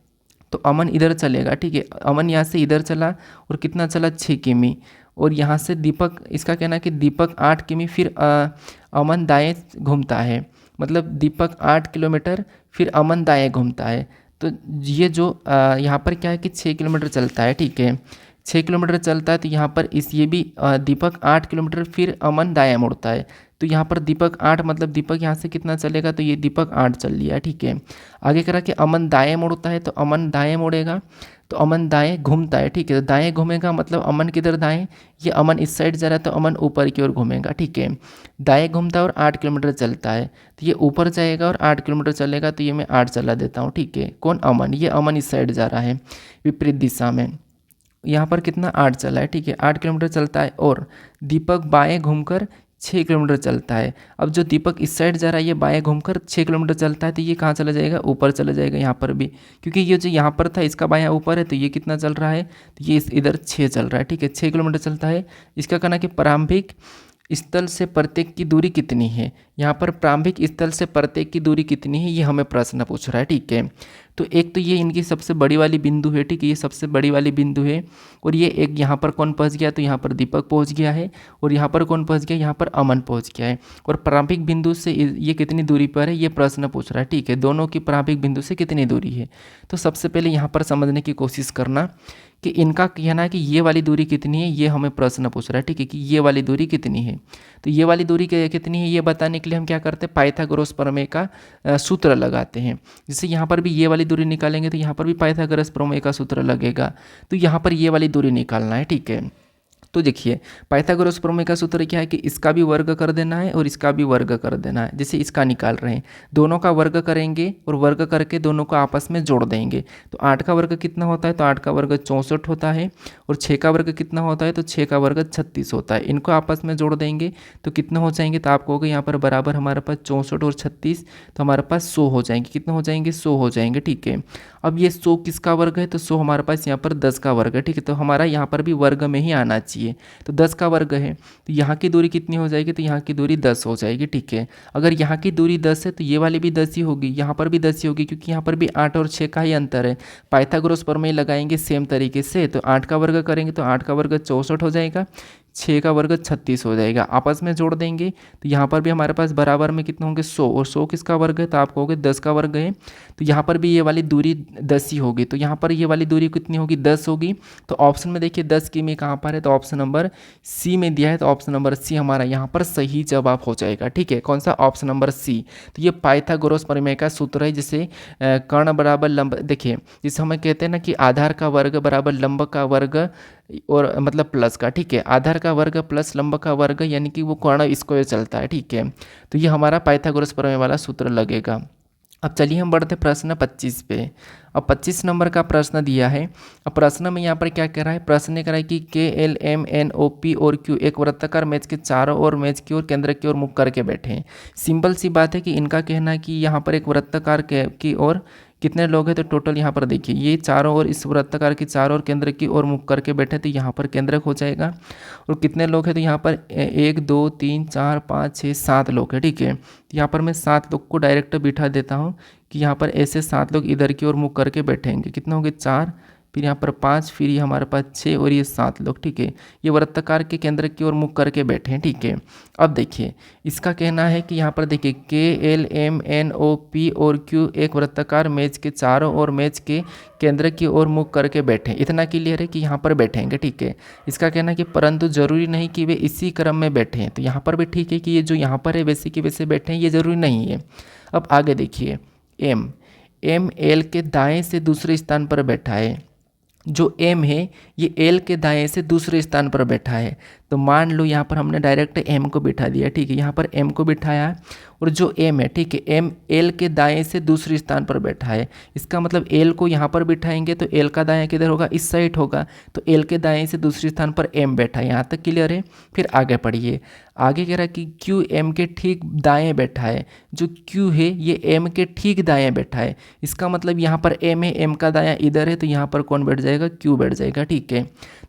तो अमन इधर चलेगा, ठीक है। अमन यहाँ से इधर चला और कितना चला 6 किमी। और यहाँ से दीपक, इसका कहना है कि दीपक 8 किमी, फिर अमन दाएं घूमता है, मतलब दीपक 8 किलोमीटर फिर अमन दाएं घूमता है। तो ये जो यहाँ पर क्या है कि 6 किलोमीटर चलता है, ठीक है। 6 किलोमीटर चलता है तो यहाँ पर इस ये भी दीपक 8 किलोमीटर फिर अमन दाएं मुड़ता है। तो यहाँ पर दीपक 8 मतलब दीपक यहाँ से कितना चलेगा, तो ये दीपक 8 चल लिया, ठीक है। आगे करा कि अमन दाएं मुड़ता है तो अमन दाएं मुड़ेगा, तो अमन दाएं घूमता है, ठीक है। तो दाएं घूमेगा मतलब अमन किधर दाएं, ये अमन इस साइड जा रहा है तो अमन ऊपर की ओर घूमेगा, ठीक है। दाएं घूमता है और 8 किलोमीटर चलता है तो ये ऊपर जाएगा और 8 किलोमीटर चलेगा, तो ये मैं 8 चला देता हूँ, ठीक है। कौन, अमन, ये अमन इस साइड जा रहा है विपरीत दिशा में। यहाँ पर कितना 8 चला है, ठीक है। 8 किलोमीटर चलता है और दीपक बाएं घूमकर 6 किलोमीटर चलता है। अब जो दीपक इस साइड जा रहा है ये बाएं घूमकर 6 किलोमीटर चलता है तो ये कहाँ चला जाएगा, ऊपर चला जाएगा यहाँ पर भी, क्योंकि ये जो यहाँ पर था इसका बायां ऊपर है, तो ये कितना चल रहा है, तो ये इधर 6 चल रहा है, ठीक है। 6 किलोमीटर चलता है। इसका कहना है कि प्रारंभिक स्थल से प्रत्येक की दूरी कितनी है। यहाँ पर प्रारंभिक स्थल से प्रत्येक की दूरी कितनी है, ये हमें प्रश्न पूछ रहा है, ठीक है। तो एक तो ये इनकी सबसे बड़ी वाली बिंदु है, ठीक है, ये सबसे बड़ी वाली बिंदु है। और ये एक यहाँ पर कौन पहुँच गया, तो यहाँ पर दीपक पहुँच गया है। और यहाँ पर कौन पहुँच गया, यहाँ पर अमन पहुँच गया है। और प्रारंभिक बिंदु से ये कितनी दूरी पर है, ये प्रश्न पूछ रहा है, ठीक है। दोनों की प्रारंभिक बिंदु से कितनी दूरी है। तो सबसे पहले यहाँ पर समझने की कोशिश करना कि इनका कहना है कि ये वाली दूरी कितनी है, ये हमें प्रश्न पूछ रहा है, ठीक है, कि ये वाली दूरी कितनी है। तो ये वाली दूरी कितनी है ये बताने के लिए हम क्या करते हैं, पाइथागोरस प्रमेय का सूत्र लगाते हैं। जैसे यहाँ पर भी ये वाली दूरी निकालेंगे तो यहाँ पर भी पाइथागोरस प्रमेय का सूत्र लगेगा। तो यहाँ पर ये वाली दूरी निकालना है, ठीक है। तो देखिए पाइथागोरस प्रमेय का सूत्र क्या है कि इसका भी वर्ग कर देना है और इसका भी वर्ग कर देना है। जैसे इसका निकाल रहे हैं, दोनों का वर्ग करेंगे और वर्ग करके दोनों को आपस में जोड़ देंगे। तो 8 का वर्ग कितना होता है, तो 8 का वर्ग 64 होता है। और 6 का वर्ग कितना होता है, तो 6 का वर्ग 36 होता है। इनको आपस में जोड़ देंगे तो कितना हो जाएंगे, तो आप कहोगे यहाँ पर बराबर हमारे पास 64 और 36, तो हमारे पास 100 हो जाएंगे। कितना हो जाएंगे, 100 हो जाएंगे, ठीक है। अब ये 100 किसका वर्ग है, तो 100 हमारे पास यहाँ पर 10 का वर्ग है, ठीक है। तो हमारा यहाँ पर भी वर्ग में ही आना चाहिए। तो 10 का वर्ग है तो यहाँ की दूरी कितनी हो जाएगी, तो यहाँ की दूरी 10 हो जाएगी, ठीक है। अगर यहाँ की दूरी 10 है तो ये वाली भी 10 ही होगी, यहाँ पर भी 10 ही होगी, क्योंकि यहाँ पर भी 8 और 6 का ही अंतर है। पाइथागोरस प्रमेय लगाएंगे सेम तरीके से, तो 8 का वर्ग करेंगे तो 8 का वर्ग 64 हो जाएगा, 6 का वर्ग 36 हो जाएगा। आपस में जोड़ देंगे तो यहाँ पर भी हमारे पास बराबर में कितने होंगे, 100। और 100 किसका वर्ग है, तो आप कहोगे 10 का वर्ग है। तो यहाँ पर भी ये वाली दूरी 10 ही होगी, तो यहाँ पर ये वाली दूरी कितनी होगी, 10 होगी। तो ऑप्शन में देखिए 10 किमी कहाँ पर है, तो ऑप्शन नंबर सी में दिया है। तो ऑप्शन नंबर सी हमारा यहाँ पर सही जवाब हो जाएगा, ठीक है। कौन सा, ऑप्शन नंबर सी। तो ये पाइथागोरस प्रमेय का सूत्र है। जैसे कर्ण बराबर लंब, देखिए जिसे हमें कहते हैं ना कि आधार का वर्ग बराबर लंब का वर्ग और मतलब प्लस का, ठीक है। आधार का वर्ग प्लस लंब का वर्ग, यानी कि वो कर्ण स्क्वायर चलता है, ठीक है। तो ये हमारा पाइथागोरस प्रमेय वाला सूत्र लगेगा। अब चलिए हम बढ़ते प्रश्न 25 पे। अब 25 नंबर का प्रश्न दिया है। अब प्रश्न में यहाँ पर क्या कह रहा है, प्रश्न ने कह रहा है कि KLMNOP और Q एक वृत्ताकार मेज के चारों ओर मेज की ओर केंद्र की ओर मुख करके बैठे हैं। सिंपल सी बात है कि इनका कहना है कि यहाँ पर एक वृत्ताकार की ओर कितने लोग हैं, तो टोटल यहाँ पर देखिए ये चारों ओर इस वृत्ताकार की चारों ओर केंद्र की ओर मुख करके बैठे, तो यहाँ पर केंद्रक हो जाएगा। और कितने लोग हैं, तो यहाँ पर 1 2 3 4 5 6 7 लोग हैं, ठीक है। तो यहाँ पर मैं 7 लोग को डायरेक्ट बिठा देता हूँ कि यहाँ पर ऐसे 7 लोग इधर की ओर मुख करके बैठेंगे। कितने होंगे, 4, फिर यहाँ पर 5, फिर ये हमारे पास 6 और ये 7 लोग, ठीक है। ये वृत्ताकार के केंद्र की ओर मुख करके बैठे हैं, ठीक है। अब देखिए इसका कहना है कि यहाँ पर देखिए KLMNOP और Q एक वृत्ताकार मेज के चारों ओर मेज के केंद्र की ओर मुख करके बैठे। इतना क्लियर है कि यहाँ पर बैठेंगे, ठीक है। इसका कहना है कि परंतु जरूरी नहीं कि वे इसी क्रम में बैठे हैं। तो यहाँ पर भी ठीक है कि ये जो यहाँ पर है वैसे कि वैसे बैठे हैं, ये जरूरी नहीं है। अब आगे देखिए M L के दाएं से दूसरे स्थान पर बैठा है। जो M है ये L के दाएं से दूसरे स्थान पर बैठा है। तो मान लो यहाँ पर हमने डायरेक्ट M को बिठा दिया, ठीक है। यहाँ पर M को बिठाया और जो M है, ठीक है, M L के दाएं से दूसरे स्थान पर बैठा है। इसका मतलब L को यहाँ पर बिठाएंगे तो L का दायां किधर होगा, इस साइड होगा। तो L के दाएं से दूसरे स्थान पर M बैठा है। यहाँ तक क्लियर है। फिर आगे पढ़िए, आगे कह रहा है कि Q M के ठीक दाएं बैठा है। जो Q है ये M के ठीक दाएं बैठा है। इसका मतलब यहाँ पर M है, M का दायां इधर है, तो यहाँ पर कौन बैठ जाएगा, Q बैठ जाएगा, ठीक है।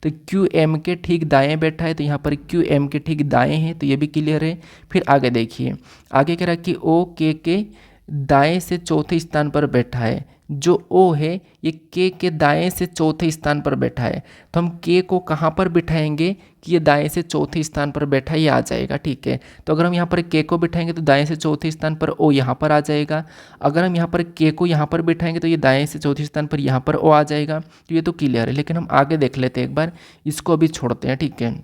तो Q M के ठीक दाएं बैठा है, तो यहाँ पर क्यू एम के ठीक दाएं हैं, तो ये भी क्लियर है। फिर आगे देखिए, आगे कह रहा है कि ओ के दाएं से चौथे स्थान पर बैठा है। जो ओ है ये के दाएं से चौथे स्थान पर बैठा है, तो हम के को कहाँ पर बिठाएंगे कि ये दाएं से चौथे स्थान पर बैठा है, ये आ जाएगा। ठीक है, तो अगर हम यहाँ पर के को बिठाएंगे तो दाएं से चौथे स्थान पर ओ यहाँ पर आ जाएगा। अगर हम यहाँ पर के को यहाँ पर बिठाएंगे तो ये दाएं से चौथे स्थान पर यहाँ पर ओ आ जाएगा। तो ये तो क्लियर है, लेकिन हम आगे देख लेते हैं एक बार, इसको अभी छोड़ते हैं। ठीक है,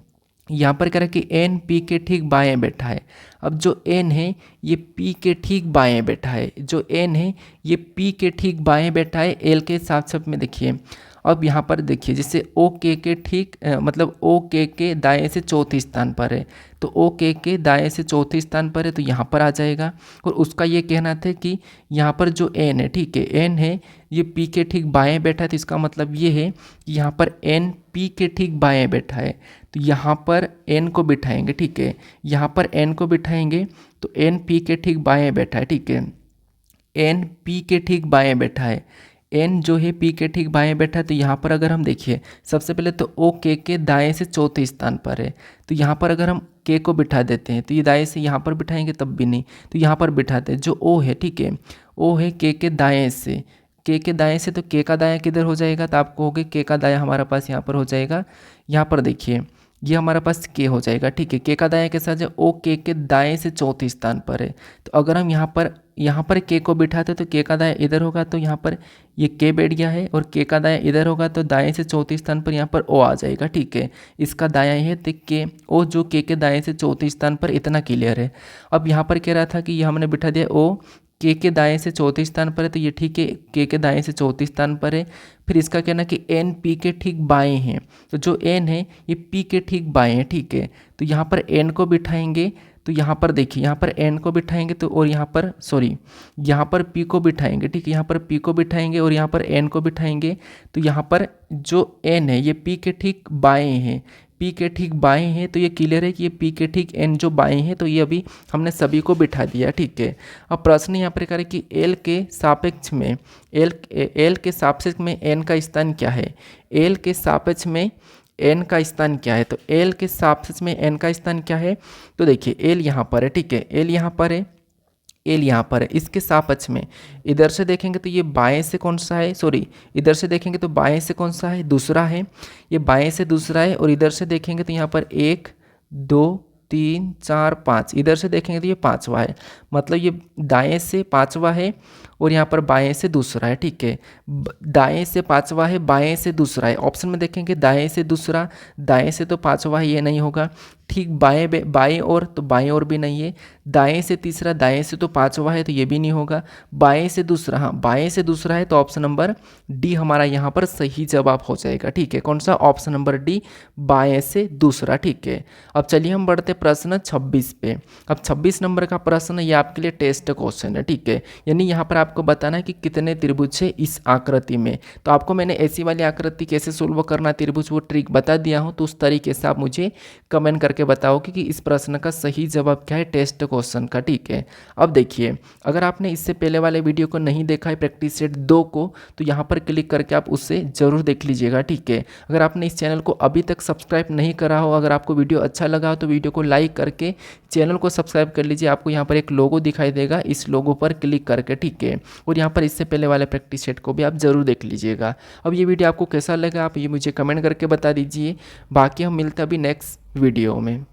यहाँ पर कह रहा है कि एन पी के ठीक बाएं बैठा है। अब जो एन है ये पी के ठीक बाएं बैठा है, जो एन है ये पी के ठीक बाएं बैठा है एल के साथ साथ में। देखिए अब यहाँ पर देखिए, जैसे ओ के ठीक मतलब ओ के दाएं से चौथे स्थान पर है, तो ओ के दाएं से चौथे स्थान पर है तो यहाँ पर आ जाएगा। और उसका ये कहना था कि यहाँ पर जो एन है, ठीक है, एन है ये पी के ठीक बाएं बैठा है, तो इसका मतलब ये है कि यहाँ पर एन पी के ठीक बाएं बैठा है, तो यहाँ पर एन को बिठाएंगे। ठीक है, यहाँ पर एन को बिठाएंगे तो एन पी के ठीक बाएं बैठा है। ठीक है, एन पी के ठीक बाएं बैठा है, एन जो है पी के ठीक बाएं बैठा है। तो यहाँ पर अगर हम देखिए, सबसे पहले तो ओ के दाएं से चौथे स्थान पर है, तो यहाँ पर अगर हम के को बिठा देते हैं तो ये दाएं से यहाँ पर बिठाएंगे तब भी नहीं, तो यहाँ पर बिठाते हैं। जो ओ है, ठीक है, ओ है के दाएं से, के दाएं से, तो के का दायां किधर हो जाएगा, तो आपको हो गया के का दायां हमारा पास यहाँ पर हो जाएगा। यहाँ पर देखिए ये हमारा पास के हो जाएगा। ठीक है, के का दायां के साथ जो ओ के दाएं से चौथे स्थान पर है, तो अगर हम यहाँ पर के को बिठाते तो के का दायां इधर होगा, तो यहाँ पर ये के बैठ गया है, और के का दायां इधर होगा तो दाएं से चौथे स्थान पर यहाँ पर ओ आ जाएगा। ठीक है, इसका दायां है तो के ओ जो के दाएं से चौथे स्थान पर, इतना क्लियर है। अब यहाँ पर कह रहा था कि ये हमने बिठा दिया ओ के दाएं से चौथे स्थान पर है, तो ये ठीक है के दाएं से चौथे स्थान पर है। फिर इसका कहना कि एन पी के ठीक बाएं हैं, तो जो एन है ये पी के ठीक बाएं है। ठीक है, तो यहाँ पर एन को बिठाएंगे, तो यहाँ पर देखिए, यहाँ पर एन को बिठाएंगे तो, और यहाँ पर यहाँ पर पी को बिठाएंगे। ठीक है, यहाँ पर पी को बिठाएंगे और यहाँ पर एन को बिठाएंगे, तो यहाँ पर जो एन है ये पी के ठीक बाएं हैं, पी के ठीक बाएं हैं, तो ये क्लियर है कि ये पी के ठीक एन जो बाएं हैं, तो ये अभी हमने सभी को बिठा दिया। ठीक है, अब प्रश्न यहाँ पर करें कि एल के सापेक्ष में एल के सापेक्ष में एन का स्थान क्या है, एल के सापेक्ष में एन का स्थान क्या है, तो एल के सापेक्ष में एन का स्थान क्या है, तो देखिए एल यहाँ पर है। ठीक है, एल यहाँ पर है, एल यहाँ पर है, इसके सापेक्ष में इधर से देखेंगे तो ये बाएं से कौन सा है, इधर से देखेंगे तो बाएं से कौन सा है, दूसरा है, ये बाएं से दूसरा है। और इधर से देखेंगे तो यहाँ पर 1 2 3 4 5, इधर से देखेंगे तो ये पांचवा है, मतलब ये दाएं से पांचवा है और यहाँ पर बाएं से दूसरा है। ठीक है, दाएं से पांचवा है, बाएं से दूसरा है। ऑप्शन में देखेंगे दाएं से दूसरा, दाएं से तो पांचवा है, ये नहीं होगा। ठीक बाएं और, तो बाएं और भी नहीं है। दाएं से तीसरा, दाएं से तो पांचवा है, तो ये भी नहीं होगा। बाएं से दूसरा, हाँ बाएं से दूसरा है, तो ऑप्शन नंबर डी हमारा यहाँ पर सही जवाब हो जाएगा। ठीक है, कौन सा, ऑप्शन नंबर डी, बाएं से दूसरा। ठीक है, अब चलिए हम बढ़ते प्रश्न 26 पे। अब 26 नंबर का प्रश्न ये आपके लिए टेस्ट क्वेश्चन है। ठीक है, यानी यहाँ पर आपको बताना है कि कितने त्रिभुज है इस आकृति में। तो आपको मैंने ऐसी वाली आकृति कैसे सोल्व करना त्रिभुज वो ट्रिक बता दिया हूँ, तो उस तरीके से आप मुझे कमेंट करके बताओ कि इस प्रश्न का सही जवाब क्या है टेस्ट क्वेश्चन का। ठीक है, अब देखिए, अगर आपने इससे पहले वाले वीडियो को नहीं देखा है प्रैक्टिस सेट 2 को, तो यहाँ पर क्लिक करके आप उससे जरूर देख लीजिएगा। ठीक है, अगर आपने इस चैनल को अभी तक सब्सक्राइब नहीं करा हो, अगर आपको वीडियो अच्छा लगा हो तो वीडियो को लाइक करके चैनल को सब्सक्राइब कर लीजिए। आपको यहाँ पर एक लोगो दिखाई देगा, इस लोगो पर क्लिक करके। ठीक है, और यहाँ पर इससे पहले वाले प्रैक्टिस सेट को भी आप जरूर देख लीजिएगा। अब ये वीडियो आपको कैसा लगा आप ये मुझे कमेंट करके बता दीजिए। बाकी हम मिलते हैं अभी नेक्स्ट वीडियो में।